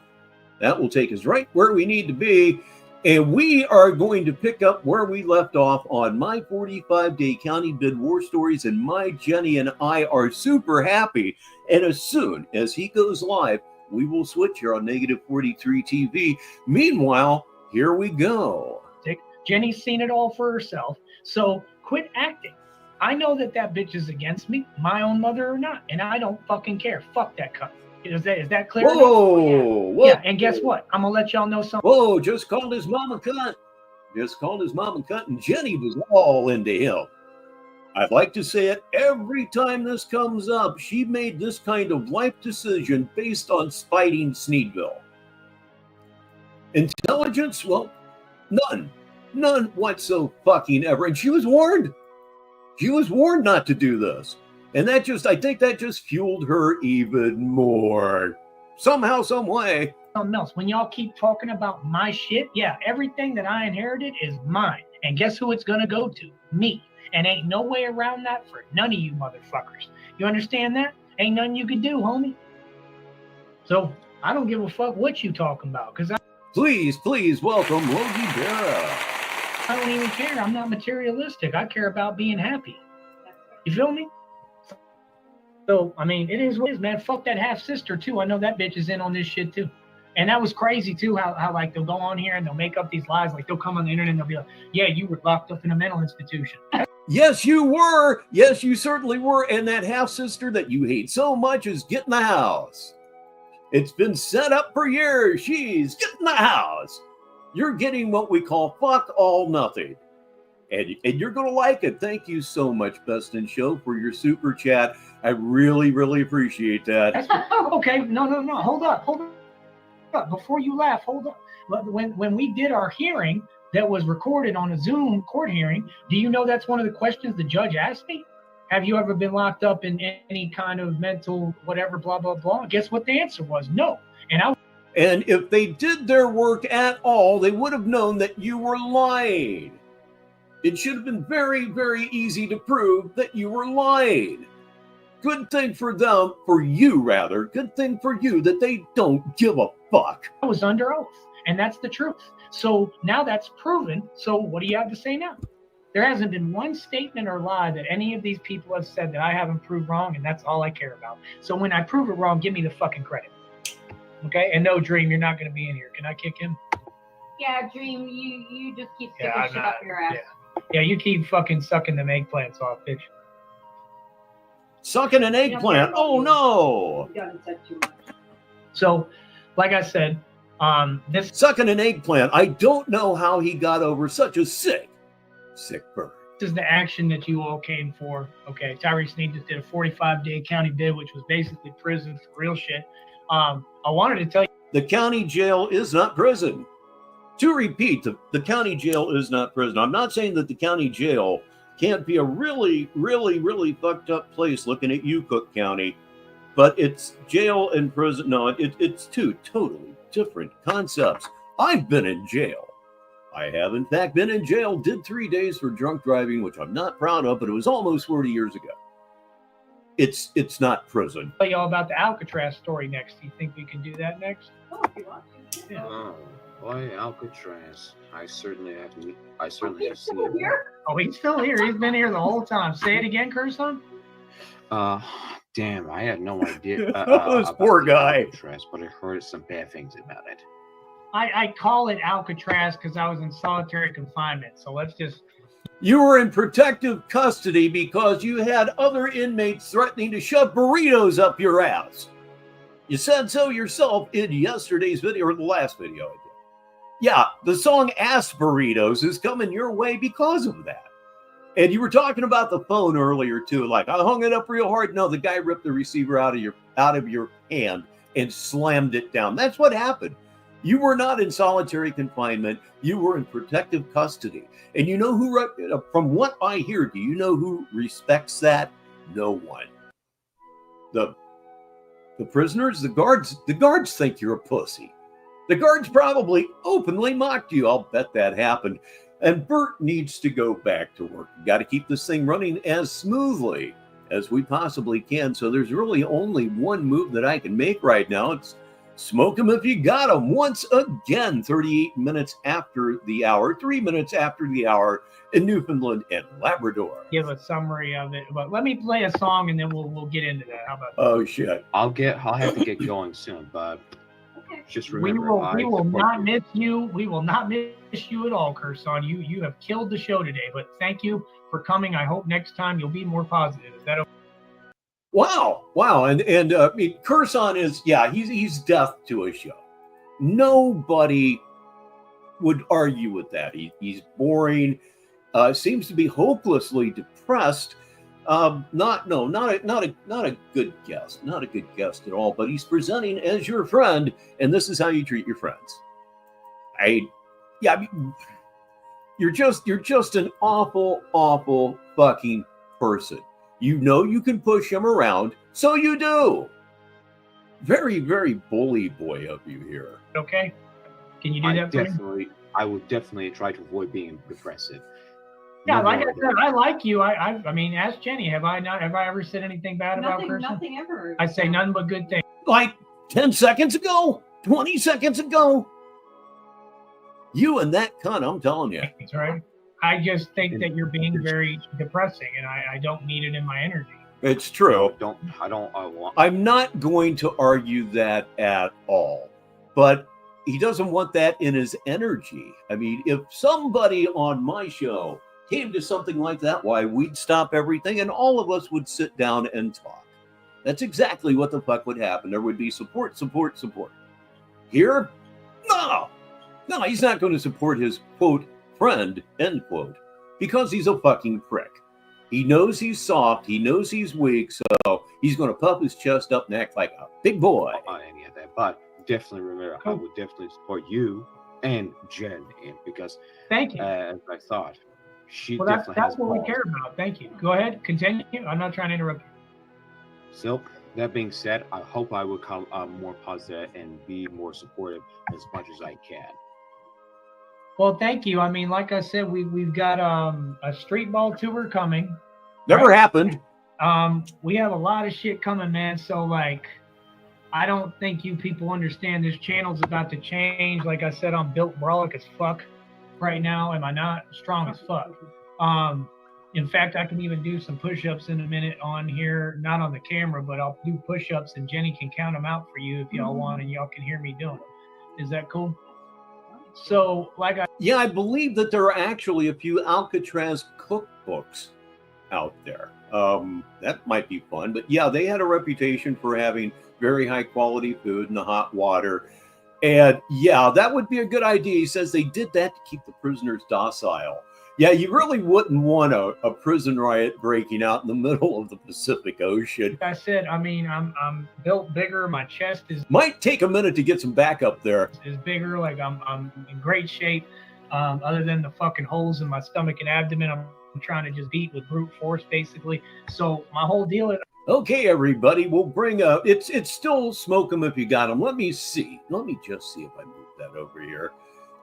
That will take us right where we need to be. And we are going to pick up where we left off on my 45-day county bid war stories. And my Jenny and I are super happy. And as soon as he goes live, we will switch here on Negative 43 TV. Meanwhile, here we go. Jenny's seen it all for herself. So quit acting. I know that bitch is against me, my own mother or not, and I don't fucking care. Fuck that cunt. Is that clear? Whoa! Yeah, and guess what? I'm gonna let y'all know something. Whoa, just called his mom a cunt. And Jenny was all into him. I'd like to say it every time this comes up. She made this kind of life decision based on spiting Sneedville. Intelligence? Well, none whatsoever. And she was warned. She was warned not to do this. And I think that just fueled her even more. Somehow, some way. Something else. When y'all keep talking about my shit, yeah, everything that I inherited is mine. And guess who it's gonna go to? Me. And ain't no way around that for none of you motherfuckers. You understand that? Ain't nothing you can do, homie. So I don't give a fuck what you talking about, because Please welcome Logie Berra. I don't even care. I'm not materialistic. I care about being happy. You feel me? So, I mean, it is what it is, man. Fuck that half-sister, too. I know that bitch is in on this shit, too. And that was crazy, too, how like, they'll go on here and they'll make up these lies. Like, they'll come on the internet and they'll be like, yeah, you were locked up in a mental institution. Yes, you were. Yes, you certainly were. And that half sister that you hate so much is getting the house. It's been set up for years. She's getting the house. You're getting what we call fuck all nothing. And you're going to like it. Thank you so much, Best in Show, for your super chat. I really, really appreciate that. Okay, no. Hold up. Before you laugh, hold up. When we did our hearing that was recorded on a Zoom court hearing, do you know that's one of the questions the judge asked me? Have you ever been locked up in any kind of mental whatever, blah, blah, blah? Guess what the answer was? No. And if they did their work at all, they would have known that you were lying. It should have been very, very easy to prove that you were lying. Good thing for them, for you rather, good thing for you that they don't give a fuck. I was under oath, and that's the truth. So now that's proven. So what do you have to say now? There hasn't been one statement or lie that any of these people have said that I haven't proved wrong, and that's all I care about. So when I prove it wrong, give me the fucking credit. Okay? And no, Dream, you're not going to be in here. Can I kick him? Yeah, Dream, you just keep sticking shit up your ass. Yeah, you keep fucking sucking them eggplants off, bitch. Sucking an eggplant? Oh, no. You haven't said too much. So, like I said, this Sucking an eggplant. I don't know how he got over such a sick bird. is the action that you all came for. Okay, Tyree Sneed just did a 45-day county bid, which was basically prison for real shit. I wanted to tell you. The county jail is not prison. To repeat, the county jail is not prison. I'm not saying that the county jail can't be a really, really, really fucked up place looking at you, Cook County, but it's jail and prison. No, it's two totally different concepts. I've been in jail. I have, in fact, been in jail, did 3 days for drunk driving, which I'm not proud of, but it was almost 40 years ago. It's not prison. Tell you all about the Alcatraz story next. Do you think we can do that next? Oh, if you want to. Yeah. Oh, boy, Alcatraz. I certainly have He's seen still it. here? Oh, he's still here. He's been here the whole time. Say it again, Curson. Damn, I had no idea. This about poor the guy. Alcatraz, but I heard some bad things about it. I call it Alcatraz because I was in solitary confinement. So let's just. You were in protective custody because you had other inmates threatening to shove burritos up your ass. You said so yourself in yesterday's video, or the last video I did. Yeah, the song Ass Burritos is coming your way because of that. And you were talking about the phone earlier too, like I hung it up real hard. No, the guy ripped the receiver out of your hand and slammed it down. That's what happened. You were not in solitary confinement. You were in protective custody. And you know who, from what I hear, do you know who respects that? No one. The prisoners, the guards think you're a pussy. The guards probably openly mocked you. I'll bet that happened. And Bert needs to go back to work. We got to keep this thing running as smoothly as we possibly can. So there's really only one move that I can make right now. It's smoke them if you got them. Once again, 38 minutes after the hour, 3 minutes after the hour in Newfoundland and Labrador. Give a summary of it, but let me play a song and then we'll get into that. How about that? Oh shit! I'll have to get going soon, but just remember, we will not miss you. We will not miss you at all, Curson. You have killed the show today, but thank you for coming. I hope next time you'll be more positive. Is that okay? Wow, and I mean, Curson is he's death to a show. Nobody would argue with that. He's boring. Seems to be hopelessly depressed. Not a good guest. Not a good guest at all. But he's presenting as your friend, and this is how you treat your friends. You're just an awful fucking person. You know you can push him around, so you do. Very, very bully boy of you here. Okay, can you do that for me? I would definitely try to avoid being depressive. Yeah, like I said, I like you. I mean, ask Jenny. Have I ever said anything bad about Curson? Nothing ever. I say nothing but good things. Like 10 seconds ago, 20 seconds ago. You and that cunt, I'm telling you. That's right. I just think that you're being very depressing, and I don't need it in my energy. It's true. I I'm not going to argue that at all, but he doesn't want that in his energy. I mean, if somebody on my show came to something like that, why, we'd stop everything and all of us would sit down and talk. That's exactly what the fuck would happen. There would be support, support, support. Here, no, he's not going to support his, quote, friend, end quote, because he's a fucking prick. He knows he's soft, he knows he's weak, so he's going to puff his chest up and act like a big boy. Any of that, but definitely remember, I would definitely support you and Jen, because Thank you. as I thought, she Well, definitely that's has what we balls. care about. Thank you. Go ahead, continue. I'm not trying to interrupt you. So that being said, I hope I will come more positive and be more supportive as much as I can. Well, thank you. I mean, like I said, we've got a street ball tour coming. Never happened. We have a lot of shit coming, man. So like, I don't think you people understand this channel's about to change. Like I said, I'm built brolic as fuck right now. Am I not? Strong as fuck. In fact, I can even do some push-ups in a minute on here, not on the camera, but I'll do push-ups and Jenny can count them out for you if y'all want, and y'all can hear me doing them. Is that cool? So, like Yeah, I believe that there are actually a few Alcatraz cookbooks out there. That might be fun, but yeah, they had a reputation for having very high quality food and the hot water. And yeah, that would be a good idea. He says they did that to keep the prisoners docile. Yeah, you really wouldn't want a prison riot breaking out in the middle of the Pacific Ocean. I said, I mean, I'm built bigger. My chest Might take a minute to get some backup there. is bigger. Like I'm in great shape. Other than the fucking holes in my stomach and abdomen, I'm trying to just beat with brute force, basically. So my whole deal is. Okay, everybody, we'll bring up. It's still smoke 'em if you got 'em. Let me see. Let me just see if I move that over here.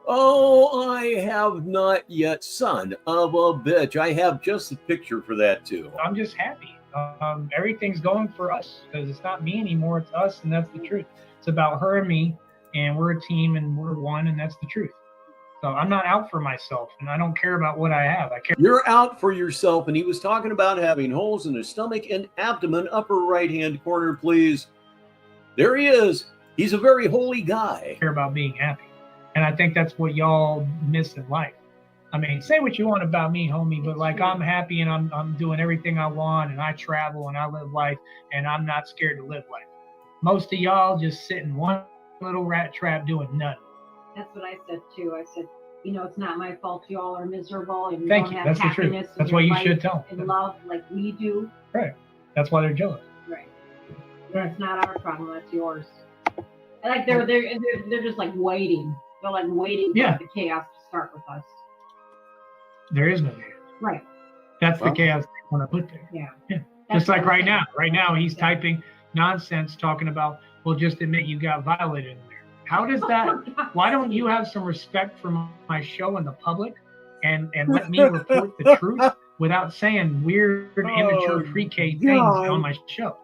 Oh, I have not yet. Son of a bitch. I have just the picture for that, too. I'm just happy. Everything's going for us because it's not me anymore. It's us, and that's the truth. It's about her and me, and we're a team, and we're one, and that's the truth. So I'm not out for myself, and I don't care about what I have. I care. You're out for yourself, and he was talking about having holes in his stomach and abdomen, upper right-hand corner, please. There he is. He's a very holy guy. I care about being happy. And I think that's what y'all miss in life. I mean, say what you want about me, homie, but like I'm happy and I'm doing everything I want and I travel and I live life and I'm not scared to live life. Most of y'all just sit in one little rat trap doing nothing. That's what I said too. I said, you know, it's not my fault y'all are miserable and you Thank don't you. have That's the truth. happiness. in That's your what you life should tell and them. love like we do. Right. That's why they're jealous. Right. That's not our problem. That's yours. And like they're just like waiting. They're like waiting Yeah. for the chaos to start with us. There is no chaos. Right. That's Well, the chaos they want to put there. Yeah. Yeah. That's Just like what I'm right saying. now. Right now, he's Yeah. typing nonsense talking about, well, just admit you got violated in there. How does that, why don't you have some respect for my show and the public and let me report the truth without saying weird, immature, pre-K things on my show?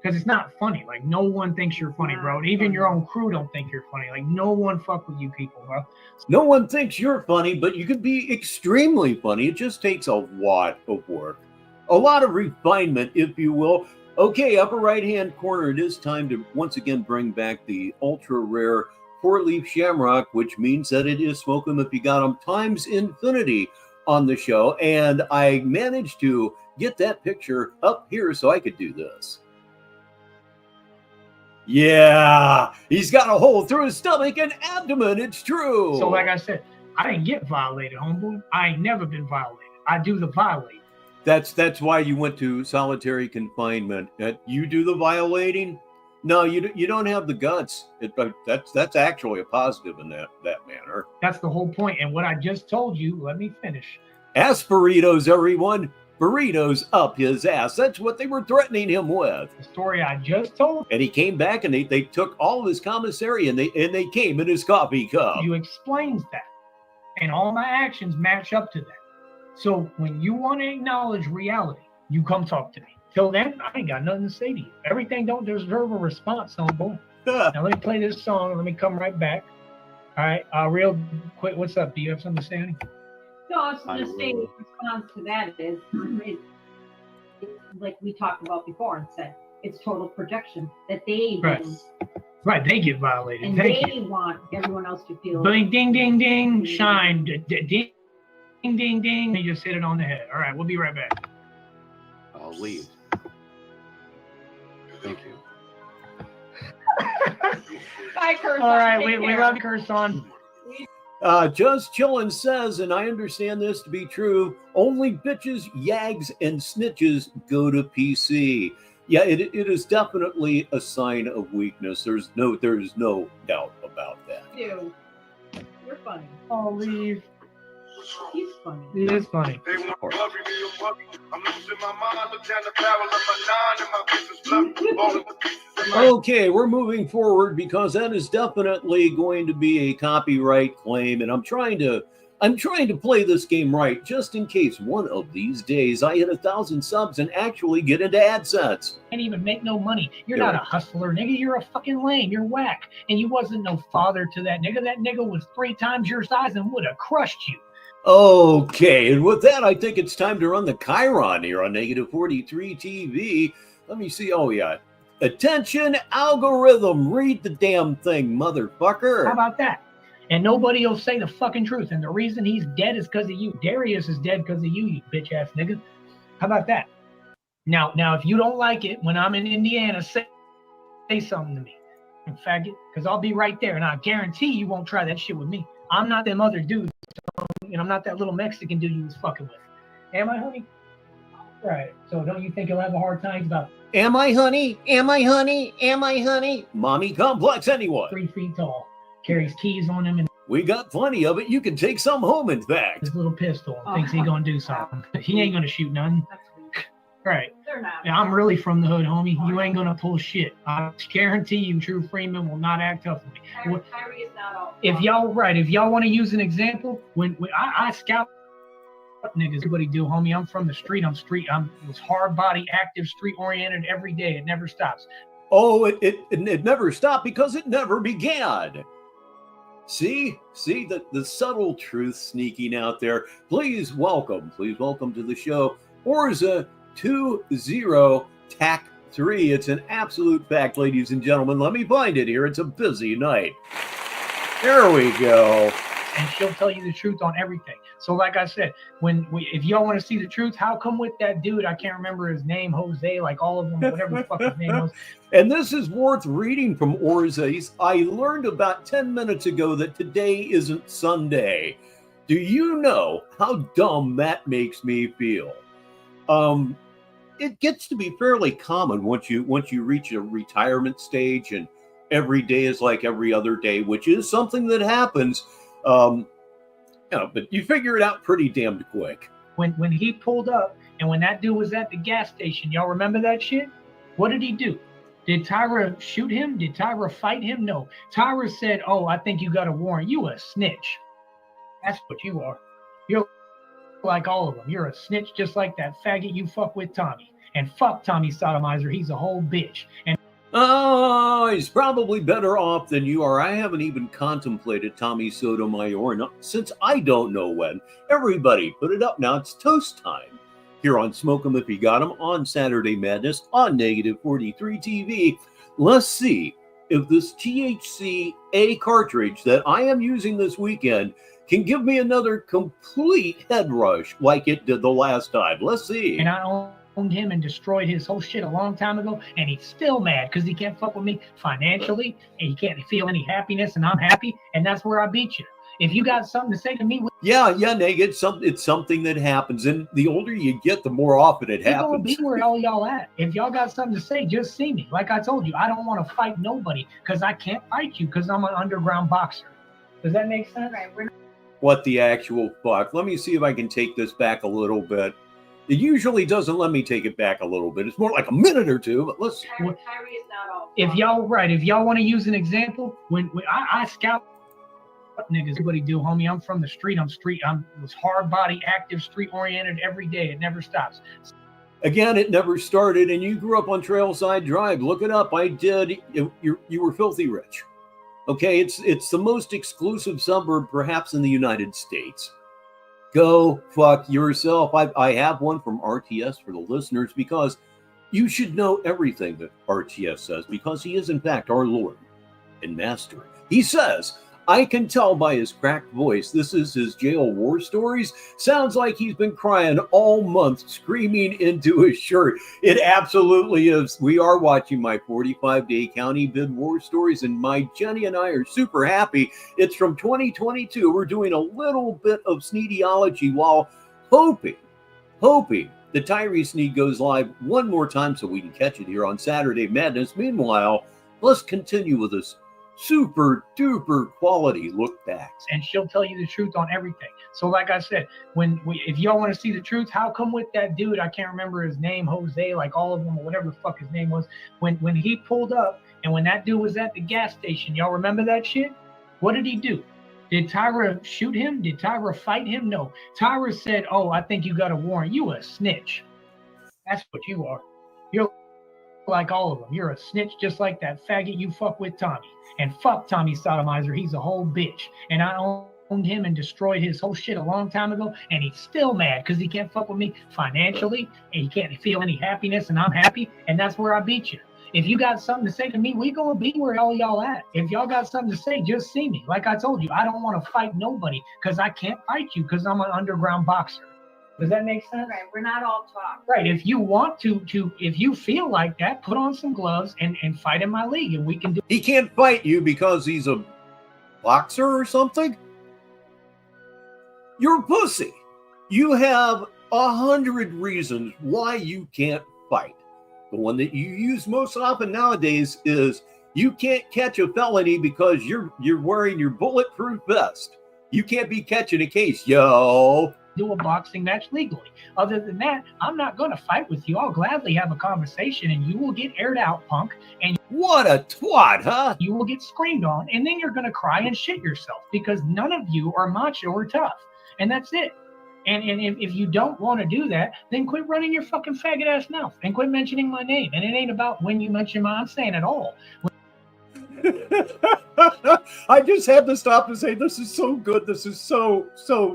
Because it's not funny. Like, no one thinks you're funny, bro. Even your own crew don't think you're funny. Like, no one fuck with you people, bro. No one thinks you're funny, but you can be extremely funny. It just takes a lot of work, a lot of refinement, if you will. Okay, upper right-hand corner, it is time to once again bring back the ultra-rare four-leaf shamrock, which means that it is smoke 'em if you got 'em times infinity on the show. And I managed to get that picture up here so I could do this. Yeah, he's got a hole through his stomach and abdomen. It's true. So, like I said, I didn't get violated, homeboy. I ain't never been violated. I do the violating. That's why you went to solitary confinement. You do the violating? No, you don't have the guts. That's actually a positive in that manner. That's the whole point. And what I just told you, let me finish. Ask burritos, everyone. Burritos up his ass. That's what they were threatening him with. The story I just told And he came back and they took all of his commissary and they came in his coffee cup. you explains that. And all my actions match up to that. So when you want to acknowledge reality, you come talk to me. Till then, I ain't got nothing to say to you. Everything don't deserve a response, homeboy. Now let me play this song and let me come right back. All right, real quick, what's up? Do you have something to say, honey? No, I was I just saying, will. the response to that is, it's like we talked about before and said, it's total projection that they Right. do, Right, they get violated. and Thank they you. want everyone else to feel. Bling, ding, ding, ding, shine, ding, Ding, ding, ding. You just hit it on the head. All right, we'll be right back. I'll leave. Thank you. Bye, Curse. All right, we love you, Curse on. Just Chillin' says, and I understand this to be true, only bitches, yags, and snitches go to PC. Yeah, it is definitely a sign of weakness. There's no doubt about that. You. You're funny. I'll leave. He's funny. He is funny. They want to love me, I'm losing my mind. Look down the barrel of my 9 and my business bluff. All of the pieces of my Okay, we're moving forward because that is definitely going to be a copyright claim, and I'm trying to play this game right, just in case one of these days I hit 1,000 subs and actually get into AdSense. Can't even make no money. You're Yeah. not a hustler, nigga. You're a fucking lame. You're whack. And you wasn't no father to that nigga. That nigga was 3 times your size and would have crushed you. Okay, and with that, I think it's time to run the Chiron here on Negative 43 TV. Let me see. Oh, yeah. Attention, algorithm. Read the damn thing, motherfucker. How about that? And nobody will say the fucking truth. And the reason he's dead is because of you. Darius is dead because of you, you bitch ass nigga. How about that? Now, if you don't like it, when I'm in Indiana, say something to me, you faggot, because I'll be right there, and I guarantee you won't try that shit with me. I'm not them other dudes, and I'm not that little Mexican dude you was fucking with. Am I, honey? Right. So don't you think you'll have a hard time about Am I, honey? Am I, honey? Am I, honey? Mommy complex, anyway. 3 feet tall, carries keys on him and We got plenty of it. You can take some home, in fact. his little pistol and thinks he gonna do something. He ain't gonna shoot nothing. That's weak. Right. They're not. Yeah, I'm really from the hood, homie. You ain't gonna pull shit. I guarantee you, True Freeman will not act tough with me. Kyrie is not all. If y'all want to use an example, when I scout niggas, everybody do, homie. I'm from the street. I'm was hard body, active, street oriented every day. It never stops. Oh, it never stopped because it never began. See the subtle truth sneaking out there. Please welcome to the show, Orza 20 TAC 3. It's an absolute fact, ladies and gentlemen. Let me find it here. It's a busy night. There we go. And she'll tell you the truth on everything. So like I said, if y'all want to see the truth, how come with that dude, I can't remember his name, Jose, like all of them, whatever the fuck his name was. And this is worth reading from Orza's. I learned about 10 minutes ago that today isn't Sunday. Do you know how dumb that makes me feel? It gets to be fairly common once you reach a retirement stage, and every day is like every other day, which is something that happens. But you figure it out pretty damn quick. When he pulled up and when that dude was at the gas station, y'all remember that shit? What did he do? Did Tyra shoot him? Did Tyra fight him? No. Tyra said, "Oh, I think you got a warrant. You a snitch." That's what you are. You're like all of them. You're a snitch just like that faggot you fuck with Tommy. And fuck Tommy Sodomizer. He's a whole bitch. And Oh, he's probably better off than you are. I haven't even contemplated Tommy Sotomayor since I don't know when. Everybody, put it up now. It's toast time here on Smoke 'em If You Got 'em on Saturday Madness on Negative 43 TV. Let's see if this THC-A cartridge that I am using this weekend can give me another complete head rush like it did the last time. Let's see. I owned him and destroyed his whole shit a long time ago, and he's still mad because he can't fuck with me financially, and he can't feel any happiness, and I'm happy, and that's where I beat you. If you got something to say to me, Yeah, Nate, it's something that happens, and the older you get, the more often it it's gonna happens. be where all y'all at. If y'all got something to say, just see me. Like I told you, I don't want to fight nobody because I can't fight you because I'm an underground boxer. Does that make sense? Right, we're What the actual fuck? Let me see if I can take this back a little bit. It usually doesn't let me take it back a little bit. It's more like a minute or two, but let's... Kyrie is not all. If y'all want to use an example, when I scout niggas, everybody do, homie. I'm from the street. I'm was hard body, active, street oriented every day. It never stops. Again, it never started, and you grew up on Trailside Drive. Look it up. I did. You were filthy rich. Okay, it's the most exclusive suburb perhaps in the United States. Go fuck yourself. I have one from RTS for the listeners because you should know everything that RTS says because he is in fact our Lord and Master. He says, I can tell by his cracked voice this is his jail war stories. Sounds like he's been crying all month, screaming into his shirt. It absolutely is. We are watching my 45-day county bid war stories, and my Jenny and I are super happy. It's from 2022. We're doing a little bit of Sneediology while hoping that Tyree Sneed goes live one more time so we can catch it here on Saturday Madness. Meanwhile, let's continue with this super duper quality look back. And she'll tell you the truth on everything. So like I said, if y'all want to see the truth, how come with that dude, I can't remember his name, Jose, like all of them or whatever the fuck his name was, when he pulled up and when that dude was at the gas station, y'all remember that shit? What did he do? Did Tyra shoot him? Did Tyra fight him? No. Tyra said, oh, I think you got a warrant. You a snitch. That's what you are. You're like all of them. You're a snitch just like that faggot you fuck with Tommy. And fuck Tommy Sodomizer. He's a whole bitch. And I owned him and destroyed his whole shit a long time ago. And he's still mad because he can't fuck with me financially. And he can't feel any happiness. And I'm happy. And that's where I beat you. If you got something to say to me, we gonna be where all y'all at. If y'all got something to say, just see me. Like I told you, I don't want to fight nobody because I can't fight you because I'm an underground boxer. Does that make sense? Right, we're not all talk. Right. If you want to, if you feel like that, put on some gloves and fight in my league, and we can do. He can't fight you because he's a boxer or something? You're a pussy. You have 100 reasons why you can't fight. The one that you use most often nowadays is you can't catch a felony because you're wearing your bulletproof vest. You can't be catching a case, yo. Do a boxing match legally. Other than that, I'm not going to fight with you. I'll gladly have a conversation and you will get aired out, punk. And what a twat, huh? You will get screamed on and then you're going to cry and shit yourself because none of you are macho or tough. And that's it. And if you don't want to do that, then quit running your fucking faggot ass mouth and quit mentioning my name. And it ain't about when you mention my, I'm saying it all. I just had to stop and say, this is so good. This is so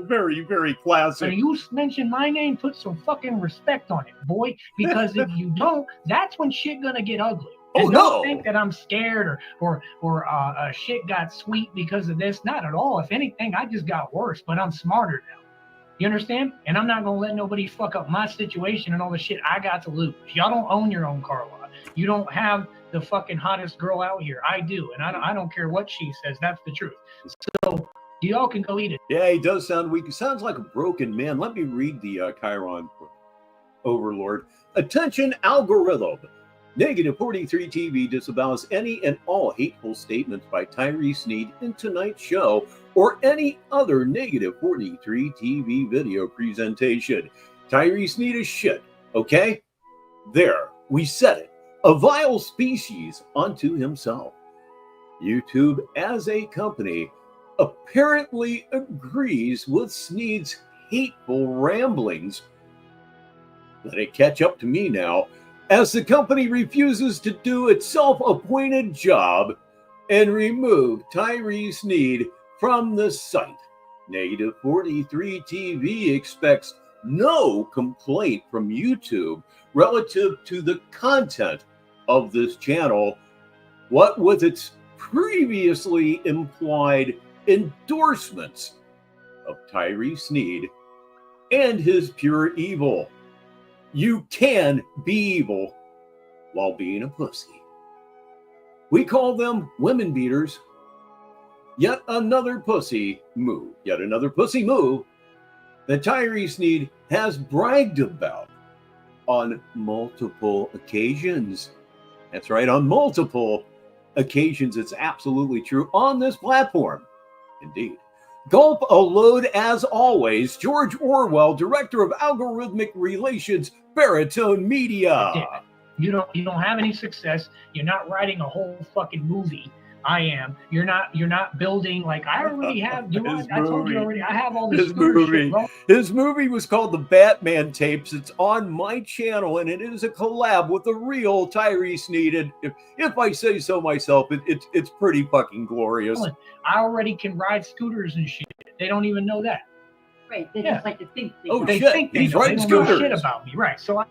very, very classic. When you mention my name, put some fucking respect on it, boy. Because if you don't, that's when shit gonna get ugly. And don't think that I'm scared or shit got sweet because of this. Not at all. If anything, I just got worse, but I'm smarter now. You understand? And I'm not gonna let nobody fuck up my situation and all the shit I got to lose. Y'all don't own your own car lot. You don't have the fucking hottest girl out here. I do, and I don't care what she says. That's the truth. So y'all can go eat it. Yeah, he does sound weak. He sounds like a broken man. Let me read the Chiron Overlord. Attention, algorithm. Negative 43 TV disavows any and all hateful statements by Tyree Sneed in tonight's show or any other Negative 43 TV video presentation. Tyree Sneed is shit, okay? There, we said it. A vile species unto himself. YouTube, as a company, apparently agrees with Sneed's hateful ramblings. Let it catch up to me now, as the company refuses to do its self-appointed job and remove Tyree Sneed from the site. Negative 43 TV expects no complaint from YouTube relative to the content of this channel, what with its previously implied endorsements of Tyree Sneed and his pure evil. You can be evil while being a pussy. We call them women beaters. Yet another pussy move that Tyree Sneed has bragged about on multiple occasions. That's right, on multiple occasions. It's absolutely true on this platform. Indeed. Gulp a load as always. George Orwell, Director of Algorithmic Relations, Baritone Media. You don't have any success. You're not writing a whole fucking movie. I am. You're not building, like I already have. I told you already. I have all this movie. Shit, bro. His movie was called The Batman Tapes. It's on my channel, and it is a collab with the real Tyree Sneed. And if I say so myself, it's pretty fucking glorious. I already can ride scooters and shit. They don't even know that. Right. They just like to think. Oh they shit! think they He's know. riding They don't know scooters. shit about me. Right. So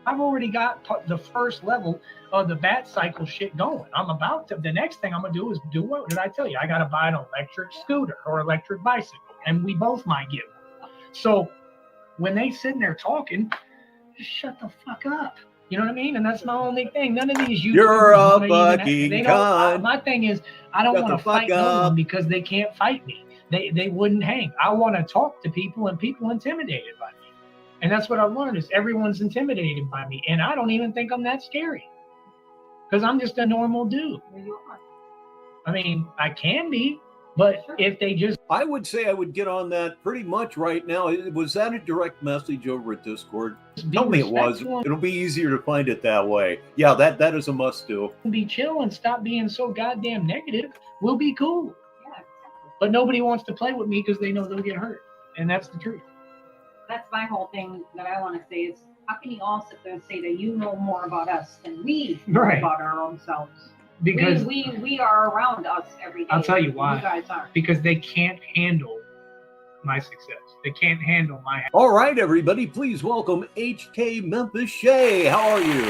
I've already got the first level of the bat cycle shit going. I'm about to, the next thing I'm going to do is do what did I tell you? I got to buy an electric scooter or electric bicycle, and we both might get one. So when they sitting there talking, just shut the fuck up. You know what I mean? And that's my only thing. None of these You're a wanna fucking they don't, cunt. my thing is, I don't Shut want the to fight fuck no up. one because they can't fight me. They wouldn't hang. I want to talk to people, and people intimidated by me. And that's what I've learned is everyone's intimidated by me. And I don't even think I'm that scary because I'm just a normal dude. You are. I mean, I can be, but if they just I would say I would get on that pretty much right now. Was that a direct message over at Discord? be Tell me it was. respectful It'll be easier to find it that way. Yeah, that is a must do. and be chill and stop being so goddamn negative, we'll be cool. Yeah, exactly. But nobody wants to play with me because they know they'll get hurt. And that's the truth. That's my whole thing that I want to say is, how can you all sit there and say that you know more about us than we know Right. about our own selves? Because we are around us every day. I'll tell you why. You guys are. because they can't handle my success. They can't handle my All right, everybody, please welcome HK Memphis Shea. How are you?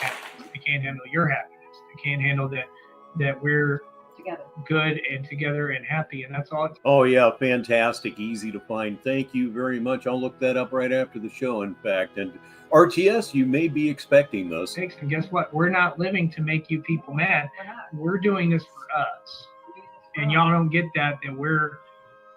happiness. They can't handle your happiness. They can't handle that we're Together. good and together and happy, and that's all it Oh, yeah, fantastic. Easy to find. Thank you very much. I'll look that up right after the show, in fact. And RTS, you may be expecting this. takes. And guess what? We're not living to make you people mad. We're not. We're doing this for us. And y'all don't get that we're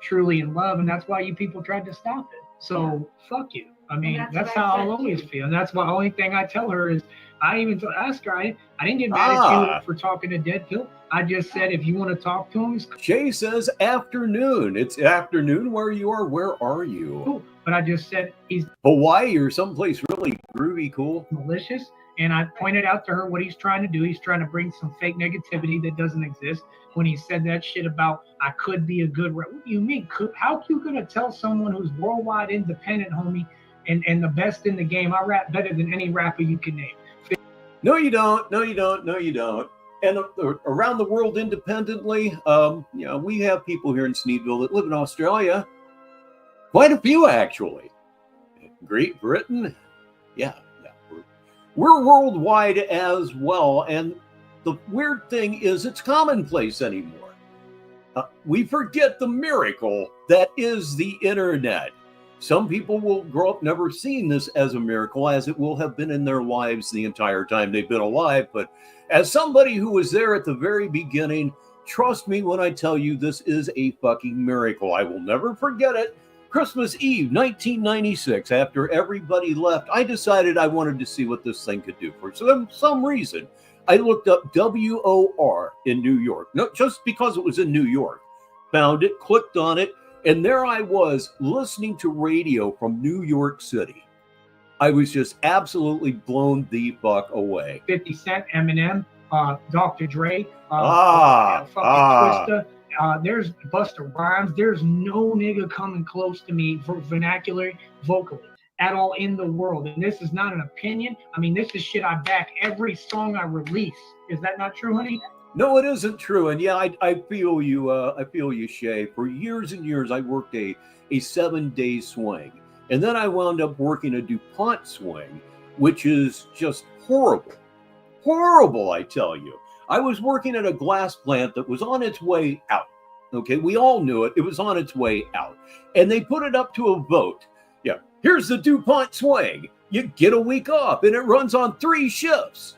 truly in love, and that's why you people tried to stop it. So fuck you. I mean, that's that's what I how said I'll always too. feel. And that's why the only thing I tell her is, I even ask her, I didn't get mad at you for talking to Deadpool. I just said, if you want to talk to him, it's Shay says afternoon. It's afternoon where you are. Where are you? cool. But I just said he's Hawaii or someplace really groovy cool? malicious. And I pointed out to her what he's trying to do. He's trying to bring some fake negativity that doesn't exist. When he said that shit about, I could be a good rapper. What do you mean? How you going to tell someone who's worldwide independent, homie, and the best in the game, I rap better than any rapper you can name? No, you don't. No, you don't. No, you don't. And around the world independently, we have people here in Sneedville that live in Australia. Quite a few, actually. Great Britain. Yeah. We're worldwide as well. And the weird thing is it's commonplace anymore. We forget the miracle that is the internet. Some people will grow up never seeing this as a miracle, as it will have been in their lives the entire time they've been alive. But as somebody who was there at the very beginning, trust me when I tell you this is a fucking miracle. I will never forget it. Christmas Eve, 1996, after everybody left, I decided I wanted to see what this thing could do. For some reason, I looked up WOR in New York. No, just because it was in New York. Found it, clicked on it, and there I was listening to radio from New York City. I was just absolutely blown the fuck away. 50 Cent, Eminem, Dr. Dre, Twista. There's Busta Rhymes. There's no nigga coming close to me for vernacular vocally at all in the world. And this is not an opinion. I mean, this is shit I back every song I release. Is that not true, honey? No, it isn't true. And yeah, I feel you. I feel you, Shay. For years and years, I worked a 7-day swing. And then I wound up working a DuPont swing, which is just horrible. Horrible, I tell you. I was working at a glass plant that was on its way out. Okay, we all knew it. It was on its way out. And they put it up to a vote. Yeah, here's the DuPont swing. You get a week off, and it runs on 3 shifts.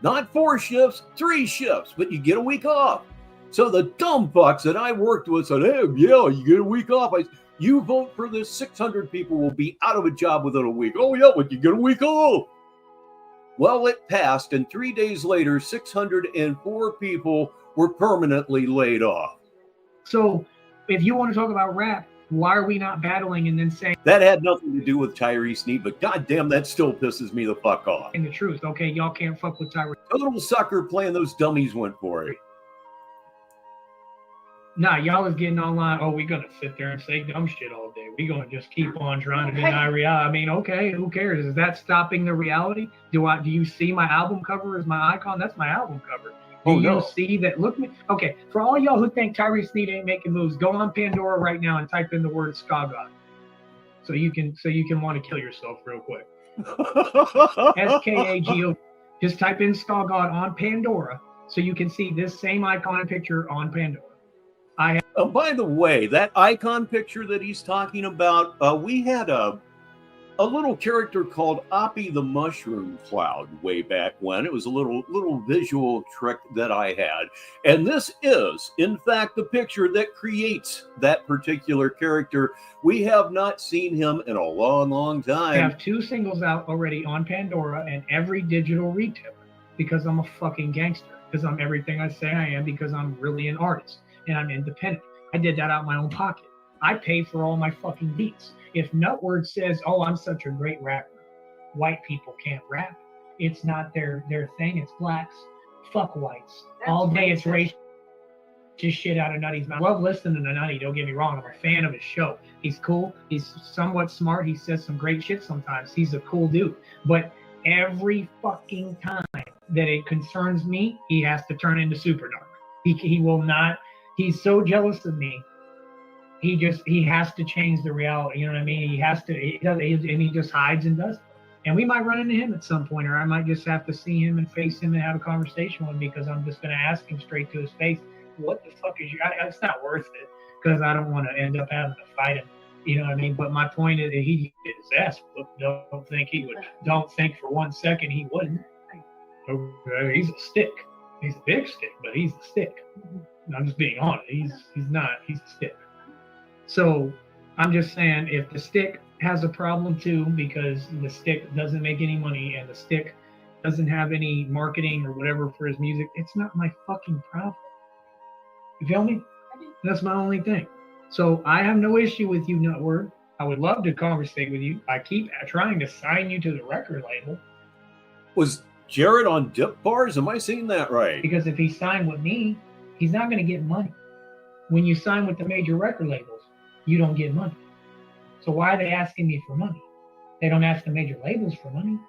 Not 4 shifts, 3 shifts, but you get a week off. So the dumb fucks that I worked with said, hey, yeah, you get a week off. You vote for this, 600 people will be out of a job within a week. Oh, yeah, but you get a week off. Well, it passed, and 3 days later, 604 people were permanently laid off. So if you want to talk about rap, why are we not battling and then saying That had nothing to do with Tyree Sneed, but goddamn, that still pisses me the fuck off. the truth? Okay, y'all can't fuck with Tyree. A little sucker playing those dummies went for it. Nah, y'all is getting online. Oh, we gonna sit there and say dumb shit all day. We gonna just keep on trying to deny reality. I mean, okay, who cares? Is that stopping the reality? Do you see my album cover as my icon? That's my album cover. Do you see that? Look me. Okay, for all y'all who think Tyree Sneed ain't making moves, go on Pandora right now and type in the word Ska God. So you can want to kill yourself real quick. SKAGO. Just type in Stall God on Pandora so you can see this same icon and picture on Pandora. By the way, that icon picture that he's talking about, we had a little character called Oppie the Mushroom Cloud way back when. It was a little visual trick that I had. And this is, in fact, the picture that creates that particular character. We have not seen him in a long, long time. I have 2 singles out already on Pandora and every digital retailer because I'm a fucking gangster, because I'm everything I say I am, because I'm really an artist and I'm independent. I did that out of my own pocket. I pay for all my fucking beats. If Nutword says, oh, I'm such a great rapper, white people can't rap. It's not their thing. It's blacks. Fuck whites. That's all day it's racist shit out of Nutty's mouth. I love listening to Nutty, don't get me wrong. I'm a fan of his show. He's cool. He's somewhat smart. He says some great shit sometimes. He's a cool dude. But every fucking time that it concerns me, he has to turn into super dark. He will not. He's so jealous of me. He has to change the reality. You know what I mean? He has to, and he just hides and does it. And we might run into him at some point, or I might just have to see him and face him and have a conversation with him, because I'm just going to ask him straight to his face, what the fuck is it's not worth it, because I don't want to end up having to fight him. You know what I mean? But my point is, he did his ass whooped. Don't think for 1 second he wouldn't. He's a stick. He's a big stick, but he's a stick. I'm just being honest. He's a stick. So I'm just saying, if the stick has a problem too, because the stick doesn't make any money and the stick doesn't have any marketing or whatever for his music, it's not my fucking problem. You feel me? That's my only thing. So I have no issue with you, Nutword. I would love to conversate with you. I keep trying to sign you to the record label. Was Jared on Dip Bars? Am I saying that right? Because if he signed with me, he's not going to get money. When you sign with the major record labels, you don't get money. So why are they asking me for money? They don't ask the major labels for money.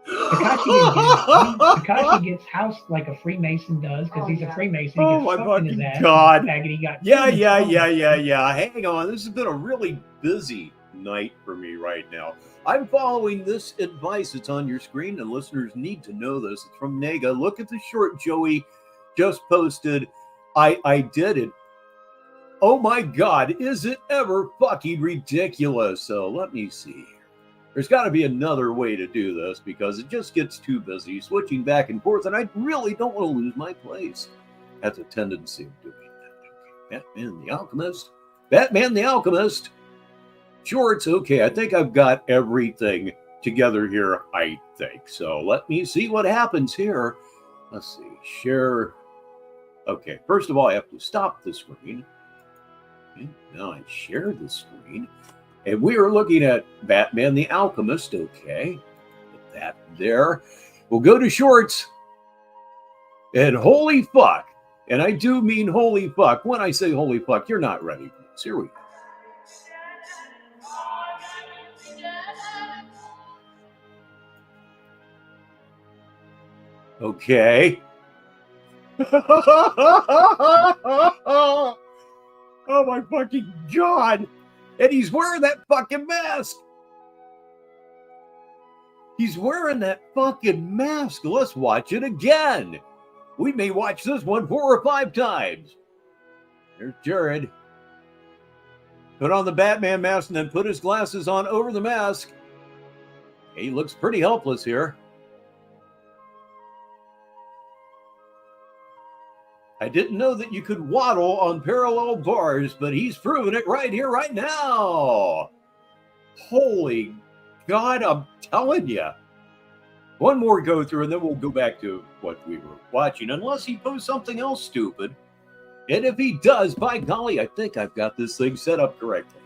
Takashi didn't get money. Takashi gets housed like a Freemason does, because he's a Freemason. Oh he my gets fucked in his fucking ass. God. He got Yeah. Hang on. This has been a really busy night for me right now. I'm following this advice. It's on your screen, and listeners need to know this. It's from Nega. Look at the short Joey just posted. I did it. Oh my God, is it ever fucking ridiculous? So let me see. There's got to be another way to do this, because it just gets too busy switching back and forth, and I really don't want to lose my place. That's a tendency of doing that. Batman the Alchemist. Shorts. Okay, I think I've got everything together here, I think. So let me see what happens here. Let's see. Share. Okay, first of all, I have to stop the screen. Okay, now I share the screen. And we are looking at Batman the Alchemist. Okay, put that there. We'll go to shorts. And holy fuck. And I do mean holy fuck. When I say holy fuck, you're not ready for this. Here we go. Okay. Oh my fucking God. And he's wearing that fucking mask. He's wearing that fucking mask. Let's watch it again. We may watch this one 4 or 5 times. There's Jared. Put on the Batman mask and then put his glasses on over the mask. He looks pretty helpless here. I didn't know that you could waddle on parallel bars, but he's proven it right here, right now. Holy God, I'm telling you. One more go through, and then we'll go back to what we were watching, unless he posts something else stupid. And if he does, by golly, I think I've got this thing set up correctly.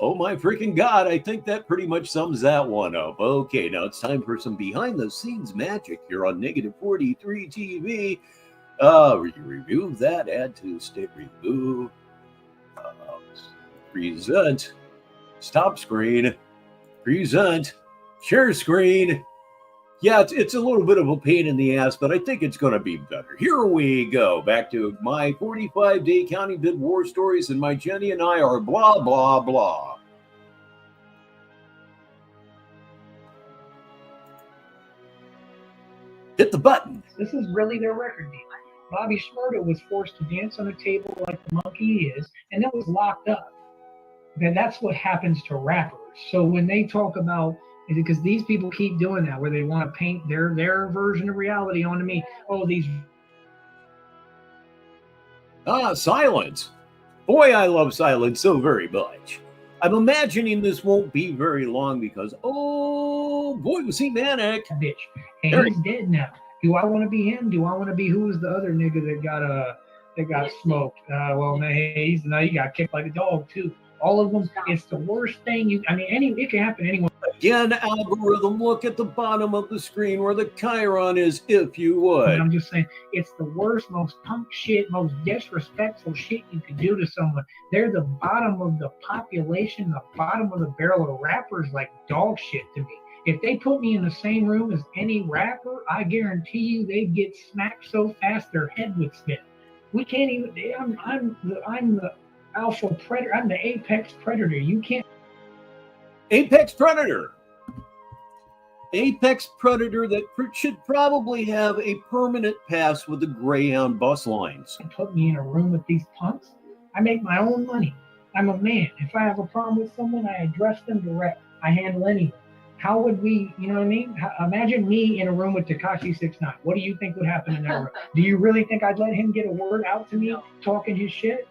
Oh my freaking God, I think that pretty much sums that one up. Okay, now it's time for some behind-the-scenes magic here on Negative 43 TV. Remove that, add to state remove, present, stop screen, present, share screen, Yeah, it's a little bit of a pain in the ass, but I think it's going to be better. Here we go. Back to my 45-day county bid war stories, and my Jenny and I are blah, blah, blah. Hit the button. This is really their record deal. Bobby Shmurda was forced to dance on a table like the monkey he is, and then was locked up. Okay, that's what happens to rappers. So when they talk about, because these people keep doing that, where they want to paint their version of reality onto me. Oh, these. Silence. Boy, I love silence so very much. I'm imagining this won't be very long because, oh boy, was he manic. Bitch, and he's dead now. Do I want to be him? Do I want to be who was the other nigga that got smoked? Well, man, he got kicked like a dog too. All of them. It's the worst thing it can happen to anyone. Again, algorithm, look at the bottom of the screen where the chyron is, if you would. And I'm just saying, it's the worst, most punk shit, most disrespectful shit you could do to someone. They're the bottom of the population, the bottom of the barrel of rappers, like dog shit to me. If they put me in the same room as any rapper, I guarantee you they'd get smacked so fast their head would spin. We can't even. I'm the alpha predator. I'm the apex predator. You can't. Apex predator. Apex predator that should probably have a permanent pass with the Greyhound bus lines. Put me in a room with these punks. I make my own money. I'm a man. If I have a problem with someone, I address them direct. I handle anything. How would we, you know what I mean? Imagine me in a room with Tekashi 6ix9ine. What do you think would happen in that room? Do you really think I'd let him get a word out to me talking his shit?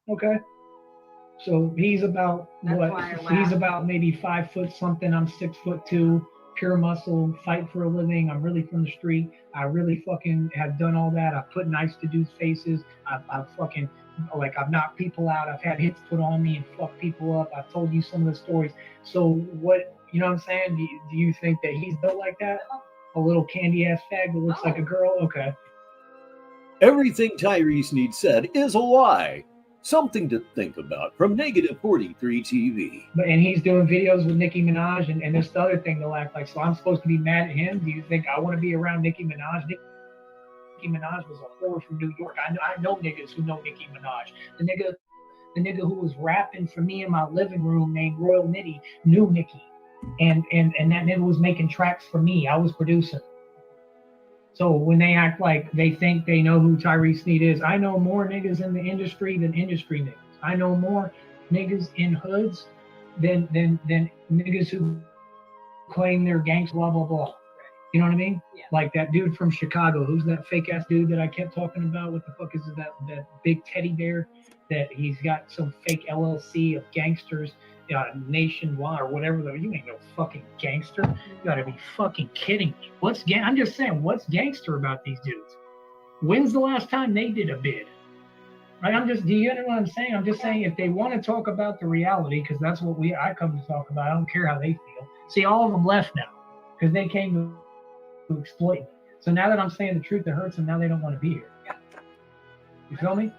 Okay. So he's about he's about maybe 5 foot something. I'm 6'2", pure muscle, fight for a living. I'm really from the street. I really fucking have done all that. I've put knives to dudes' faces. I've fucking, I've knocked people out. I've had hits put on me and fucked people up. I've told you some of the stories. So what, you know what I'm saying? Do you think that he's built like that? A little candy ass fag that looks like a girl? Okay. Everything Tyrese Sneed said is a lie. Something to think about from Negative 43 TV. And he's doing videos with Nicki Minaj, and this the other thing they'll act like. So I'm supposed to be mad at him? Do you think I want to be around Nicki Minaj? Nicki Minaj was a whore from New York. I know niggas who know Nicki Minaj. The nigga who was rapping for me in my living room named Royal Nitty knew Nicki. And that nigga was making tracks for me. I was producing. So when they act like they think they know who Tyrese Sneed is, I know more niggas in the industry than industry niggas. I know more niggas in hoods than niggas who claim they're gangs, blah, blah, blah. You know what I mean? Yeah. Like that dude from Chicago. Who's that fake ass dude that I kept talking about? What the fuck is it, that big teddy bear that he's got some fake LLC of gangsters nationwide or whatever. You ain't no fucking gangster. You gotta be fucking kidding me. I'm just saying, what's gangster about these dudes? When's the last time they did a bid? Right? Do you know what I'm saying? I'm just saying, if they want to talk about the reality, because that's what I come to talk about. I don't care how they feel. See, all of them left now because they came to exploit me. So now that I'm saying the truth that hurts them, now they don't want to be here. You feel me?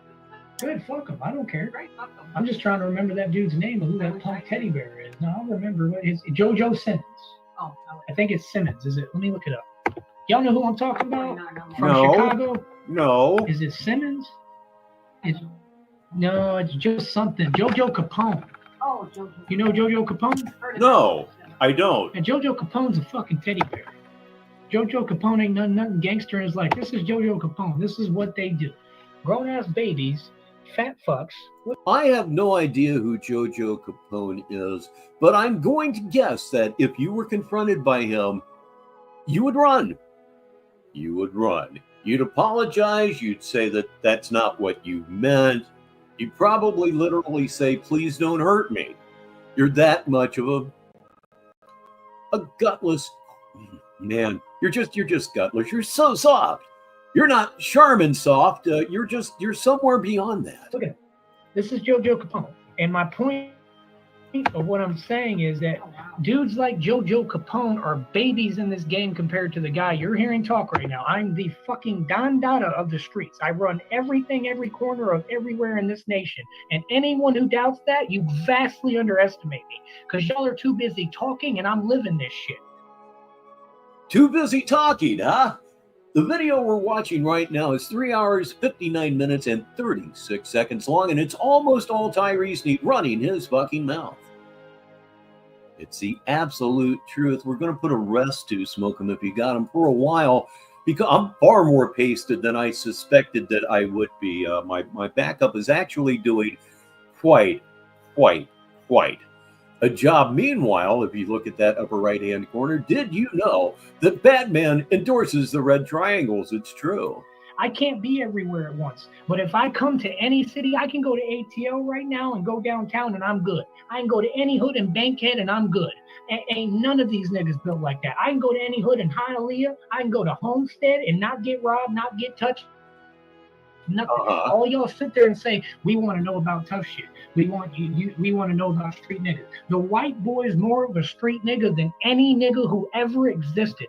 Good, fuck him. I don't care. I'm just trying to remember that dude's name of who that punk teddy bear is. No, I'll remember what is JoJo Simmons. Oh, I think it's Simmons. Is it? Let me look it up. Y'all know who I'm talking about? From Chicago? No. Is it Simmons? No, it's just something. JoJo Capone. Oh, JoJo. You know JoJo Capone? No, I don't. And JoJo Capone's a fucking teddy bear. JoJo Capone ain't nothing gangster in his life. This is JoJo Capone. This is what they do. Grown ass babies. Fat fucks. I have no idea who JoJo Capone is, but I'm going to guess that if you were confronted by him, you would run. You would run. You'd apologize. You'd say that that's not what you meant. You'd probably literally say, please don't hurt me. You're that much of a gutless man. You're just gutless. You're so soft. You're not Charmin soft. You're somewhere beyond that. Look at it. This is JoJo Capone. And my point of what I'm saying is that dudes like JoJo Capone are babies in this game compared to the guy you're hearing talk right now. I'm the fucking Don Dada of the streets. I run everything, every corner of everywhere in this nation. And anyone who doubts that, you vastly underestimate me. Because y'all are too busy talking and I'm living this shit. Too busy talking, huh? The video we're watching right now is 3 hours, 59 minutes, and 36 seconds long, and it's almost all Tyrese Sneed running his fucking mouth. It's the absolute truth. We're going to put a rest to Smoke 'em if you got him for a while, because I'm far more pasted than I suspected that I would be. My backup is actually doing quite a job. Meanwhile, if you look at that upper right-hand corner, did you know that Batman endorses the red triangles? It's true. I can't be everywhere at once. But if I come to any city, I can go to ATL right now and go downtown and I'm good. I can go to any hood in Bankhead and I'm good. Ain't none of these niggas built like that. I can go to any hood in Hialeah. I can go to Homestead and not get robbed, not get touched. Nothing. All y'all sit there and say, we want to know about tough shit. We want we want to know about street niggas. The white boy is more of a street nigga than any nigga who ever existed.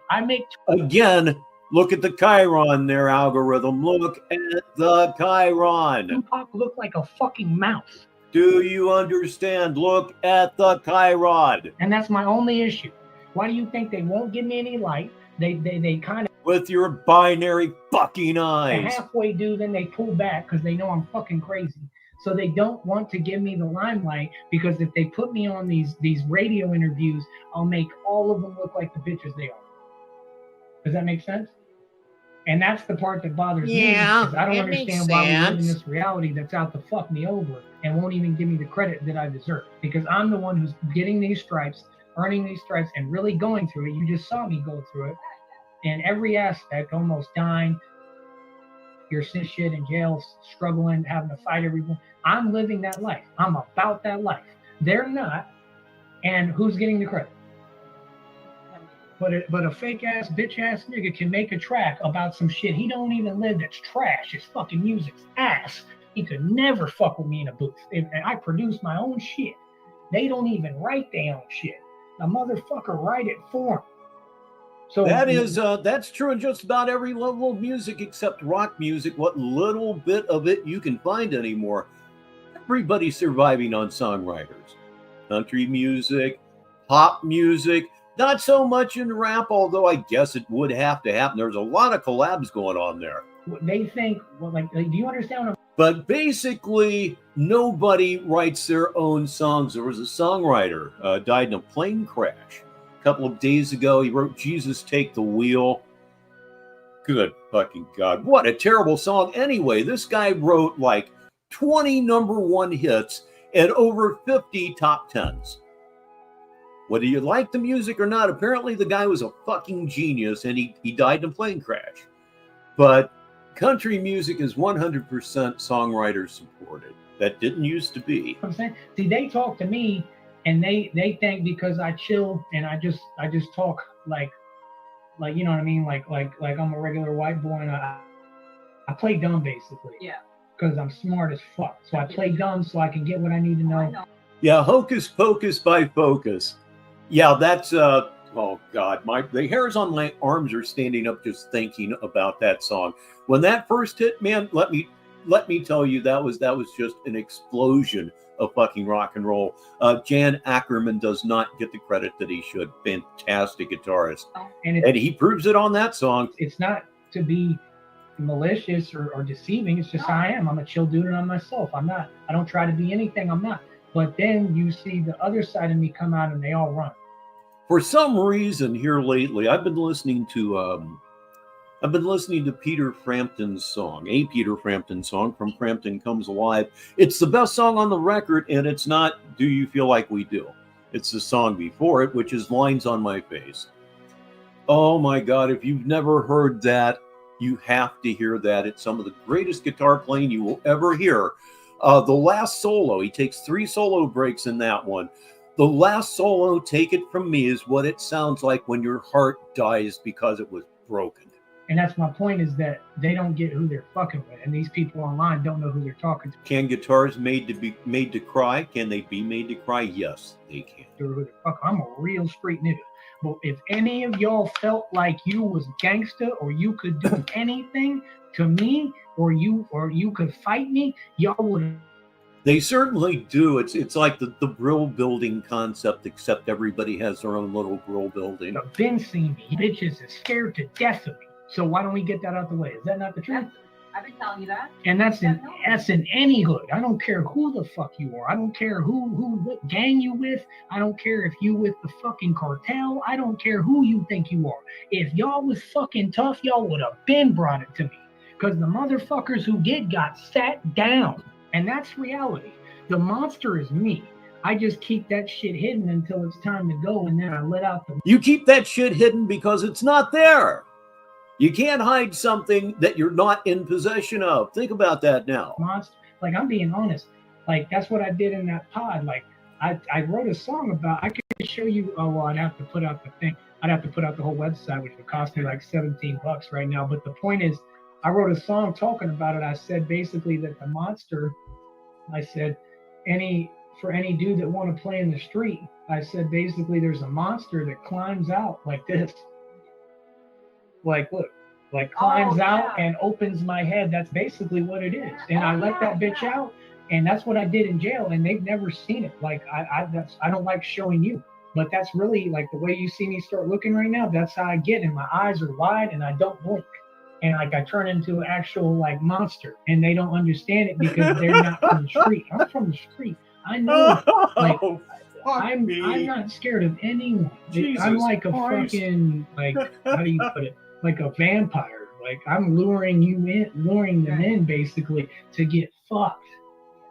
Again, look at the Chiron there, algorithm. Look at the Chiron. Tupac looked like a fucking mouse. Do you understand? Look at the Chiron. And that's my only issue. Why do you think they won't give me any light? They kind of, with your binary fucking eyes. Halfway do, then they pull back because they know I'm fucking crazy. So they don't want to give me the limelight, because if they put me on these radio interviews, I'll make all of them look like the bitches they are. Does that make sense? And that's the part that bothers me, because I don't understand why we live in this reality that's out to fuck me over and won't even give me the credit that I deserve. Because I'm the one who's getting these stripes, earning these stripes, and really going through it. You just saw me go through it. In every aspect, almost dying, you're shit in jail, struggling, having to fight everyone. I'm living that life. I'm about that life. They're not. And who's getting the credit? But a fake ass, bitch ass nigga can make a track about some shit he don't even live, that's trash. His fucking music's ass. He could never fuck with me in a booth. And I produce my own shit. They don't even write their own shit. The motherfucker write it for him. So that's true in just about every level of music except rock music. What little bit of it you can find anymore. Everybody's surviving on songwriters. Country music, pop music, not so much in rap, although I guess it would have to happen. There's a lot of collabs going on there. They think, well, like do you understand? But basically, nobody writes their own songs. There was a songwriter died in a plane crash a couple of days ago. He wrote Jesus Take the Wheel. Good fucking God. What a terrible song. Anyway, this guy wrote like 20 #1 hits and over 50 top 10s. Whether you like the music or not, apparently the guy was a fucking genius, and he died in a plane crash. But country music is 100% songwriter supported. That didn't used to be. I'm saying, see, they talk to me, and they think because I chill and I just talk like you know what I mean, like I'm a regular white boy, and I play dumb basically. Yeah. Because I'm smart as fuck, so I play dumb so I can get what I need to know. Yeah, Hocus Pocus by Focus. Yeah, that's oh God, the hairs on my arms are standing up just thinking about that song. When that first hit, man, let me tell you, that was just an explosion of fucking rock and roll. Jan Ackerman does not get the credit that he should. Fantastic guitarist, and he proves it on that song. It's not to be malicious or deceiving. It's just how I am. I'm a chill dude, and I'm myself. I don't try to be anything I'm not. But then you see the other side of me come out, and they all run. For some reason here lately, I've been listening to Peter Frampton's song, a Peter Frampton song from Frampton Comes Alive. It's the best song on the record, and it's not Do You Feel Like We Do. It's the song before it, which is Lines on My Face. Oh my God, if you've never heard that, you have to hear that. It's some of the greatest guitar playing you will ever hear. The last solo, he takes 3 solo breaks in that one. The last solo, Take It From Me, is what it sounds like when your heart dies because it was broken. And that's my point, is that they don't get who they're fucking with, and these people online don't know who they're talking to. Can guitars made to cry? Can they be made to cry? Yes, they can. I'm a real street nigga. But if any of y'all felt like you was gangster or you could do anything to me or you could fight me, y'all would They certainly do. It's like the grill building concept, except everybody has their own little grill building. Been seen me. Bitches is scared to death of me. So why don't we get that out the way? Is that not the truth? I've been telling you that. And that's in any hood. I don't care who the fuck you are. I don't care what gang you with. I don't care if you with the fucking cartel. I don't care who you think you are. If y'all was fucking tough, y'all would have been brought it to me. Because the motherfuckers who did got sat down. And that's reality. The monster is me. I just keep that shit hidden until it's time to go, and then I let out the... You keep that shit hidden because it's not there. You can't hide something that you're not in possession of. Think about that now. Monster. Like, I'm being honest. Like, that's what I did in that pod. Like, I wrote a song about... I could show you... Oh, well, I'd have to put out the thing. I'd have to put out the whole website, which would cost me like $17 right now. But the point is, I wrote a song talking about it. I said basically that the monster... I said, for any dude that want to play in the street, I said basically there's a monster that climbs out like this. Like, look, like climbs out and opens my head. That's basically what it is. And I let that bitch out, and that's what I did in jail, and they've never seen it. Like, I don't like showing you, but that's really like the way you see me start looking right now. That's how I get, and my eyes are wide and I don't blink. And like I turn into an actual like monster, and they don't understand it because they're not from the street. I'm from the street. I know. Like I'm not scared of anyone. I'm like a fucking like how do you put it? Like a vampire. Like I'm luring them in basically to get fucked.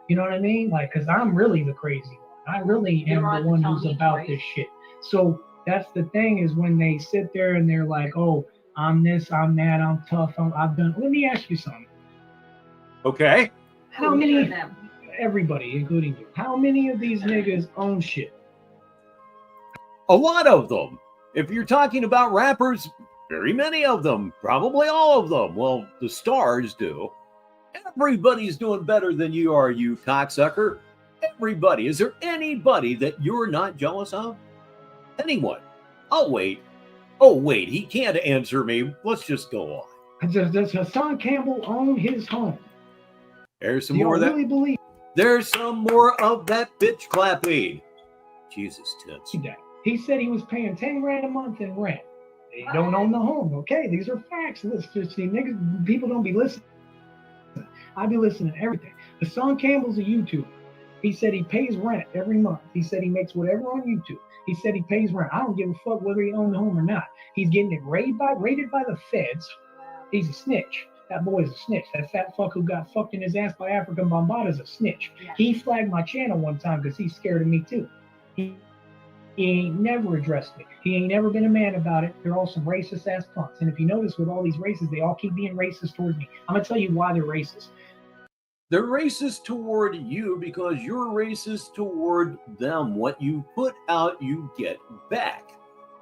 You know what I mean? Like because I'm really the crazy one. I really am the one who's about this shit. So that's the thing is when they sit there and they're like, oh. I'm this, I'm that, I'm tough, I've done. Let me ask you something. Okay. How many of them? Everybody, including you. How many of these niggas own shit? A lot of them. If you're talking about rappers, very many of them. Probably all of them. Well, the stars do. Everybody's doing better than you are, you cocksucker. Everybody. Is there anybody that you're not jealous of? Anyone? I'll wait. Oh, wait, he can't answer me. Let's just go on. Does Hassan Campbell own his home? There's some more of that. Really believe? There's some more of that bitch clapping. Jesus tits. He said he was paying $10,000 a month in rent. They don't own the home. Okay, these are facts. Let's just see, niggas, people don't be listening. I be listening to everything. Hassan Campbell's a YouTuber. He said he pays rent every month. He said he makes whatever on YouTube. He said he pays rent. I don't give a fuck whether he owns the home or not. He's getting it raided by the feds. He's a snitch. That boy's a snitch. That fat fuck who got fucked in his ass by African Bombada's a snitch. Yeah. He flagged my channel one time because he's scared of me too. He ain't never addressed me. He ain't never been a man about it. They're all some racist ass punks. And if you notice with all these races, they all keep being racist towards me. I'm gonna tell you why they're racist. They're racist toward you because you're racist toward them. What you put out, you get back.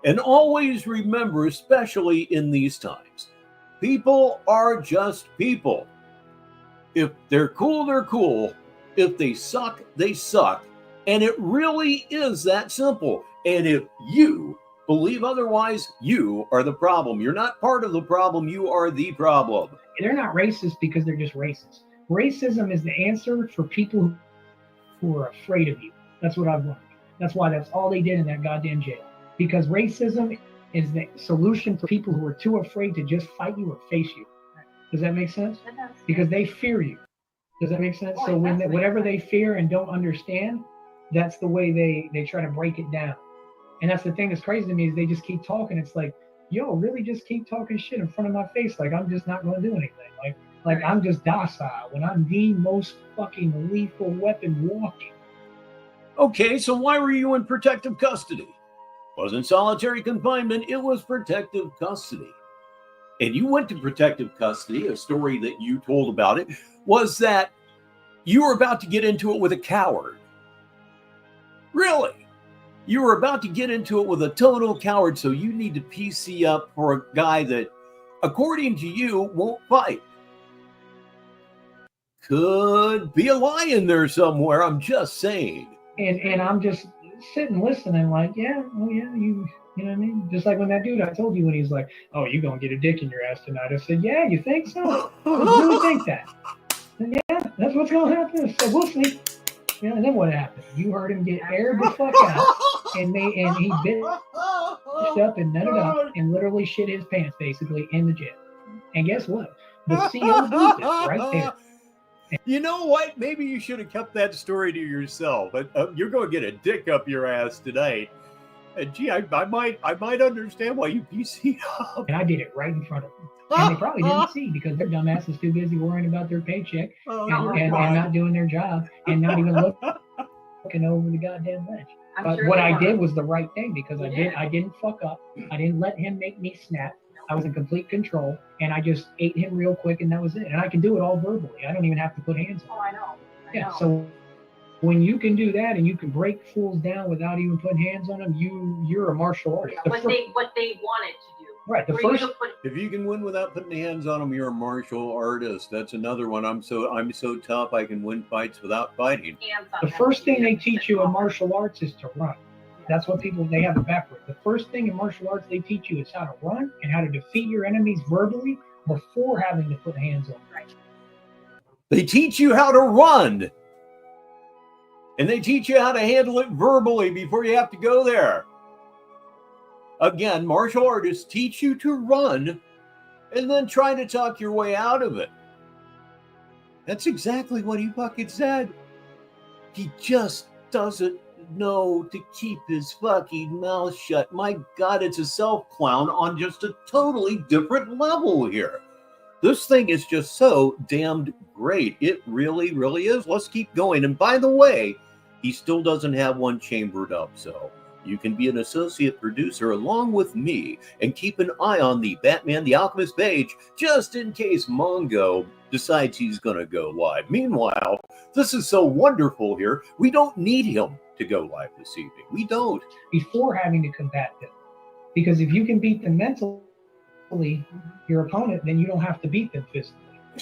And always remember, especially in these times, people are just people. If they're cool, they're cool. If they suck, they suck. And it really is that simple. And if you believe otherwise, you are the problem. You're not part of the problem. You are the problem. They're not racist because they're just racist. Racism is the answer for people who are afraid of you. That's what I've learned. That's why that's all they did in that goddamn jail. Because racism is the solution for people who are too afraid to just fight you or face you. Does that make sense? Because they fear you. Does that make sense? So when whatever they fear and don't understand, that's the way they try to break it down. And that's the thing that's crazy to me is they just keep talking. It's like, yo, really just keep talking shit in front of my face. Like, I'm just not going to do anything. Like I'm just docile when I'm the most fucking lethal weapon walking. Okay, so why were you in protective custody? Wasn't solitary confinement, it was protective custody. And you went to protective custody, a story that you told about it, was that you were about to get into it with a coward. Really? You were about to get into it with a total coward, so you need to PC up for a guy that, according to you, won't fight. Could be a lie in there somewhere, I'm just saying. And I'm just sitting listening like, yeah, oh yeah, you know what I mean? Just like when that dude I told you when he's like, oh, you're going to get a dick in your ass tonight. I said, yeah, you think so? I really think that. And yeah, that's what's going to happen. So we'll see. You know, and then what happened? You heard him get aired the fuck out, and he bitched up and nutted up and literally shit his pants basically in the jail. And guess what? The CO booth is right there. You know what? Maybe you should have kept that story to yourself. You're going to get a dick up your ass tonight. And gee, I might understand why you PC'd up. And I did it right in front of them. And they probably didn't see because their dumbass is too busy worrying about their paycheck and not doing their job and not even looking over the goddamn ledge. But what I did was the right thing because I didn't fuck up. I didn't let him make me snap. I was in complete control, and I just ate him real quick, and that was it. And I can do it all verbally. I don't even have to put hands on. Oh, I know. I know. So when you can do that and you can break fools down without even putting hands on them, you're a martial artist. Yeah, what they wanted to do. Right. The For first. you to put If you can win without putting hands on them, you're a martial artist. That's another one. I'm so tough I can win fights without fighting. hands on The them. first thing they teach you in martial arts is to run. That's what they have it backwards. The first thing in martial arts they teach you is how to run and how to defeat your enemies verbally before having to put hands on them. Right. They teach you how to run. And they teach you how to handle it verbally before you have to go there. Again, martial artists teach you to run and then try to talk your way out of it. That's exactly what he fucking said. He just doesn't know to keep his fucking mouth shut. My God, it's a self-clown on just a totally different level here. This thing is just so damned great. It really, really is. Let's keep going. And by the way, he still doesn't have one chambered up, so you can be an associate producer along with me and keep an eye on the Batman the Alchemist page just in case Mongo decides he's going to go live. Meanwhile, this is so wonderful here. We don't need him to go live this evening. We don't. Before having to combat them. Because if you can beat them mentally, your opponent, then you don't have to beat them physically.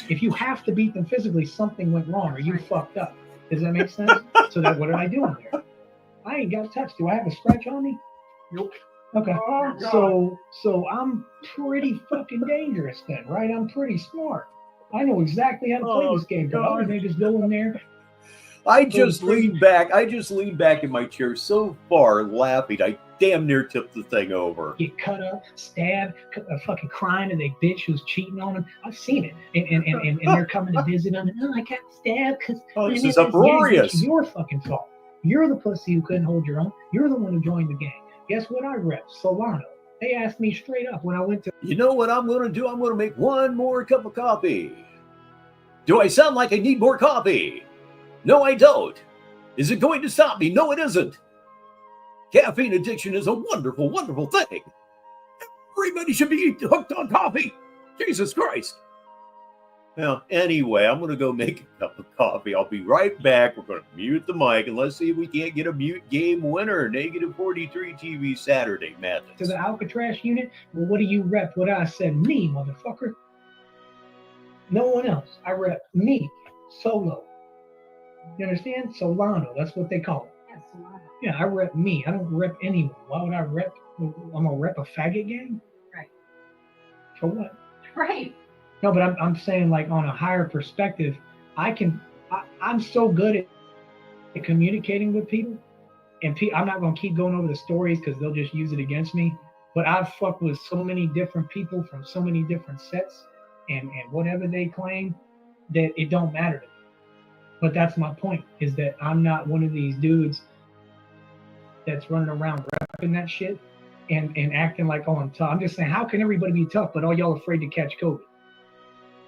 If you have to beat them physically, something went wrong or you fucked up. Does that make sense? So what did I do in there? I ain't got touched. Do I have a scratch on me? Nope. Okay. So I'm pretty fucking dangerous then, right? I'm pretty smart. I know exactly how to play this game. The other niggas go in there. I just leaned back in my chair so far laughing, I damn near tipped the thing over. Get cut up, stabbed, fucking crying to the bitch who's cheating on him. I've seen it. And they're coming to visit him. And, I got stabbed because this is uproarious. It's your fucking fault. You're the pussy who couldn't hold your own. You're the one who joined the gang. Guess what I rep? Solano. They asked me straight up when I went to... You know what I'm going to do? I'm going to make one more cup of coffee. Do I sound like I need more coffee? No, I don't. Is it going to stop me? No, it isn't. Caffeine addiction is a wonderful, wonderful thing. Everybody should be hooked on coffee. Jesus Christ. Well, anyway, I'm going to go make a cup of coffee. I'll be right back. We're going to mute the mic and let's see if we can't get a mute game winner. Negative 43 TV Saturday Madness. To the Alcatraz unit. Well, what do you rep? What I said, me, motherfucker. No one else. I rep me, solo. You understand? Solano. That's what they call it. Yeah, Solano. Yeah, I rep me. I don't rep anyone. Why would I rep? I'm going to rep a faggot gang? Right. For what? Right. No, but I'm saying like on a higher perspective, I'm so good at communicating with people. And I'm not going to keep going over the stories because they'll just use it against me. But I've fucked with so many different people from so many different sets and whatever they claim that it don't matter to me. But that's my point, is that I'm not one of these dudes that's running around repping that shit and acting like, oh, I'm tough. I'm just saying, how can everybody be tough, but all y'all afraid to catch COVID?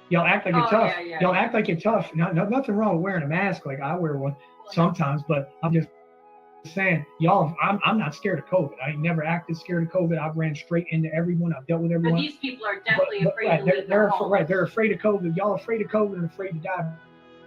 Y'all act like you're tough. Y'all act like you're tough. Nothing wrong with wearing a mask. Like I wear one sometimes, but I'm just saying, y'all, I'm not scared of COVID. I ain't never acted scared of COVID. I've ran straight into everyone. I've dealt with everyone. But these people are definitely afraid to leave they're their homes. Right, they're afraid of COVID. Y'all afraid of COVID and afraid to die,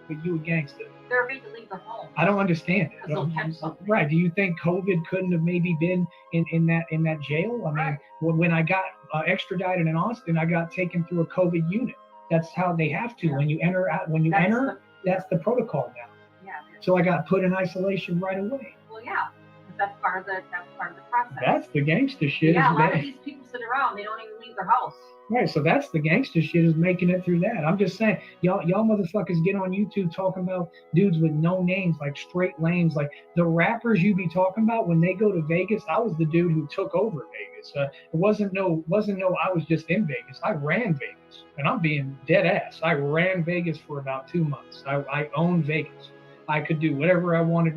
but you a gangster. They're afraid to leave their homes. I don't understand it. They'll catch something. Right. Do you think COVID couldn't have maybe been in that jail? I mean, when I got extradited in Austin, I got taken through a COVID unit. That's how they have to. When you enter, that's the protocol now. Yeah. So I got put in isolation right away. Well, yeah. That's part of the process. That's the gangster shit. Yeah, a lot of these people sit around. They don't even leave their house. Right, so that's the gangster shit is making it through that. I'm just saying, y'all motherfuckers get on YouTube talking about dudes with no names, like straight lanes, like the rappers you be talking about when they go to Vegas. I was the dude who took over Vegas. It wasn't no I was just in Vegas. I ran Vegas, and I'm being dead ass. I ran Vegas for about 2 months. I owned Vegas. I could do whatever I wanted,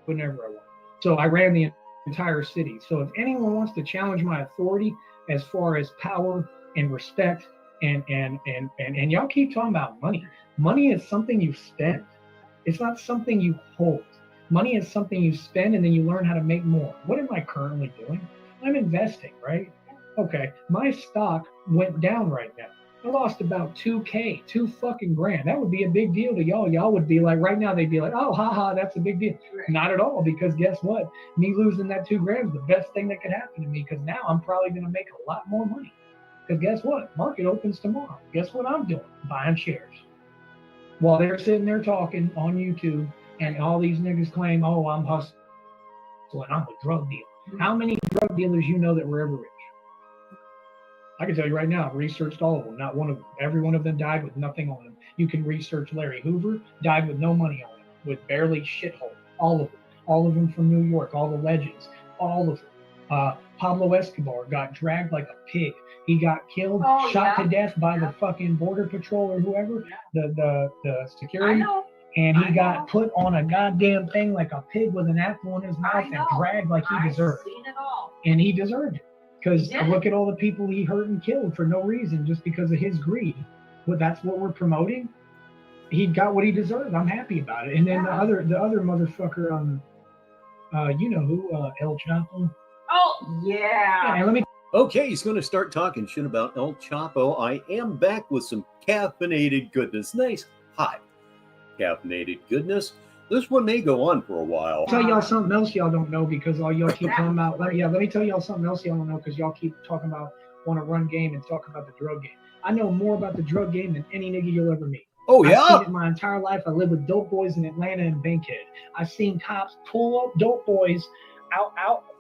whenever I wanted. So I ran the entire city. So if anyone wants to challenge my authority as far as power and respect and y'all keep talking about money. Money is something you spend. It's not something you hold. Money is something you spend and then you learn how to make more. What am I currently doing? I'm investing, right? Okay, my stock went down right now. I lost about $2,000, $2,000. That would be a big deal to y'all. Y'all would be like, right now they'd be like, oh, haha, that's a big deal. Not at all, because guess what? Me losing that $2,000 is the best thing that could happen to me, because now I'm probably going to make a lot more money. Because guess what? Market opens tomorrow. Guess what I'm doing? Buying shares. While they're sitting there talking on YouTube, and all these niggas claim, oh, I'm hustling, I'm a drug dealer. How many drug dealers you know that were ever rich? I can tell you right now, I've researched all of them. Not one of them. Every one of them died with nothing on them. You can research Larry Hoover, died with no money on him, with barely shithole. All of them. All of them from New York. All the legends. All of them. Pablo Escobar got dragged like a pig. He got killed, shot to death by the fucking border patrol or whoever, the security. And he got put on a goddamn thing like a pig with an apple in his mouth and dragged like he deserved. And he deserved it. Because look at all the people he hurt and killed for no reason, just because of his greed. Well, that's what we're promoting. He got what he deserved. I'm happy about it. And then the other motherfucker, you know who, El Chapo. Oh yeah. And let me. Okay, he's going to start talking shit about El Chapo. I am back with some caffeinated goodness. Nice, hot, caffeinated goodness. This one may go on for a while. Tell y'all something else y'all don't know, because all y'all keep talking about. Let me tell y'all something else y'all don't know, because y'all keep talking about want to run game and talk about the drug game. I know more about the drug game than any nigga you'll ever meet. Oh yeah. I've seen it my entire life. I lived with dope boys in Atlanta and Bankhead. I've seen cops pull up dope boys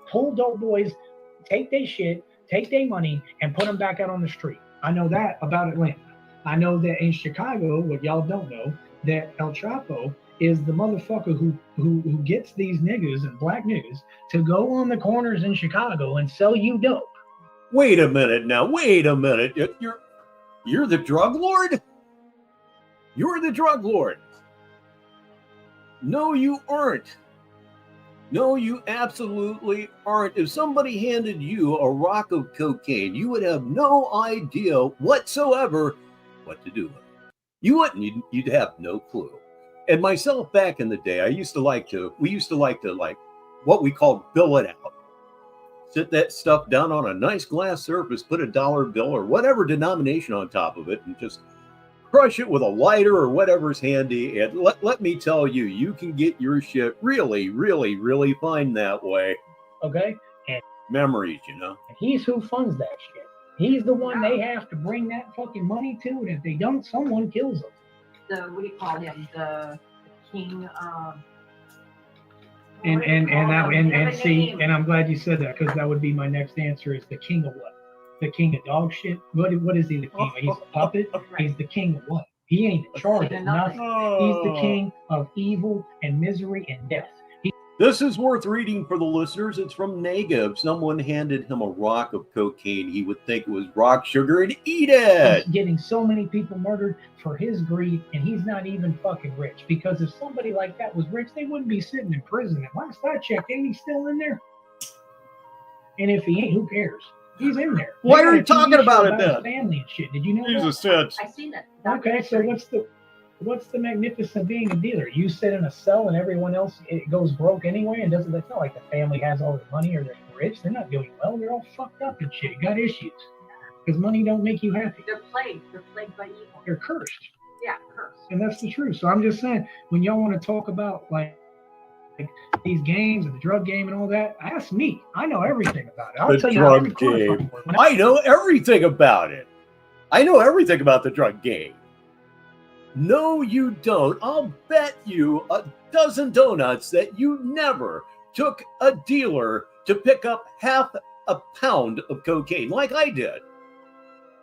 pull dope boys, take their shit, take their money, and put them back out on the street. I know that about Atlanta. I know that in Chicago, what y'all don't know, that El Chapo is the motherfucker who gets these niggas and black niggas to go on the corners in Chicago and sell you dope. Wait a minute now. Wait a minute. You're the drug lord? You're the drug lord. No, you aren't. No, you absolutely aren't. If somebody handed you a rock of cocaine, you would have no idea whatsoever what to do with it. You wouldn't. You'd have no clue. And myself, back in the day, we used to like to what we called bill it out. Sit that stuff down on a nice glass surface, put a dollar bill or whatever denomination on top of it, and just crush it with a lighter or whatever's handy. And let me tell you, you can get your shit really, really, really fine that way. Okay? And memories, you know? And he's who funds that shit. He's the one they have to bring that fucking money to, and if they don't, someone kills them. What do you call him? The king. And I'm glad you said that, because that would be my next answer. Is the king of what? The king of dog shit? What is he the king of? He's a puppet? He's the king of what? He ain't in charge of nothing. He's the king of evil and misery and death. This is worth reading for the listeners. It's from Nega. If someone handed him a rock of cocaine, he would think it was rock sugar and eat it. He's getting so many people murdered for his greed, and he's not even fucking rich. Because if somebody like that was rich, they wouldn't be sitting in prison. And last I checked, ain't he still in there? And if he ain't, who cares? He's in there. Why are you talking about it then? Family and shit. Did you know Jesus that? I seen that. Okay, so what's the magnificence of being a dealer? You sit in a cell and everyone else it goes broke anyway, and it's not like the family has all the money or they're rich. They're not doing well. They're all fucked up and shit. Got issues. Because money don't make you happy. They're plagued. They're plagued by evil. They're cursed. Yeah, cursed. And that's the truth. So I'm just saying, when y'all want to talk about like these games and the drug game and all that, ask me. I know everything about it. I'll tell you how every game. I know everything about it. I know everything about the drug game. No, you don't. I'll bet you a dozen donuts that you never took a dealer to pick up half a pound of cocaine like I did.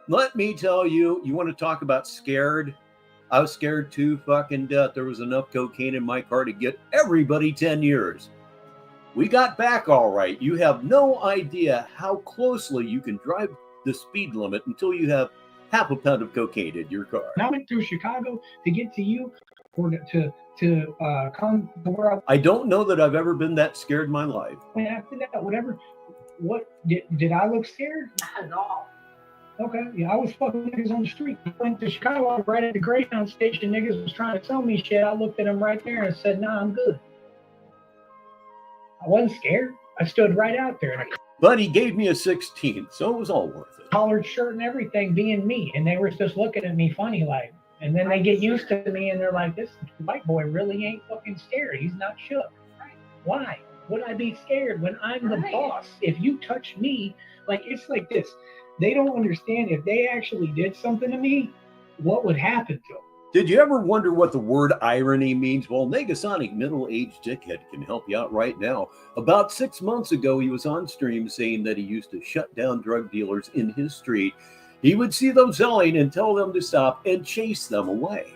Let me tell you, you want to talk about scared? I was scared to fucking death. There was enough cocaine in my car to get everybody 10 years. We got back all right. You have no idea how closely you can drive the speed limit until you have half a pound of cocaine in your car. And I went through Chicago to get to you, or to come to where I don't know that I've ever been that scared in my life. went after that. Whatever. What did I look scared? Not at all. Okay, yeah, I was fucking niggas on the street. I went to Chicago, right at the Greyhound station. Niggas was trying to tell me shit. I looked at them right there and said, "Nah, I'm good." I wasn't scared. I stood right out there in a But he gave me a 16th, so it was all worth it. collared shirt and everything, being me, and they were just looking at me funny like. And then they get used to me, and they're like, "This white boy really ain't fucking scared. He's not shook." Why would I be scared when I'm the boss? If you touch me, like, it's like this. They don't understand, if they actually did something to me, what would happen to them. Did you ever wonder what the word irony means? Well, Negasonic Middle-Aged Dickhead can help you out right now. About 6 months ago, he was on stream saying that he used to shut down drug dealers in his street. He would see them selling and tell them to stop and chase them away.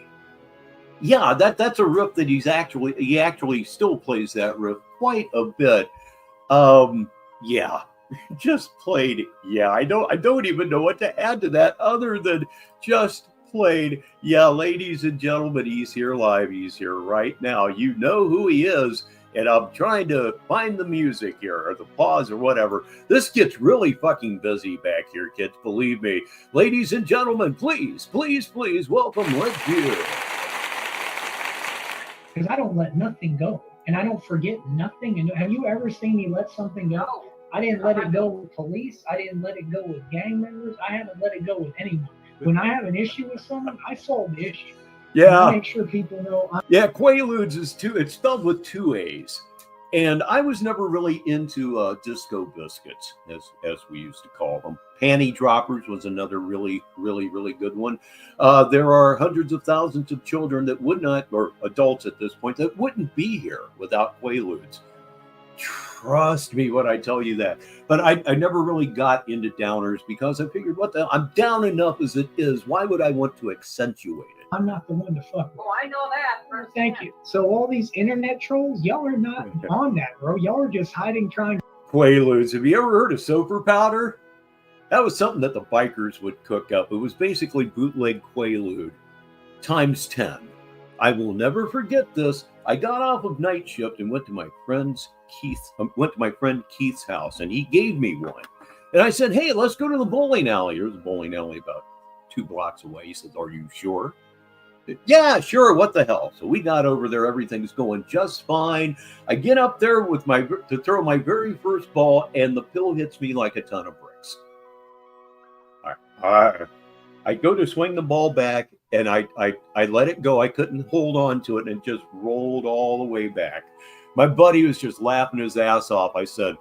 Yeah, that's a riff that he actually still plays that riff quite a bit. Yeah. Just played. Yeah, I don't even know what to add to that other than just played. Yeah, ladies and gentlemen, he's here live. He's here right now. You know who he is, and I'm trying to find the music here, or the pause, or whatever. This gets really fucking busy back here, kids. Believe me. Ladies and gentlemen, please, please, please welcome Red Beard. Because I don't let nothing go, and I don't forget nothing. And have you ever seen me let something go? No. I didn't let it go with police. I didn't let it go with gang members. I haven't let it go with anyone. When I have an issue with someone, I solve the issue. Yeah. I make sure people know. Yeah, Quaaludes is it's spelled with 2 A's. And I was never really into disco biscuits, as we used to call them. Panty droppers was another really, really, really good one. There are hundreds of thousands of children that would not, or adults at this point, that wouldn't be here without Quaaludes. Trust me when I tell you that. But I never really got into downers because I figured, what the hell? I'm down enough as it is. Why would I want to accentuate it? I'm not the one to fuck with. Oh, I know that. Thank you. So all these internet trolls, y'all are not on that, bro. Y'all are just hiding, trying. Quaaludes. Have you ever heard of Soper powder? That was something that the bikers would cook up. It was basically bootleg Quaalude times 10. I will never forget this. I got off of night shift and went to my friend Keith's house, and he gave me one. And I said, "Hey, let's go to the bowling alley." There was a bowling alley about 2 blocks away. He said, "Are you sure?" "Yeah, sure. What the hell?" So we got over there. Everything's going just fine. I get up there to throw my very first ball, and the pill hits me like a ton of bricks. I go to swing the ball back, and I let it go. I couldn't hold on to it, and it just rolled all the way back. My buddy was just laughing his ass off. I said,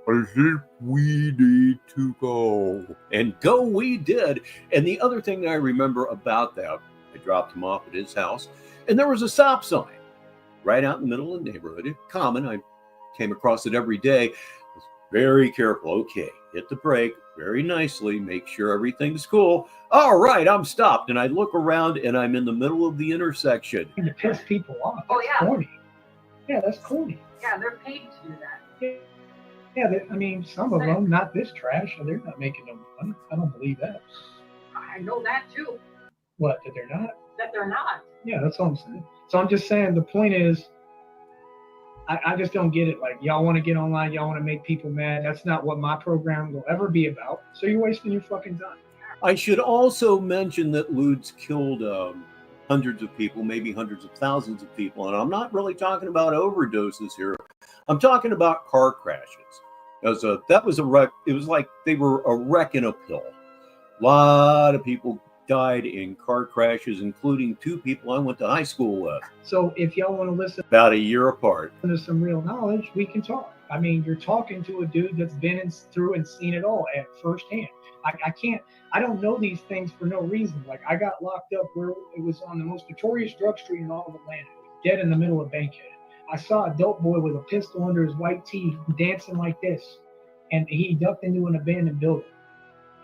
"I think we need to go." And go we did. And the other thing that I remember about that, I dropped him off at his house, and there was a stop sign right out in the middle of the neighborhood. It's common. I came across it every day. I was very careful. Okay, hit the brake very nicely. Make sure everything's cool. All right, I'm stopped. And I look around, and I'm in the middle of the intersection. To piss people off. Oh, That's yeah. corny. Yeah, that's corny. Yeah, they're paid to do that. Yeah, I mean, some of them, not this trash, so they're not making no money. I don't believe that. I know that too. What, that they're not? That they're not. Yeah, that's all I'm saying. So I'm just saying, the point is, I just don't get it. Like, y'all want to get online, y'all want to make people mad. That's not what my program will ever be about. So you're wasting your fucking time. I should also mention that Ludes killed hundreds of people, maybe hundreds of thousands of people. And I'm not really talking about overdoses here. I'm talking about car crashes. That was a wreck. It was like they were a wreck in a pill. A lot of people died in car crashes, including 2 people I went to high school with. So if y'all want to listen About a year apart. to some real knowledge, we can talk. I mean, you're talking to a dude that's been through and seen it all at firsthand. I don't know these things for no reason. Like, I got locked up where it was on the most notorious drug street in all of Atlanta. It was dead in the middle of Bankhead. I saw a dope boy with a pistol under his white tee dancing like this. and he ducked into an abandoned building.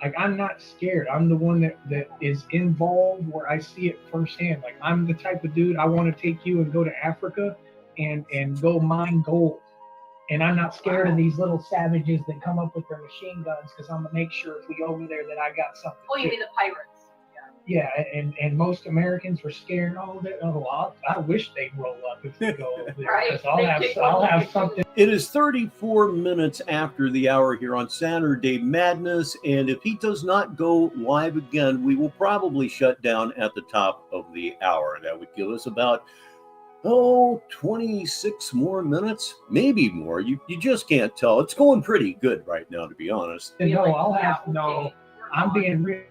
Like, I'm not scared. I'm the one that is involved where I see it firsthand. Like, I'm the type of dude, I want to take you and go to Africa and go mine gold. And I'm not scared of these little savages that come up with their machine guns, because I'm gonna make sure if we go over there that I got something. Oh, you mean the pirates? Yeah, and most Americans were scared all that. Oh, I wish they'd roll up if they go over there, Right. because I'll have something. It is 34 minutes after the hour here on Saturday Madness, and if he does not go live again, we will probably shut down at the top of the hour. That would give us about 26 more minutes, maybe more. You just can't tell. It's going pretty good right now, to be honest. No, I'll have no. I'm being real.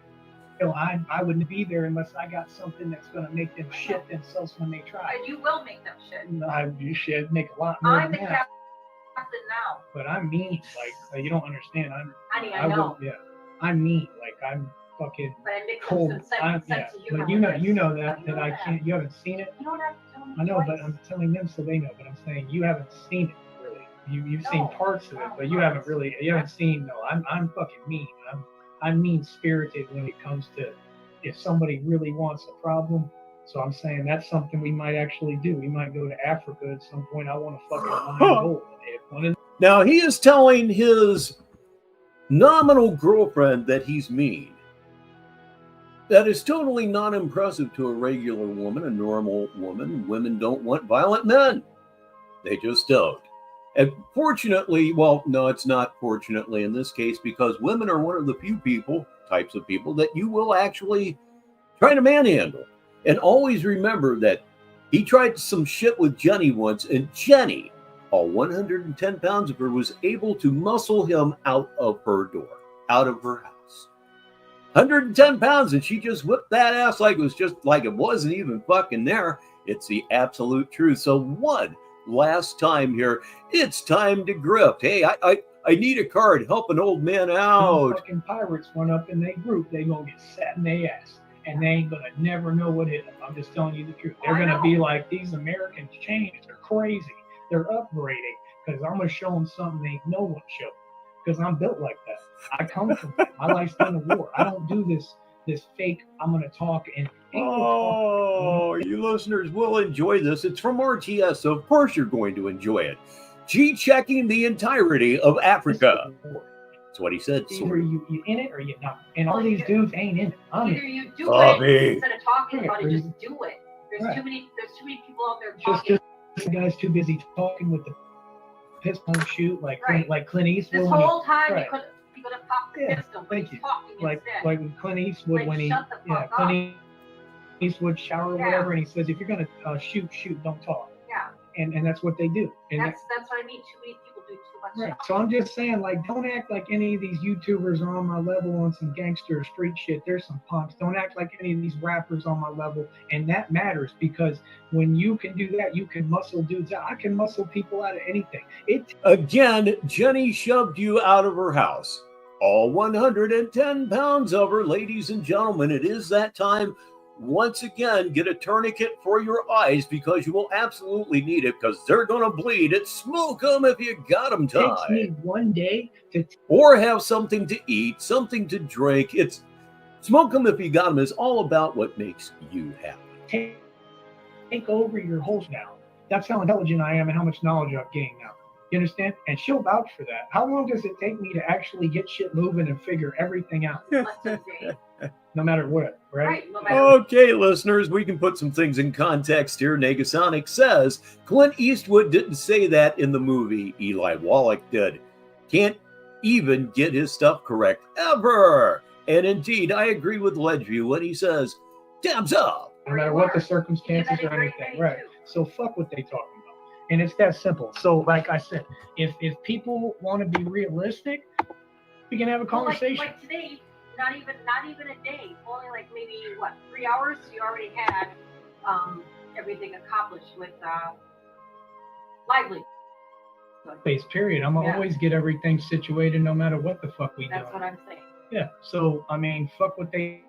I wouldn't be there unless I got something that's going to make them shit themselves when they try. And you will make them shit. You should make a lot more I'm the than that. captain now. But I'm mean. Like, you don't understand. Honey, I know. Yeah, I'm mean. Like, I'm fucking But I make cold. some sense of humor. But you know that I can't. You haven't seen it. You don't have to tell me I know, twice. but I'm telling them so they know. But I'm saying you haven't seen it really. You've seen No, parts of it, no, but you haven't really. You haven't seen. No, I'm fucking mean. I'm mean spirited when it comes to if somebody really wants a problem. So I'm saying that's something we might actually do. We might go to Africa at some point. I want to fucking mine gold. Now, he is telling his nominal girlfriend that he's mean. That is totally not impressive to a regular woman, a normal woman. Women don't want violent men. They just don't. And fortunately, well, no, it's not fortunately in this case, because women are one of the few types of people that you will actually try to manhandle. And always remember that he tried some shit with Jenny once, and Jenny, all 110 pounds of her, was able to muscle him out of her door, out of her house. 110 pounds, and she just whipped that ass like it wasn't even fucking there. It's the absolute truth. So one last time here, it's time to grift. Hey, I need a card. Help an old man out. Fucking pirates run up in their group. They gonna get sat in their ass, and they ain't gonna never know what hit them. I'm just telling you the truth. They're gonna be like, these Americans changed. They're crazy. They're upgrading, because I'm gonna show them something they no one showed. Because I'm built like that. I come from that. My life's been a war. I don't do this fake. I'm gonna talk and. Oh, you listeners will enjoy this. It's from RTS, so of course you're going to enjoy it. G-checking the entirety of Africa. That's what he said. Either you in it or you're not. And all these dudes ain't in it. Either you do it instead of talking about it, just do it. There's too many people out there talking. Just the guy's too busy talking with the piss pump shoot like Clint Eastwood. This whole time you could have popped the pistol, but he's talking like instead. Clint Eastwood when he Clint Eastwood shower or whatever, and he says, if you're gonna shoot, don't talk. Yeah. And that's what they do. And that's what I mean. Too many people do too much. Right. So I'm just saying, like, don't act like any of these YouTubers are on my level on some gangster street shit. There's some punks. Don't act like any of these rappers on my level. And that matters, because when you can do that, you can muscle dudes out. I can muscle people out of anything. Again, Jenny shoved you out of her house. All 110 pounds of her, ladies and gentlemen. It is that time. Once again, get a tourniquet for your eyes, because you will absolutely need it, because they're going to bleed. It's smoke them if you got them tied. It takes me one day to... Or have something to eat, something to drink. It's smoke them if you got them is all about what makes you happy. Take over your whole now. That's how intelligent I am and how much knowledge I've gained now. You understand? And she'll vouch for that. How long does it take me to actually get shit moving and figure everything out? No matter what, right? Okay, listeners, we can put some things in context here. Negasonic says Clint Eastwood didn't say that in the movie. Eli Wallach did. Can't even get his stuff correct ever. And indeed, I agree with Ledgeview when he says, "Dabs up." No matter what the circumstances or anything, right? So fuck what they talking about. And it's that simple. So like I said, if people want to be realistic, we can have a conversation. Like today. Not even a day. Only like maybe 3 hours. You already had everything accomplished with Lively. Base period. I'm gonna always get everything situated, no matter what the fuck we do. That's what I'm saying. Yeah. So I mean, fuck what they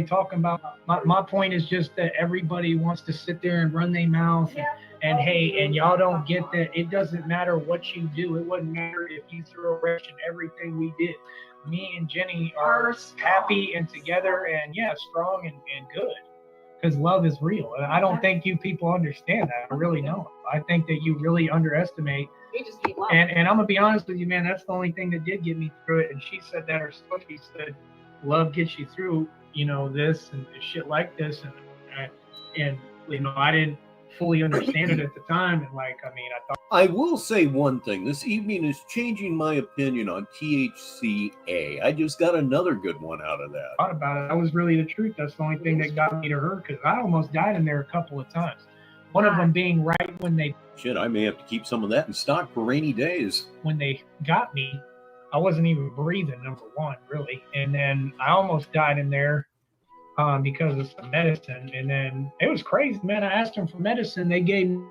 talking about. My point is just that everybody wants to sit there and run their mouth and hey, and y'all don't get that it doesn't matter what you do. It wouldn't matter if you threw a wrench in everything we did. Me and Jenny are happy and together and strong and good because love is real. And I don't think you people understand that. I really don't. I think that you really underestimate. They just need love. And I'm gonna be honest with you, man. That's the only thing that did get me through it. And she said that herself. She said, "Love gets you through, this and shit like this." And I didn't fully understand it at the time. And I thought. I will say one thing. This evening is changing my opinion on THCA. I just got another good one out of that. Thought about it. That was really the truth. That's the only thing that got me to her because I almost died in there a couple of times. One of them being right when they. Shit, I may have to keep some of that in stock for rainy days. When they got me, I wasn't even breathing, number one, really. And then I almost died in there because of some medicine. And then it was crazy, man. I asked them for medicine. They gave me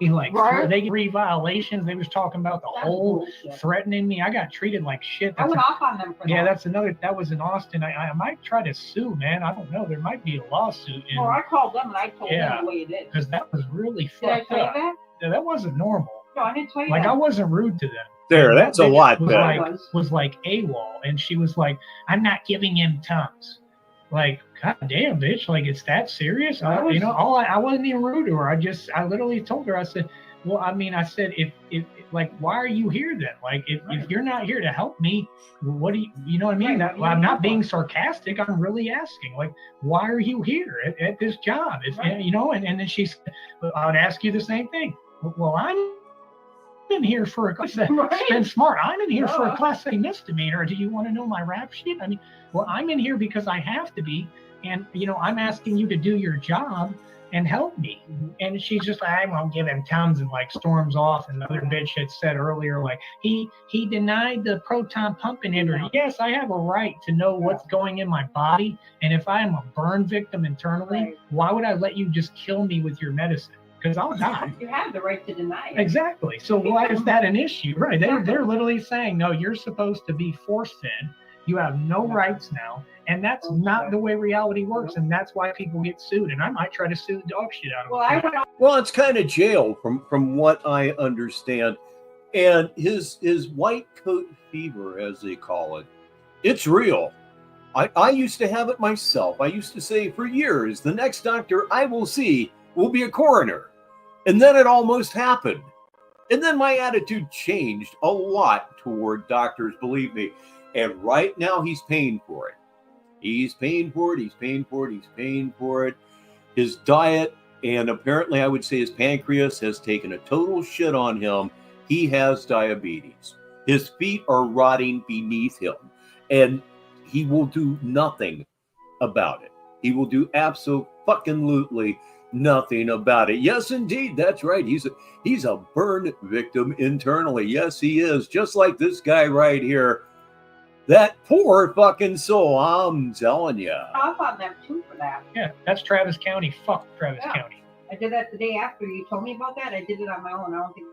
they gave 3 violations. They was talking about the whole threatening me. I got treated like shit. I went off on them for that. Yeah, that was in Austin. I might try to sue, man. I don't know. There might be a lawsuit. Well, I called them and I told them the way it is. Because that was really Did I fucked tell you up. that? Yeah, that wasn't normal. No, I didn't tell you Like, that. I wasn't rude to them. There, that's a lot was better. was like AWOL, and she was like, "I'm not giving him Tums." Like, God damn, bitch! Like, it's that serious? I wasn't even rude to her. I literally told her. I said, "Well, I said, if like, why are you here then? Like, if you're not here to help me, what do you know what I mean? Right. I'm not being sarcastic. I'm really asking, like, why are you here at this job? And then she said, I would ask you the same thing. Well, I'm in here for a class. Been smart. I'm in here for a class A misdemeanor. Do you want to know my rap sheet? Well, I'm in here because I have to be, and I'm asking you to do your job and help me. And she's just like, I won't give him Tums, and like storms off. And the other bitch had said earlier, like he denied the proton pump inhibitor. Yes, I have a right to know what's going in my body, and if I am a burn victim internally, why would I let you just kill me with your medicine? Because I'll die. You have the right to deny it. Exactly. So why is that an issue? Right. They're literally saying, no, you're supposed to be force-fed. You have no rights now. And that's not the way reality works. And that's why people get sued. And I might try to sue the dog shit out of them. Well, it's kind of jail from what I understand. And his white coat fever, as they call it, it's real. I used to have it myself. I used to say for years, the next doctor I will see will be a coroner. And then it almost happened. And then my attitude changed a lot toward doctors, believe me. And right now he's paying for it. He's paying for it. He's paying for it. He's paying for it. His diet, and apparently I would say his pancreas has taken a total shit on him. He has diabetes. His feet are rotting beneath him. And he will do nothing about it. He will do absolutely nothing about it. Yes, indeed. That's right. He's a burn victim internally. Yes, he is. Just like this guy right here. That poor fucking soul. I'm telling you. Off on them too for that. Yeah, that's Travis County. Fuck Travis County. I did that the day after you told me about that. I did it on my own. I don't think.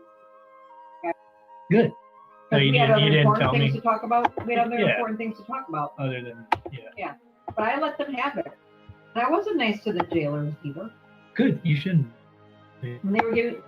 Good. No, you didn't tell me. To talk about. We had other important things to talk about. Other than Yeah, but I let them have it. And I wasn't nice to the jailers either. Good. You shouldn't. And they were giving.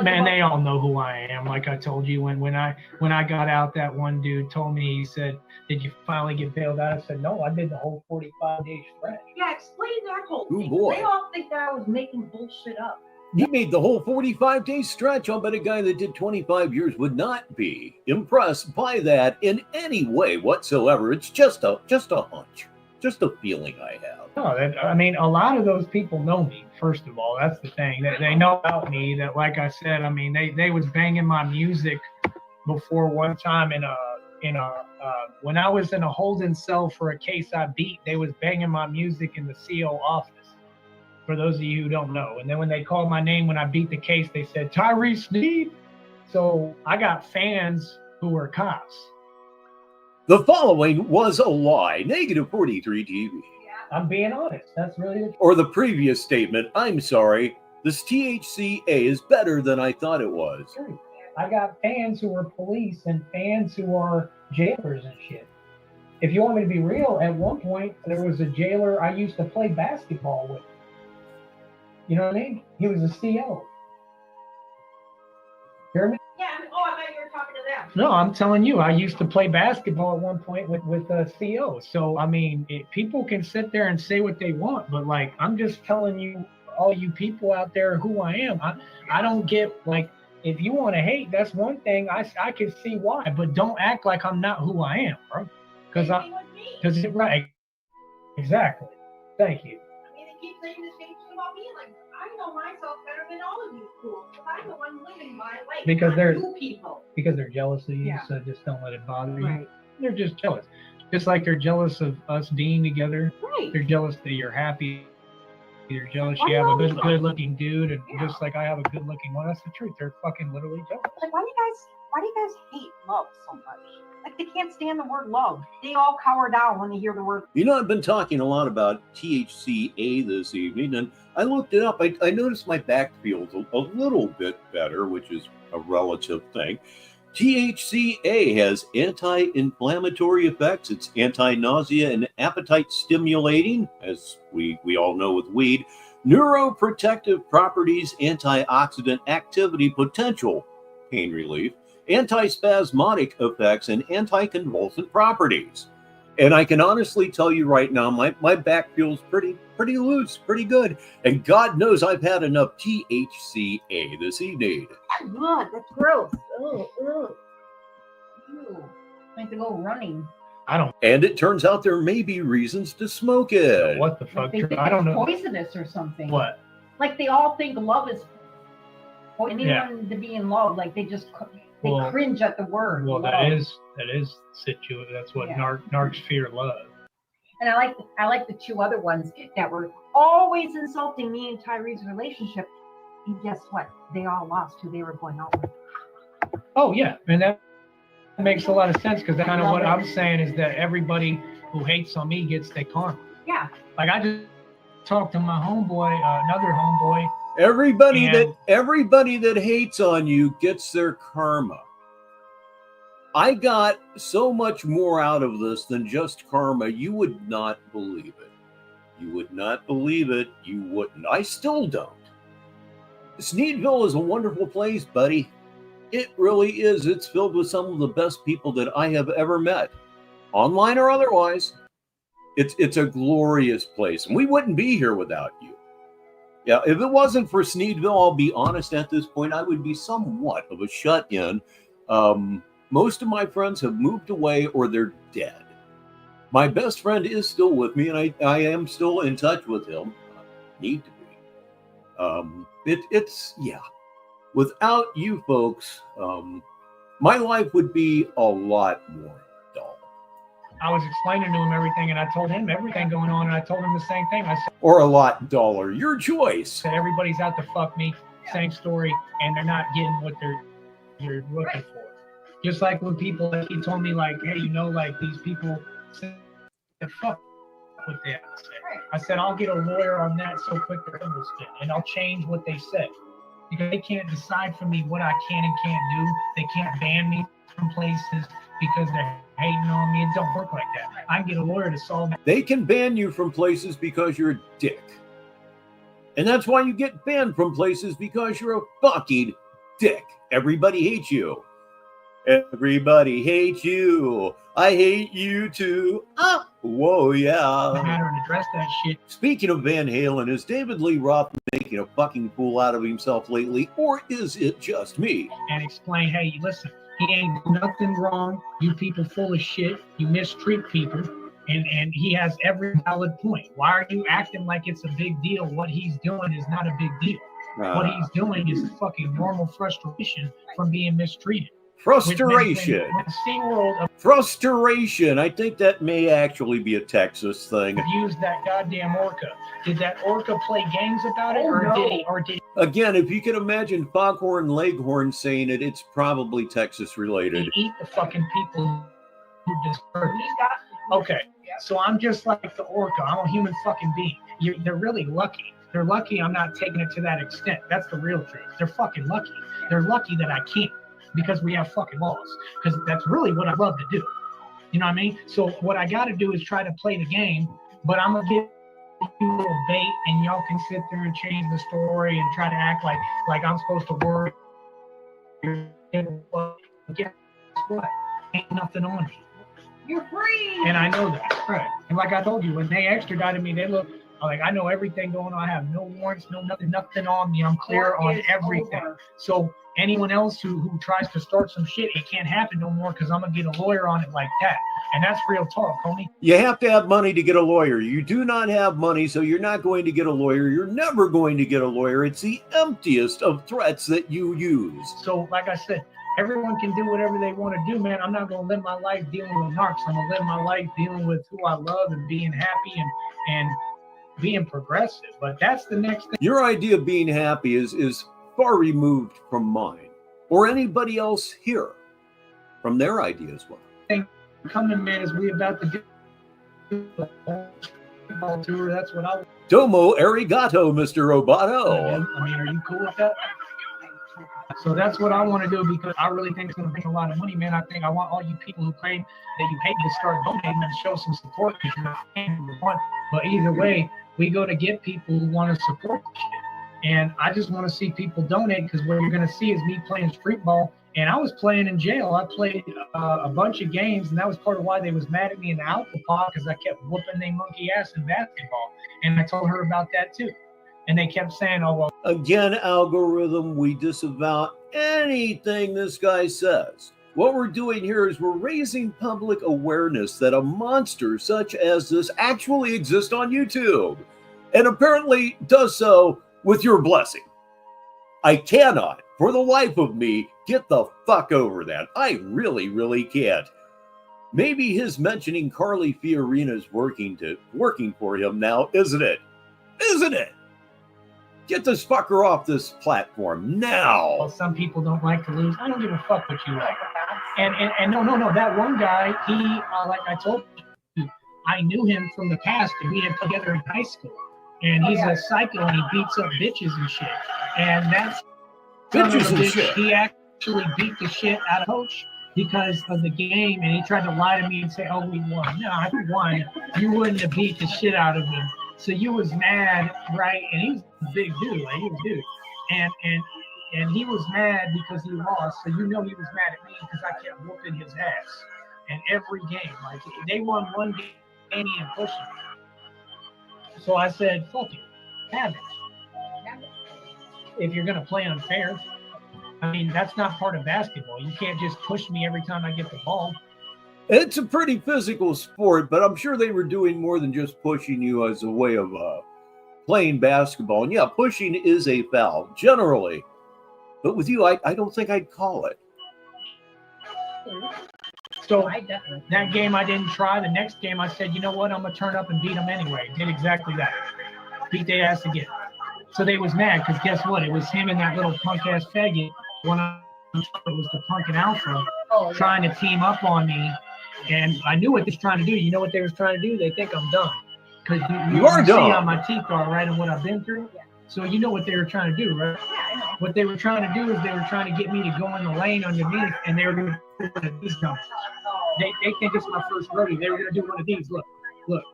Man, they all know who I am. Like I told you, when I got out, that one dude told me, he said, "Did you finally get bailed out?" I said, "No, I did the whole 45-day stretch." Yeah, explain that whole thing. Boy. They all think that I was making bullshit up. He made the whole 45-day stretch. I'll bet a guy that did 25 years would not be impressed by that in any way whatsoever. It's just a hunch, just a feeling I have. No, a lot of those people know me. First of all, that's the thing. They know about me. That, like I said, they was banging my music before one time when I was in a holding cell for a case I beat. They was banging my music in the CO office. For those of you who don't know, and then when they called my name when I beat the case, they said Tyree Sneed. So I got fans who were cops. The following was a lie. Negative 43 TV. I'm being honest. That's really the truth. Or the previous statement, I'm sorry, this THCA is better than I thought it was. I got fans who are police and fans who are jailers and shit. If you want me to be real, at one point there was a jailer I used to play basketball with. You know what I mean? He was a CO. Hear me? Yeah. Oh, I thought you were talking to them. No, I'm telling you, I used to play basketball at one point with a CO. So I mean, people can sit there and say what they want, but like I'm just telling you, all you people out there, who I am. I don't get like, if you want to hate, that's one thing. I can see why, but don't act like I'm not who I am, bro. Because it right. Exactly. Thank you. I mean, they keep saying the same thing about me. Like, I know myself better than all of you fools. I'm the one living my life. Because not they're you people. Because they're jealous of you, Yeah. so just don't let it bother you. Right. They're just jealous. Just like they're jealous of us being together. Right. They're jealous that you're happy. They're jealous Why you have a do good looking dude, and Yeah. just like I have a good looking one. That's the truth. They're fucking literally jealous. Like, why do you guys hate love so much? Like, they can't stand the word love. They all cower down when they hear the word. You know, I've been talking a lot about THCA this evening, and I looked it up. I noticed my back feels a little bit better, which is a relative thing. THCA has anti-inflammatory effects. It's anti-nausea and appetite stimulating, as we all know with weed. Neuroprotective properties, antioxidant activity, potential pain relief, antispasmodic effects, and anticonvulsant properties. And I can honestly tell you right now, my back feels pretty loose, pretty good. And God knows I've had enough THCA this evening. God, that's gross. Oh, ew. I have to go running. I don't. And it turns out there may be reasons to smoke it. What the Like, fuck? they think I don't it's know. poisonous or something. What? Like, they all think love is anyone Yeah. to be in love. Like, they just Well- cringe at the word. Well, love. that is situ. That's what Yeah. narcs fear love. And I like the two other ones that were always insulting me and Tyree's relationship. And guess what? They all lost who they were going out with. Oh yeah, and that makes a lot of sense because kind of what I'm saying is that everybody who hates on me gets their karma. Yeah. Like I just talked to my homeboy, another homeboy. Everybody And- that hates on you gets their karma. I got so much more out of this than just karma. You would not believe it. You would not believe it. You wouldn't. I still don't. Sneedville is a wonderful place, buddy. It really is. It's filled with some of the best people that I have ever met, online or otherwise. It's a glorious place, and we wouldn't be here without you. Yeah, if it wasn't for Sneedville, I'll be honest, at this point, I would be somewhat of a shut-in. Most of my friends have moved away or they're dead. My best friend is still with me, and I am still in touch with him. Need to be. Yeah. Without you folks, my life would be a lot more dull. I was explaining to him everything, and I told him everything going on, and I told him the same thing. I Or a lot duller. Your choice. said everybody's out to fuck me. Same story, and they're not getting what they're looking for. Just like when people, like he told me, like, hey, you know, like these people say fuck what they have to say. I said I'll get a lawyer on that so quick they're spin, and I'll change what they say. Because they can't decide for me what I can and can't do. They can't ban me from places because they're hating on me. It don't work like that. I can get a lawyer to solve that. They can ban you from places because you're a dick. And that's why you get banned from places, because you're a fucking dick. Everybody hates you. Everybody hates you. I hate you too. Ah, whoa, yeah. Matter and address that shit. Speaking of Van Halen, is David Lee Roth making a fucking fool out of himself lately, or is it just me? And explain, hey, listen, he ain't nothing wrong. You people full of shit. You mistreat people. And he has every valid point. Why are you acting like it's a big deal? What he's doing is not a big deal. What he's doing is fucking normal frustration from being mistreated. Frustration. When SeaWorld Frustration. I think that may actually be a Texas thing. abused that goddamn orca, did that orca play games about it, or did he? Again, if you can imagine Foghorn Leghorn saying it, it's probably Texas related. eat the fucking people who deserve it? Okay, so I'm just like the orca. I'm a human fucking being. They're really lucky. They're lucky I'm not taking it to that extent. That's the real truth. They're fucking lucky. They're lucky that I can't, because we have fucking laws. Because that's really what I love to do. You know what I mean? So what I got to do is try to play the game, but I'm gonna give you a little bait, and y'all can sit there and change the story and try to act like I'm supposed to work. Guess what? Ain't nothing on me. You're free. And I know that. Right. And like I told you, when they extradited me, they look like I know everything going on. I have no warrants, nothing on me. I'm clear on everything. Over. So anyone else who tries to start some shit, it can't happen no more because I'm gonna get a lawyer on it like that. And that's real talk, homie. You have to have money to get a lawyer. You do not have money, so you're not going to get a lawyer. You're never going to get a lawyer. It's the emptiest of threats that you use. So like I said, everyone can do whatever they want to do, man. I'm not gonna live my life dealing with narcs. I'm gonna live my life dealing with who I love and being happy and being progressive. But that's the next thing. Your idea of being happy is far removed from mine or anybody else here from their idea as well. Coming, man, as we about to do the football tour. That's what I. Domo arigato, Mr. Roboto. I mean, are you cool with that? So that's what I want to do because I really think it's going to bring a lot of money, man. I want all you people who claim that you hate me to start donating and show some support because you're not paying for one. But either way, we go to get people who want to support the shit. And I just want to see people donate because what you're going to see is me playing street ball. And I was playing in jail. I played a bunch of games, and that was part of why they was mad at me in the alpha pod because I kept whooping their monkey ass in basketball. And I told her about that too. And they kept saying, oh, well. Again, algorithm, we disavow anything this guy says. What we're doing here is we're raising public awareness that a monster such as this actually exists on YouTube. And apparently does so with your blessing. I cannot, for the life of me, get the fuck over that. I really, really can't. Maybe his mentioning Carly Fiorina is working for him now, isn't it? Isn't it? Get this fucker off this platform now. Well, some people don't like to lose. I don't give a fuck what you like. And no. That one guy, he, like I told you, I knew him from the past, and we had together in high school. And he's a psycho, and he beats up bitches and shit. And that's bitches and shit. He actually beat the shit out of Coach because of the game, and he tried to lie to me and say, "Oh, we won." No, if we won, you wouldn't have beat the shit out of him. So you was mad, right? And he was a big dude, like he was a dude. And he was mad because he lost. So you know he was mad at me because I kept whooping his ass. And every game, like they won one game and pushing. So I said, fuck it, have it. If you're gonna play unfair, I mean that's not part of basketball. You can't just push me every time I get the ball. It's a pretty physical sport, but I'm sure they were doing more than just pushing you as a way of playing basketball. And yeah, pushing is a foul, generally. But with you, I don't think I'd call it. So that game I didn't try. The next game I said, you know what, I'm going to turn up and beat them anyway. Did exactly that. Beat their ass again. So they was mad because guess what? It was him and that little punk-ass faggot. It was the punk and alpha trying to team up on me. And I knew what they was trying to do. You know what they was trying to do? They think I'm dumb. Because you are dumb. See how my teeth are, right, and what I've been through? Yeah. So you know what they were trying to do, right? Yeah, I know. What they were trying to do is they were trying to get me to go in the lane underneath, and they were going to do one of these jumps. They think it's my first rodeo. They were going to do one of these. Look.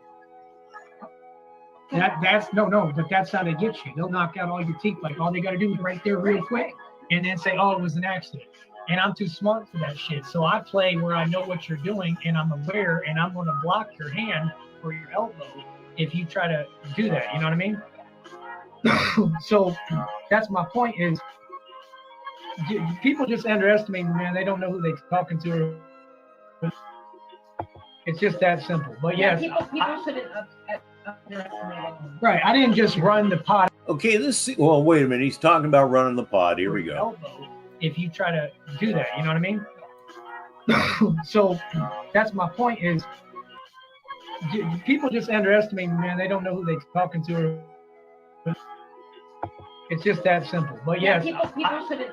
That's no, but that's how they get you. They'll knock out all your teeth. Like all they got to do is right there real quick, and then say, oh, it was an accident. And I'm too smart for that shit. So I play where I know what you're doing, and I'm aware, and I'm going to block your hand or your elbow if you try to do that. You know what I mean? So that's my point is people just underestimate me, man. They don't know who they're talking to. It's just that simple. But yes, people shouldn't underestimate. Right. I didn't just run the pod. Okay, well, wait a minute. He's talking about running the pod. Here we go. If you try to do that, you know what I mean? So that's my point is people just underestimate me, man. They don't know who they're talking to. It's just that simple. But yes, people shouldn't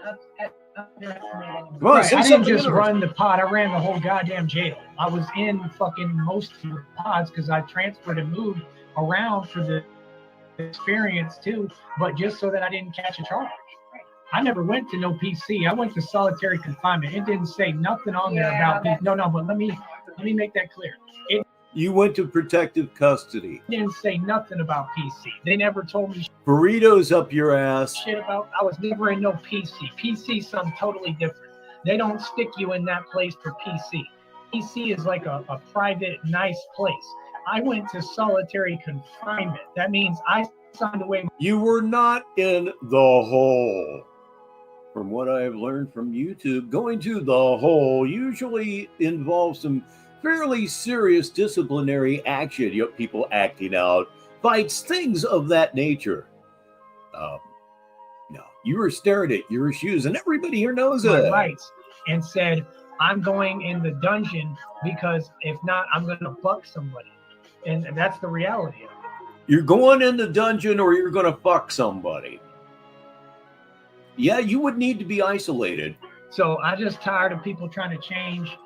underestimate. Well, right, I didn't just run the pod. I ran the whole goddamn jail. I was in fucking most of the pods because I transferred and moved around for the experience too, but just so that I didn't catch a charge. I never went to no PC. I went to solitary confinement. It didn't say nothing on there about PC. No, but let me make that clear. It You went to protective custody. didn't say nothing about PC. They never told me Burritos up your ass. shit about. I was never in no PC. PC is something totally different. They don't stick you in that place for PC. PC is like a private, nice place. I went to solitary confinement. That means I signed away. You were not in the hole. From what I have learned from YouTube, going to the hole usually involves some fairly serious disciplinary action. You know, people acting out, fights, things of that nature. No, you were staring at your shoes, and everybody here knows my it. rights and said, I'm going in the dungeon because if not, I'm going to fuck somebody. And that's the reality of it. You're going in the dungeon or you're going to fuck somebody. Yeah, you would need to be isolated. So I'm just tired of people trying to change,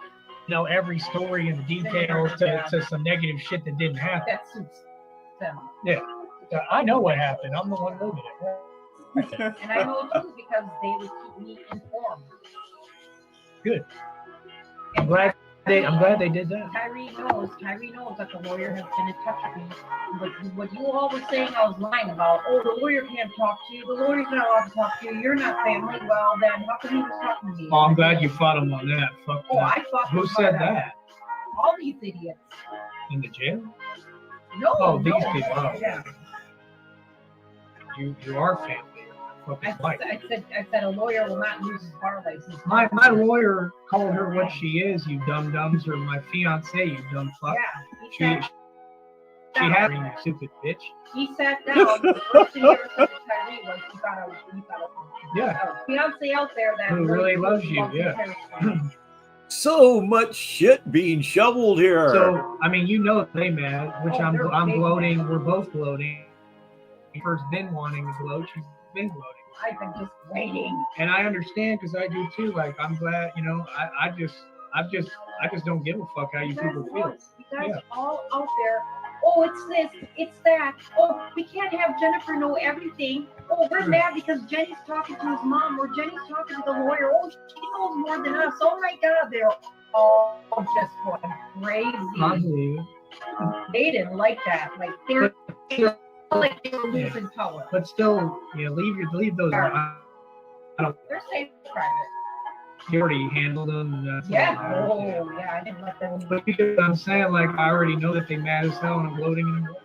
every story and the details to some negative shit that didn't happen. That suits them. Yeah. I know what happened. I'm the one living it. And I know too because they would keep me informed. Good. I'm glad they did that. Tyree knows that the lawyer has been in touch with me. But what you all were saying, I was lying about. Oh, the lawyer can't talk to you. The lawyer's not allowed to talk to you. You're not family. Well, then how come he was talking to you? Oh, I'm glad you fought him on that. Fuck Oh, that. I fought him Who on said that? All these idiots. In the jail? No. Oh, these no. people. Oh. Yeah. You are family. Fucking white. I said a lawyer will not lose his bar license. My lawyer called her what she is, you dum dums, or my fiance, you dumb fuck. Yeah. She had me, you stupid bitch. He sat down. The first thing he ever said to Tyree was he got a fiance out there that Who really loves you, loves yeah. Tyree. So much shit being shoveled here. So, I mean, they mad, which Oh, I'm they're gloating. mad. We're both gloating. First been wanting to gloat, she's been gloating. I've been just waiting. And I understand because I do too. Like, I'm glad, I just don't give a fuck how you people feel. You guys all out there. Oh, it's this, it's that. Oh, we can't have Jennifer know everything. Oh, we're mad because Jenny's talking to his mom or Jenny's talking to the lawyer. Oh, she knows more than us. Oh my God, they're all just going crazy. I believe it. They didn't like that. Like they're like they were losing power. But still, leave those. I don't. They're safe private. You already handled them. And that's Yeah. all that matters. Oh, yeah. I didn't let them. But because I'm saying, like, I already know that they mad as hell and I'm gloating in them.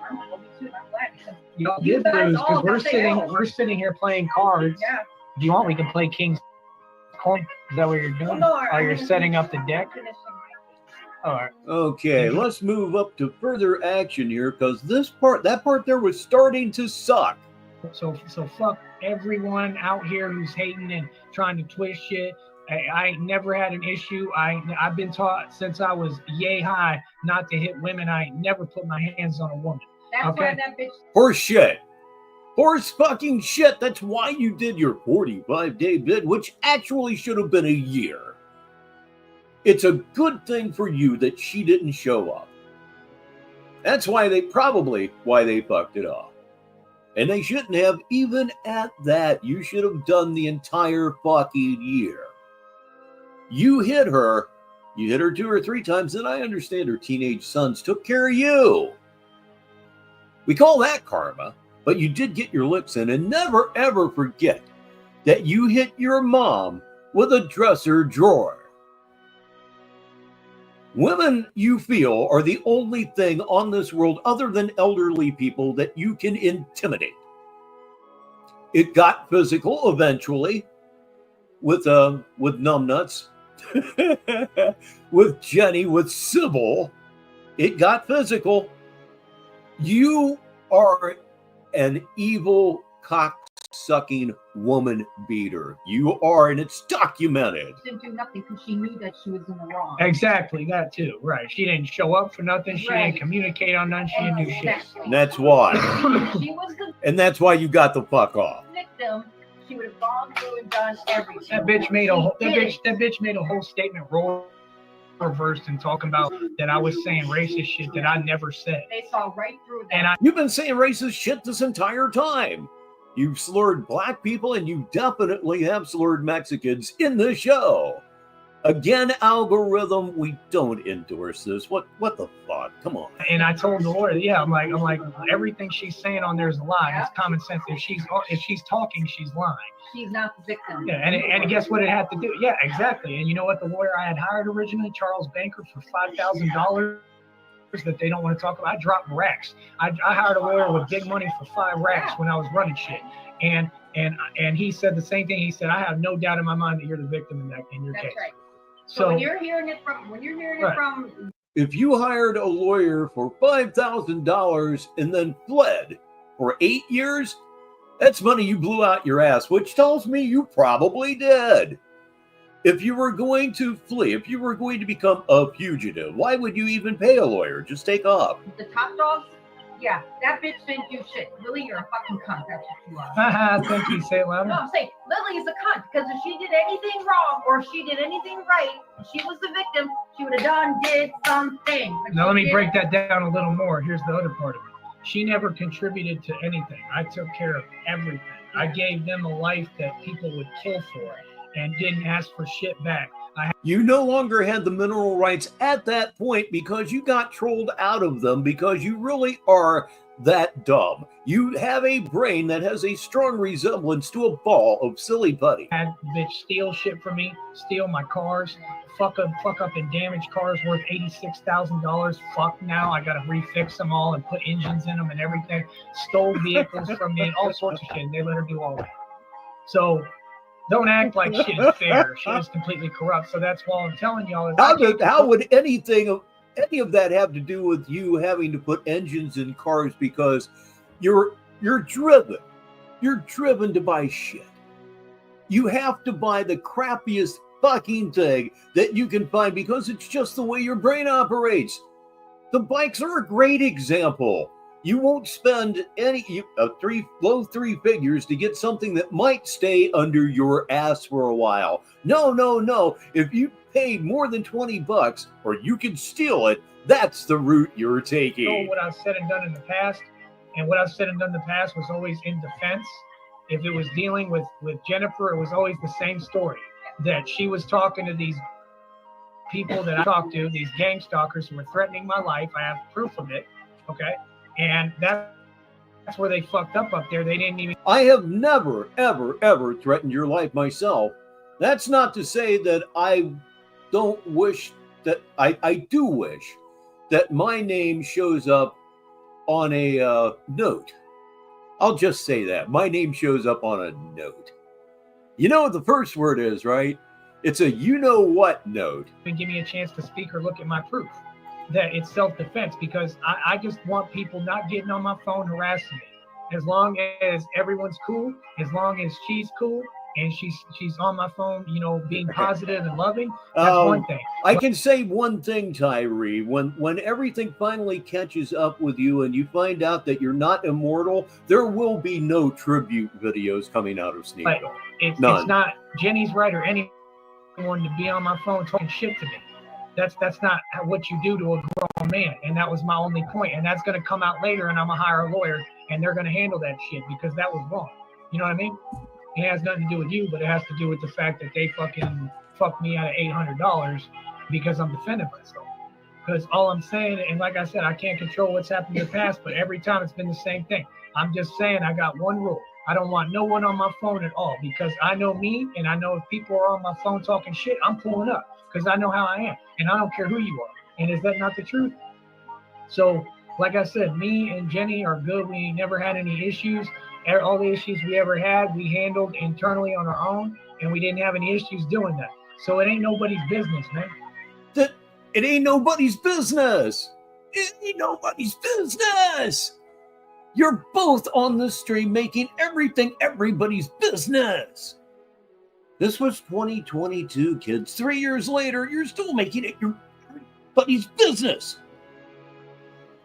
I'm glad because Y'all you did guys lose all because got the we're sitting here playing cards. yeah. If you want, we can play King's Coin. Is that what you're doing? No, You're setting up the deck? All right. Okay, let's move up to further action here because that part there was starting to suck. So fuck everyone out here who's hating and trying to twist shit. I ain't never had an issue. I've been taught since I was yay high not to hit women. I ain't never put my hands on a woman. That's Okay. why that bitch. Horse shit. Horse fucking shit. That's why you did your 45-day bid, which actually should have been a year. It's a good thing for you that she didn't show up. That's why they fucked it up. And they shouldn't have, even at that. You should have done the entire fucking year. You hit her 2 or 3 times, and I understand her teenage sons took care of you. We call that karma, but you did get your licks in, and never ever forget that you hit your mom with a dresser drawer. Women, you feel, are the only thing on this world other than elderly people that you can intimidate. It got physical eventually with numbnuts, with Jenny, with Sybil. It got physical. You are an evil cock-sucking woman beater. You are, and it's documented. Didn't do nothing because she knew that she was in the wrong. Exactly, that too. Right. She didn't show up for nothing. She Right. didn't communicate on nothing. She didn't do shit. Exactly. And that's why. She was the And that's why you got the fuck off. victim. She would have gone through and done everything. That bitch made She did. that bitch made a whole statement role reversed and talking about that I was saying racist shit that I never said. They saw right through that. And You've been saying racist shit this entire time. You've slurred black people, and you definitely have slurred Mexicans in the show. Again, algorithm, we don't endorse this. What the fuck? Come on. And I told the lawyer, yeah, I'm like, everything she's saying on there is a lie. It's common sense. If she's talking, she's lying. She's not the victim. Yeah, and guess what it had to do? Yeah, exactly. And you know what? The lawyer I had hired originally, Charles Banker, for $5,000 that they don't want to talk about. I dropped racks. I hired a lawyer with big money for 5 racks when I was running shit. And he said the same thing. He said, I have no doubt in my mind that you're the victim in your case. Right. So when you're hearing it from If you hired a lawyer for $5,000 and then fled for 8 years, that's money you blew out your ass, which tells me you probably did. If you were going to flee, if you were going to become a fugitive, why would you even pay a lawyer? Just take off. the top dogs, yeah, that bitch didn't do shit. Lily, you're a fucking cunt. That's what you are. thank you. Say it louder. No, I'm saying Lily is a cunt because if she did anything wrong or she did anything right, and she was the victim, she would have did something. But Now let me did- break that down a little more. Here's the other part of it. She never contributed to anything. I took care of everything. I gave them a life that people would kill for and didn't ask for shit back. You no longer had the mineral rights at that point because you got trolled out of them because you really are that dumb. You have a brain that has a strong resemblance to a ball of silly putty. Had bitch steal shit from me, steal my cars, fuck up and damage cars worth $86,000. Fuck now, I gotta refix them all and put engines in them and everything. Stole vehicles from me and all sorts of shit. And they let her do all that. So don't act like shit is fair. She is completely corrupt. So that's why I'm telling y'all. How would any of that have to do with you having to put engines in cars because you're driven? You're driven to buy shit. You have to buy the crappiest fucking thing that you can find because it's just the way your brain operates. The bikes are a great example. You won't spend low three figures to get something that might stay under your ass for a while. No. If you pay more than $20 or you can steal it, that's the route you're taking. You know what I've said and done in the past, and what I've said and done in the past was always in defense. If it was dealing with Jennifer, it was always the same story, that she was talking to these people that I talked to, these gang stalkers who were threatening my life. I have proof of it, okay? And that's where they fucked up there. They didn't even. I have never, ever threatened your life myself. That's not to say that I don't wish that I do wish that my name shows up on a note. I'll just say that. My name shows up on a note. You know what the first word is, right? It's a you-know-what note. Give me a chance to speak or look at my proof that it's self-defense, because I just want people not getting on my phone harassing me. As long as everyone's cool, as long as she's cool, and she's on my phone, being positive and loving, that's one thing. I can say one thing, Tyree. When everything finally catches up with you and you find out that you're not immortal, there will be no tribute videos coming out of Sneediology. But it's not Jenny's right or anyone to be on my phone talking shit to me. That's not what you do to a grown man, and that was my only point. And that's going to come out later, and I'm gonna hire a lawyer, and they're going to handle that shit because that was wrong. You know what I mean? It has nothing to do with you, but it has to do with the fact that they fucking fucked me out of $800 because I'm defending myself. Because all I'm saying, and like I said, I can't control what's happened in the past, but every time it's been the same thing. I'm just saying I got one rule. I don't want no one on my phone at all, because I know me, and I know if people are on my phone talking shit, I'm pulling up because I know how I am, and I don't care who you are. And is that not the truth? So, like I said, me and Jenny are good. We never had any issues. All the issues we ever had, we handled internally on our own, and we didn't have any issues doing that. So it ain't nobody's business, man. It ain't nobody's business. It ain't nobody's business. You're both on the stream making everything everybody's business. This was 2022, kids. 3 years later, you're still making it everybody's business.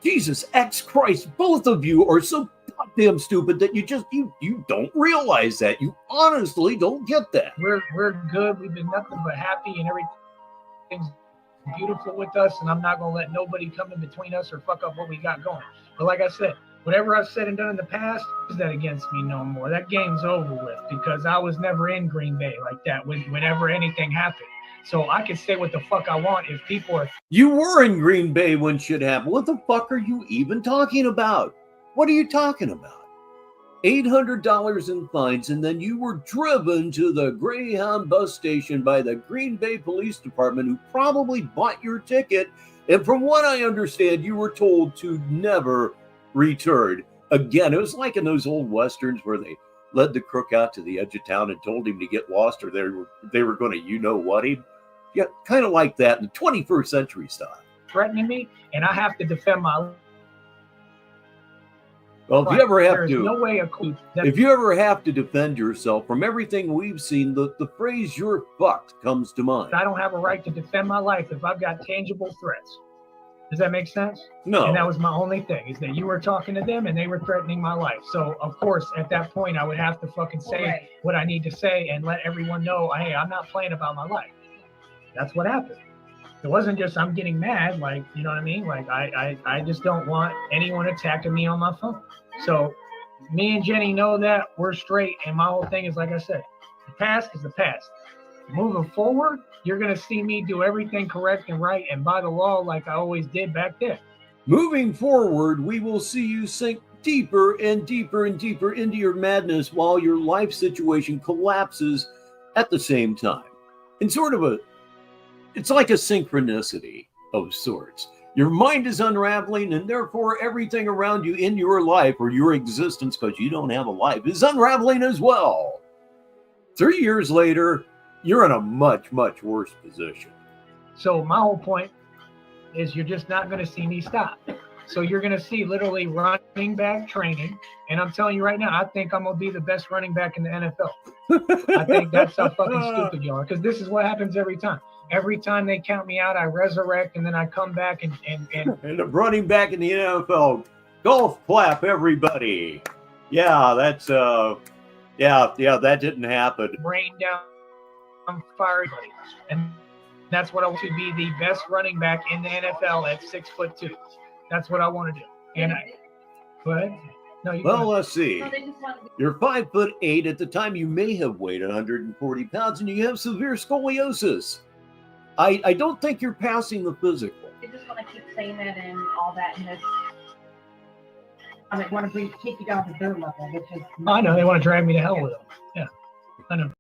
Jesus X Christ, both of you are so goddamn stupid that you don't realize that. You honestly don't get that. We're good. We've been nothing but happy, and everything's beautiful with us, and I'm not gonna let nobody come in between us or fuck up what we got going. But like I said, Whatever I've said and done in the past, use that against me no more. That game's over with because I was never in Green Bay like that whenever anything happened. So I can say what the fuck I want if people are. You were in Green Bay when shit happened. What the fuck are you even talking about? What are you talking about? $800 in fines, and then you were driven to the Greyhound bus station by the Green Bay Police Department, who probably bought your ticket. And from what I understand, you were told to never return. Again, it was like in those old westerns where they led the crook out to the edge of town and told him to get lost, or they were going to you-know-what him. Yeah, kind of like that in the 21st century style. Threatening me, and I have to defend my. Well, if you ever have to, no way if you ever have to defend yourself from everything we've seen, the phrase "you're fucked" comes to mind. I don't have a right to defend my life if I've got tangible threats. Does that make sense? No. And that was my only thing, is that you were talking to them and they were threatening my life. So of course, at that point, I would have to fucking say what I need to say and let everyone know, hey, I'm not playing about my life. That's what happened. It wasn't just I'm getting mad, like, you know what I mean? Like I just don't want anyone attacking me on my phone. So me and Jenny know that we're straight. And my whole thing is, like I said, the past is the past. Moving forward, you're going to see me do everything correct and right and by the law like I always did back then. Moving forward, we will see you sink deeper and deeper and deeper into your madness while your life situation collapses at the same time. And it's like a synchronicity of sorts. Your mind is unraveling, and therefore everything around you in your life, or your existence, because you don't have a life, is unraveling as well. 3 years later, you're in a much, much worse position. So my whole point is you're just not going to see me stop. So you're going to see literally running back training. And I'm telling you right now, I think I'm going to be the best running back in the NFL. I think that's how fucking stupid you are. Because this is what happens every time. Every time they count me out, I resurrect, and then I come back and the running back in the NFL. Golf clap, everybody. Yeah, that's that didn't happen. Rain down fire, and that's what I want to be, the best running back in the NFL at 6'2". That's what I want to do. And let's see. You're 5'8". At the time, you may have weighed 140 pounds, and you have severe scoliosis. I don't think you're passing the physical. They just want to keep saying that and all that, and it's. I want to take you down to their level, which is. I know they want to drag me to hell with them. Yeah, I know.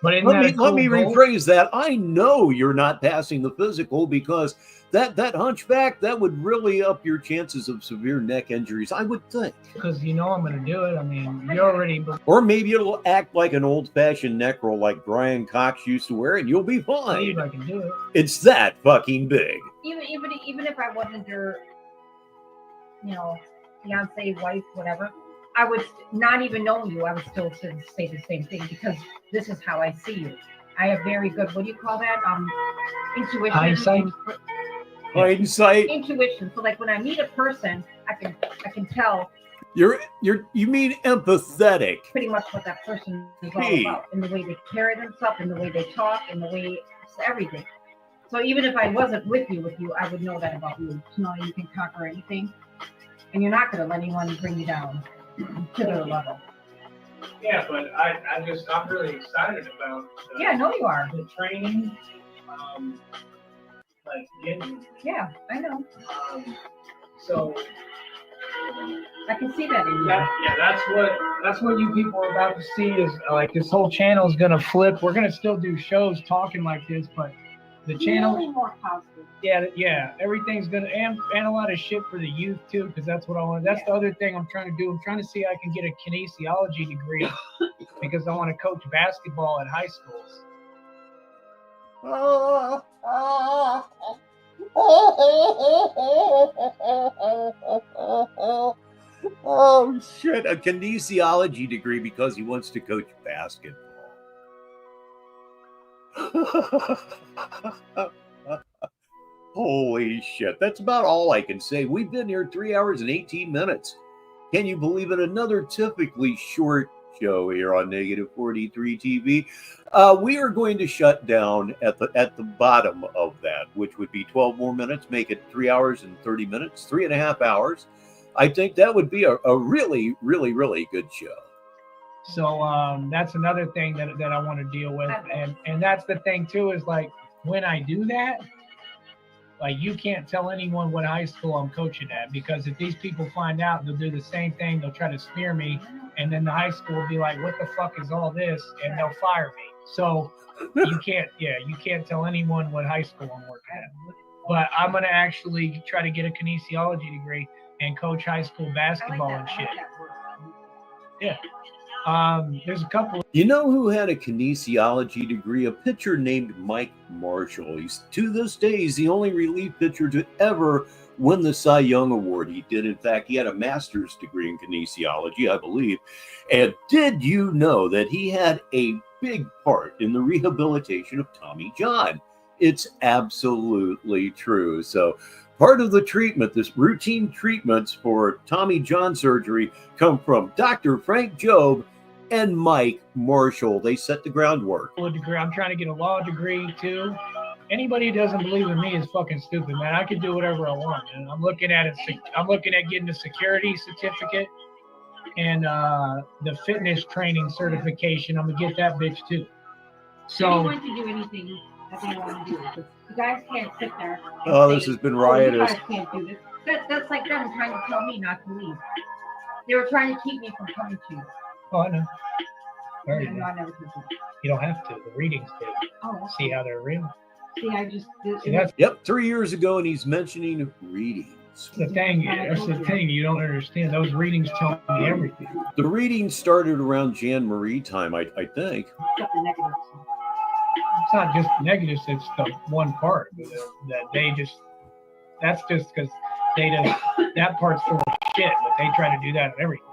But let me rephrase that. I know you're not passing the physical, because that hunchback, that would really up your chances of severe neck injuries, I would think. Because you know I'm going to do it. I mean, you already. Or maybe it'll act like an old-fashioned neck roll like Brian Cox used to wear, and you'll be fine. If I can do it. It's that fucking big. Even if I wasn't your, fiance, wife, whatever, I would not even know you. I would still say the same thing, because this is how I see you. I have very good, what do you call that? Intuition. Hindsight. Intuition. So like when I meet a person, I can tell. You mean empathetic. Pretty much what that person is all about, in the way they carry themselves, in the way they talk, in the way everything. So even if I wasn't with you, I would know that about you. To know you can conquer anything, and you're not going to let anyone bring you down to their level. Yeah, but I'm really excited about. I know you are. The training, Yeah, I know. So I can see that in you. That's what you people are about to see, is like this whole channel is gonna flip. We're gonna still do shows talking like this, but the channel really more positive. Yeah, everything's gonna and a lot of shit for the youth too, because that's what I want. That's the other thing I'm trying to do. I'm trying to see if I can get a kinesiology degree because I want to coach basketball at high schools. Oh shit! A kinesiology degree because he wants to coach basketball. Holy shit, that's about all I can say. We've been here 3 hours and 18 minutes. Can you believe it? Another typically short show here on Negative 43 TV. We are going to shut down at the bottom of that, which would be 12 more minutes, make it 3 hours and 30 minutes, 3.5 hours. I think that would be a really, really, really good show. So that's another thing that I want to deal with. And that's the thing too, is like when I do that, like you can't tell anyone what high school I'm coaching at, because if these people find out, they'll do the same thing. They'll try to smear me, and then the high school will be like, what the fuck is all this? And they'll fire me. So you can't tell anyone what high school I'm working at. But I'm going to actually try to get a kinesiology degree and coach high school basketball and shit. Yeah. There's a couple. You know who had a kinesiology degree? A pitcher named Mike Marshall. He's, to this day, he's the only relief pitcher to ever win the Cy Young Award. He did, in fact, he had a master's degree in kinesiology, I believe. And did you know that he had a big part in the rehabilitation of Tommy John? It's absolutely true. So part of the treatment, this routine treatments for Tommy John surgery, come from Dr. Frank Jobe and Mike Marshall. They set the groundwork. I'm trying to get a law degree too. Anybody who doesn't believe in me is fucking stupid, man. I can do whatever I want, man. I'm looking at it. I'm looking at getting a security certificate and the fitness training certification. I'm gonna get that bitch too. So anyone can do anything that they want to do. You guys can't sit there. Oh, this has been riotous. You guys can't do this. That's like them trying to tell me not to leave. They were trying to keep me from coming to you. Oh, I know. No, I never did that. You don't have to. The readings did. Oh, See how they're real. see, I just did. See, that's Yep, 3 years ago, and he's mentioning readings. the thing. That's the thing. You don't understand. Those readings tell me everything. The readings started around Jan Marie time, I think. Except the negative. It's not just negatives. It's the one part that they just. That's just because they just that part's full of shit. But they try to do that on everything.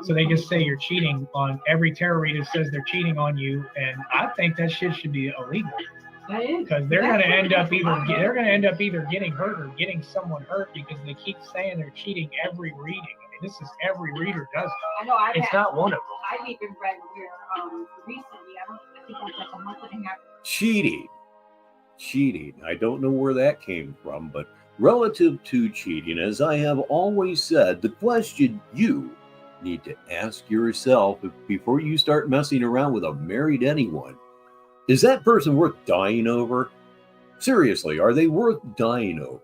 So they just say you're cheating on every tarot reader says they're cheating on you, and I think that shit should be illegal. Because they're going to end up either getting hurt or getting someone hurt because they keep saying they're cheating every reading. I mean, this is every reader does it. I know. It's not one of them. I've even read where recently, I think it was like a month and a half. Cheating. I don't know where that came from, but relative to cheating, as I have always said, the question you need to ask yourself before you start messing around with a married anyone, is that person worth dying over? Seriously, are they worth dying over?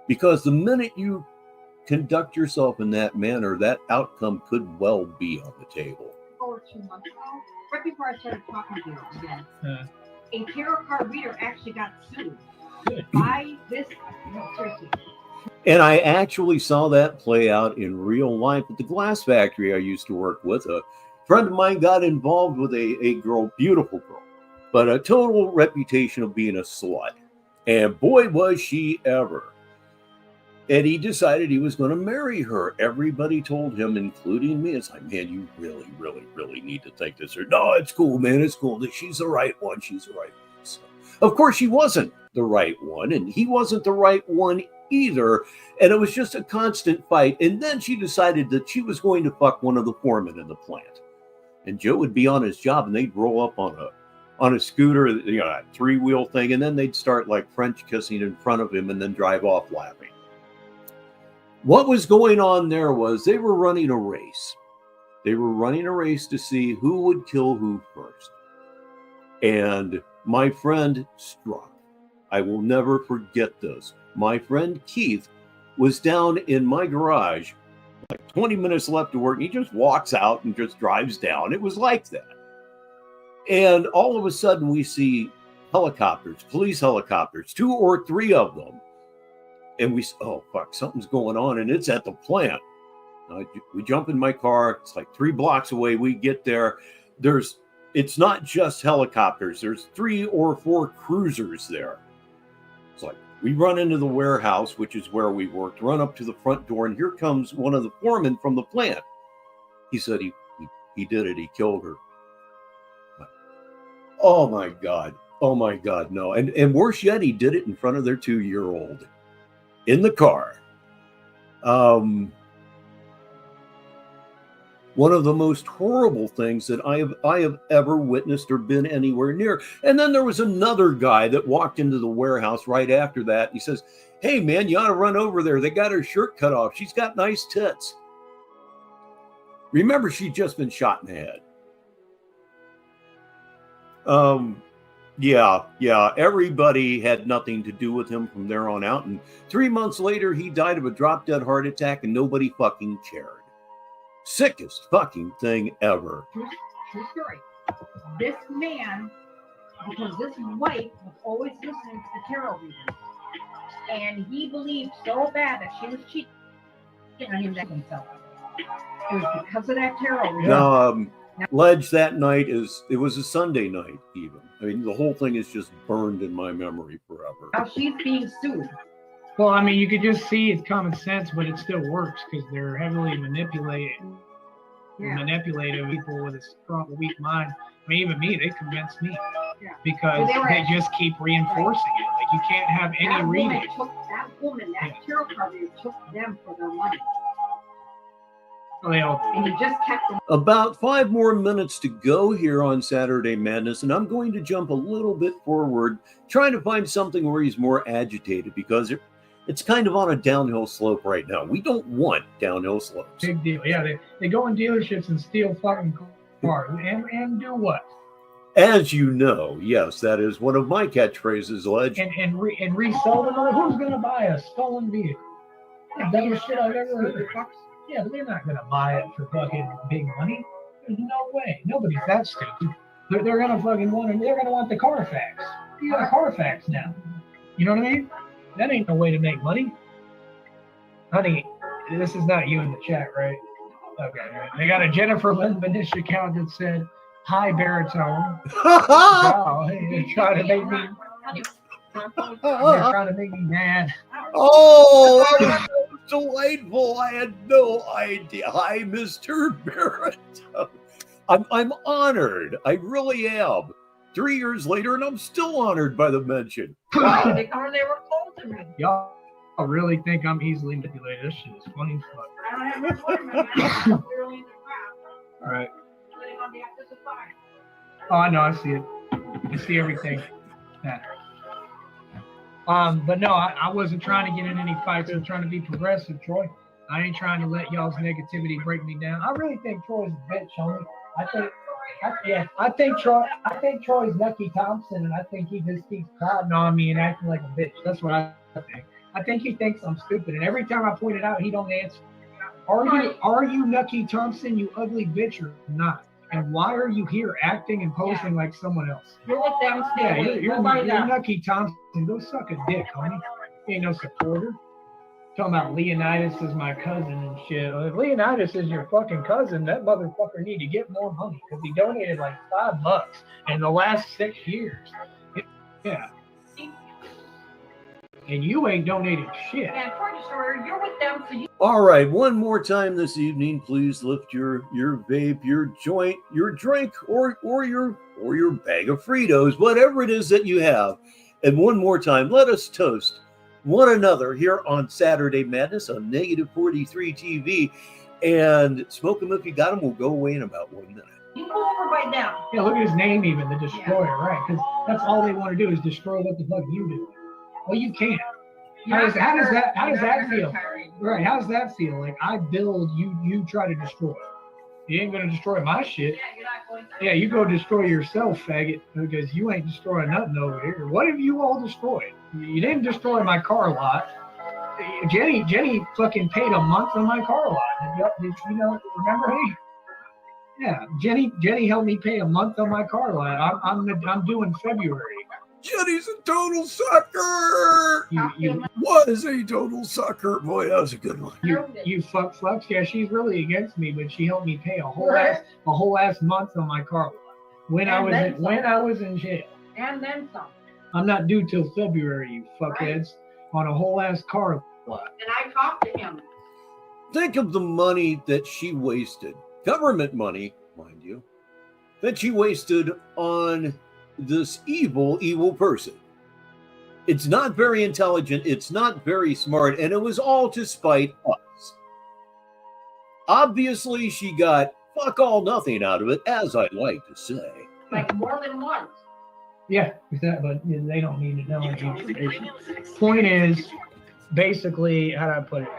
Because the minute you conduct yourself in that manner, that outcome could well be on the table. Over 2 months ago, right before I started talking to you again, a tarot card reader actually got sued by this. No, seriously. And I actually saw that play out in real life at the glass factory I used to work with. A friend of mine got involved with a girl, beautiful girl, but a total reputation of being a slut. And boy, was she ever. And he decided he was going to marry her. Everybody told him, including me, it's like, man, you really, really, really need to think this. Or, no, it's cool, man. It's cool. She's the right one. She's the right one. So, of course, she wasn't the right one. And he wasn't the right one either. And it was just a constant fight. And then she decided that she was going to fuck one of the foremen in the plant. And Joe would be on his job and they'd roll up on a scooter, you know, a 3-wheel thing. And then they'd start like French kissing in front of him and then drive off laughing. What was going on there was they were running a race. They were running a race to see who would kill who first. And my friend struck. I will never forget this. My friend Keith was down in my garage, like 20 minutes left to work, and he just walks out and just drives down. It was like that. And all of a sudden we see helicopters, police helicopters, 2 or 3 of them. And we, oh, fuck, something's going on, and it's at the plant. We jump in my car. It's like 3 blocks away. We get there. It's not just helicopters. There's 3 or 4 cruisers there. It's like we run into the warehouse, which is where we worked, run up to the front door, and here comes one of the foremen from the plant. He said he did it. He killed her. Oh, my God. Oh, my God, no. And worse yet, he did it in front of their 2-year-old. In the car. One of the most horrible things that I have ever witnessed or been anywhere near. And then there was another guy that walked into the warehouse right after that. He says, "Hey man, you ought to run over there. They got her shirt cut off. She's got nice tits." Remember, she'd just been shot in the head. Yeah. Everybody had nothing to do with him from there on out. And 3 months later, he died of a drop-dead heart attack, and nobody fucking cared. Sickest fucking thing ever. True story. This man, because this wife was always listening to the tarot reading, and he believed so bad that she was cheating on him that himself. It was because of that tarot reading. No, Ledge, that night it was a Sunday night even. I mean, the whole thing is just burned in my memory forever. Now she's being sued. Well, I mean, you could just see it's common sense, but it still works because they're heavily manipulated. Yeah. Manipulative people with a strong, weak mind. I mean, even me, they convinced me because Well, they just keep reinforcing it. Like you can't have any That reading. that tarot card reader took them for their money. Well, And he just kept them. About 5 more minutes to go here on Saturday Madness, and I'm going to jump a little bit forward, trying to find something where he's more agitated because it's kind of on a downhill slope right now. We don't want downhill slopes. big deal. Yeah, they go in dealerships and steal fucking cars and do what? As you know, yes, that is one of my catchphrases, Ledge. And resell them. Who's gonna buy a stolen vehicle? The dumbest shit I've ever heard. Yeah, but they're not gonna buy it for fucking big money. There's no way. Nobody's that stupid. They're gonna fucking they're gonna want the Carfax. You got a Carfax now. You know what I mean? That ain't no way to make money. Honey, this is not you in the chat, right? Okay. They got a Jennifer Lynn Benish account that said, "Hi, Baritone." Wow, they're trying to make me. They're trying to make me mad. Oh, that was so delightful. I had no idea. Hi, Mr. Barrett. I'm honored. I really am. 3 years later, and I'm still honored by the mention. Wow. They were cold to me. Y'all really think I'm easily manipulated? This shit is funny as fuck. I don't have much water, man. Literally in the crowd. All right. Sitting on the axis of fire. Oh, I know. I see it. I see everything. Yeah. But no, I wasn't trying to get in any fights. I'm trying to be progressive, Troy. I ain't trying to let y'all's negativity break me down. I really think Troy's a bitch, homie. I think Troy's Nucky Thompson, and I think he just keeps crowding on me and acting like a bitch. That's what I think. I think he thinks I'm stupid, and every time I point it out, he don't answer. Are you Nucky Thompson, you ugly bitch, or not? And why are you here acting and posing like someone else? You're with them. Yeah, you're Nucky Thompson. Go suck a dick, homie. You ain't no supporter. Talking about Leonidas is my cousin and shit. Well, if Leonidas is your fucking cousin, that motherfucker need to get more money because he donated like $5 in the last 6 years. Yeah. And you ain't donated shit. And pretty sure you're with them, so you. All right, one more time this evening, please lift your vape, your joint, your drink, or your bag of Fritos, whatever it is that you have. And one more time, let us toast one another here on Saturday Madness on Negative 43 TV. And smoke them if you got them. Will go away in about 1 minute. You go over by them. Yeah, look at his name even, the Destroyer, right? Because that's all they want to do is destroy what the fuck you do. Well, you can't. How does that feel? Right, how does that feel? Like I build, you try to destroy. You ain't gonna destroy my shit. Yeah, you're not going to. Yeah, you go destroy yourself, faggot, because you ain't destroying nothing over here. What have you all destroyed? You didn't destroy my car lot. Jenny fucking paid a month on my car lot. Did you know? Remember me? Yeah, Jenny helped me pay a month on my car lot. I'm doing February. Jenny's a total sucker. You Was a total sucker. Boy, that was a good one. you fuck fucks. Yeah, she's really against me, but she helped me pay a whole ass month on my car lot when I was in jail. And then some. I'm not due till February, you fuckheads, on a whole ass car lot. And I talked to him. Think of the money that she wasted, government money, mind you, that she wasted on this evil person. It's not very intelligent, it's not very smart, and it was all to spite us. Obviously, she got fuck all nothing out of it, as I like to say. Like more than once. Yeah, exactly. But they don't need to know any information. Point is, basically, how do I put it?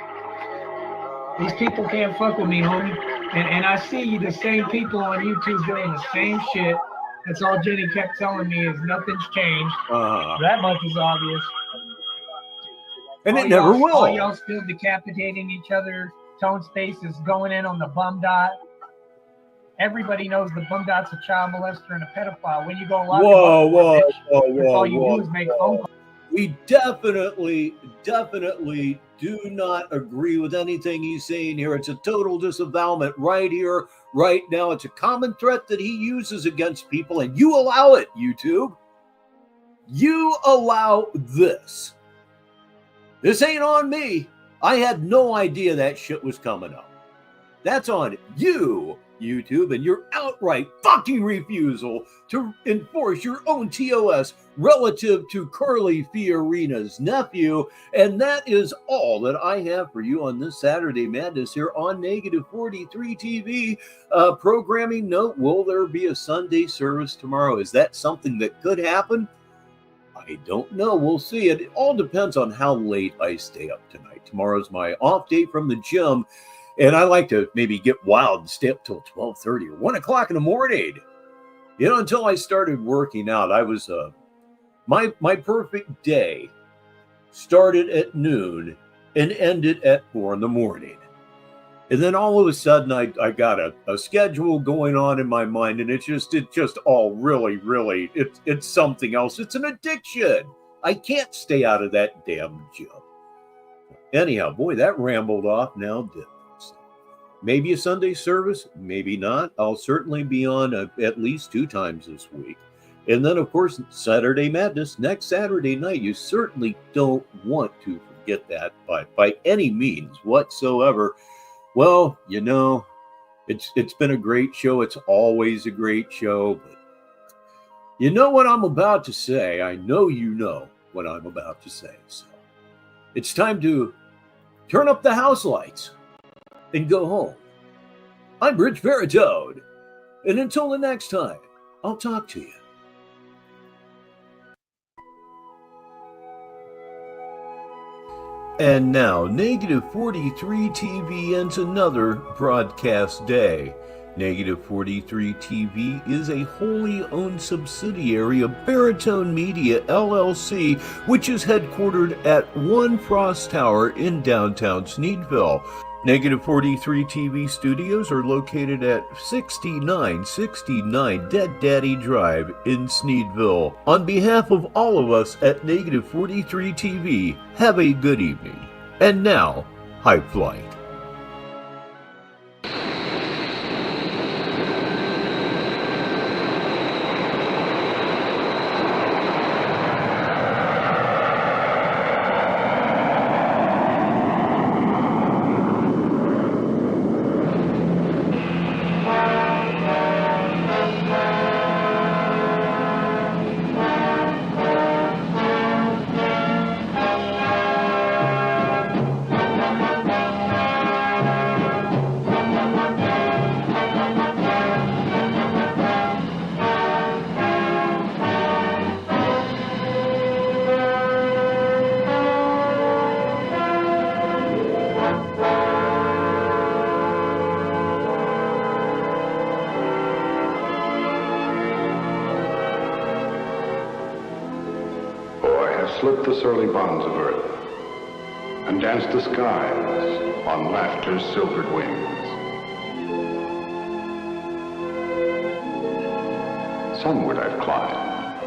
These people can't fuck with me, homie. And I see the same people on YouTube doing the same shit. That's all Jenny kept telling me is nothing's changed. That much is obvious. And all it never y'all, will. All y'all still decapitating each other. Tone Space is going in on the bum dot. Everybody knows the bum dot's a child molester and a pedophile. When you go lock him up, that's all you do is make phone calls. We definitely do not agree with anything he's saying here. It's a total disavowalment right here, right now. It's a common threat that he uses against people, and you allow it, YouTube. You allow this. This ain't on me. I had no idea that shit was coming up. That's on you, YouTube, and your outright fucking refusal to enforce your own TOS relative to Curly Fiorina's nephew. And that is all that I have for you on this Saturday Madness here on Negative 43 TV. Programming note, will there be a Sunday service tomorrow? Is that something that could happen? I don't know. We'll see. It all depends on how late I stay up tonight. Tomorrow's my off day from the gym. And I like to maybe get wild and stay up till 12:30 or 1 o'clock in the morning. You know, until I started working out, I was my perfect day started at noon and ended at 4 in the morning. And then all of a sudden I got a schedule going on in my mind, and it's just all really it's something else. It's an addiction. I can't stay out of that damn gym. Anyhow, boy, that rambled off now, didn't it? Maybe a Sunday service, maybe not. I'll certainly be on at least 2 times this week. And then, of course, Saturday Madness, next Saturday night. You certainly don't want to forget that by any means whatsoever. Well, you know, it's been a great show. It's always a great show. But you know what I'm about to say. I know you know what I'm about to say. So it's time to turn up the house lights and go home. I'm Richbartone, and until the next time, I'll talk to you. And now, Negative 43 TV ends another broadcast day. Negative 43 TV is a wholly owned subsidiary of Baritone Media, LLC, which is headquartered at 1 Frost Tower in downtown Sneedville. Negative 43 TV studios are located at 6969 Dead Daddy Drive in Sneedville. On behalf of all of us at Negative 43 TV, have a good evening. And now, high flight. Slipped the surly bonds of earth and danced the skies on laughter's silvered wings. Sunward I've climbed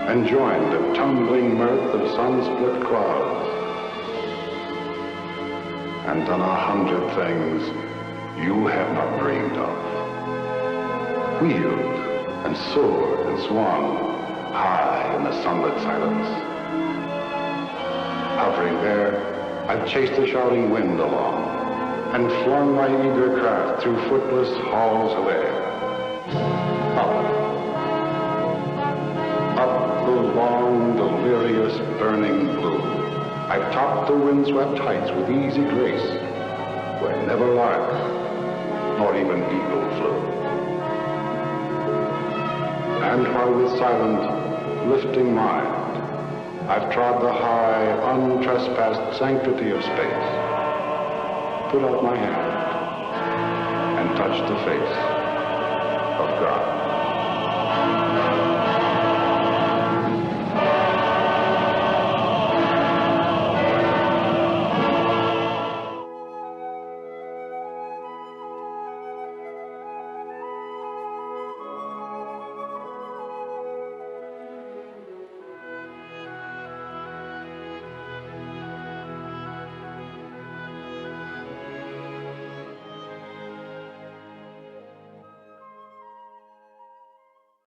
and joined the tumbling mirth of sun-split clouds and done 100 things you have not dreamed of. Wheeled and soared and swung high in the sunlit silence. Hovering there, I've chased the shouting wind along and flung my eager craft through footless halls of air. Up the long, delirious, burning blue, I've topped the windswept heights with easy grace, where never lark, nor even eagle flew. And while with silent, lifting mind, I've trod the high, untrespassed sanctity of space, put out my hand and touched the face of God.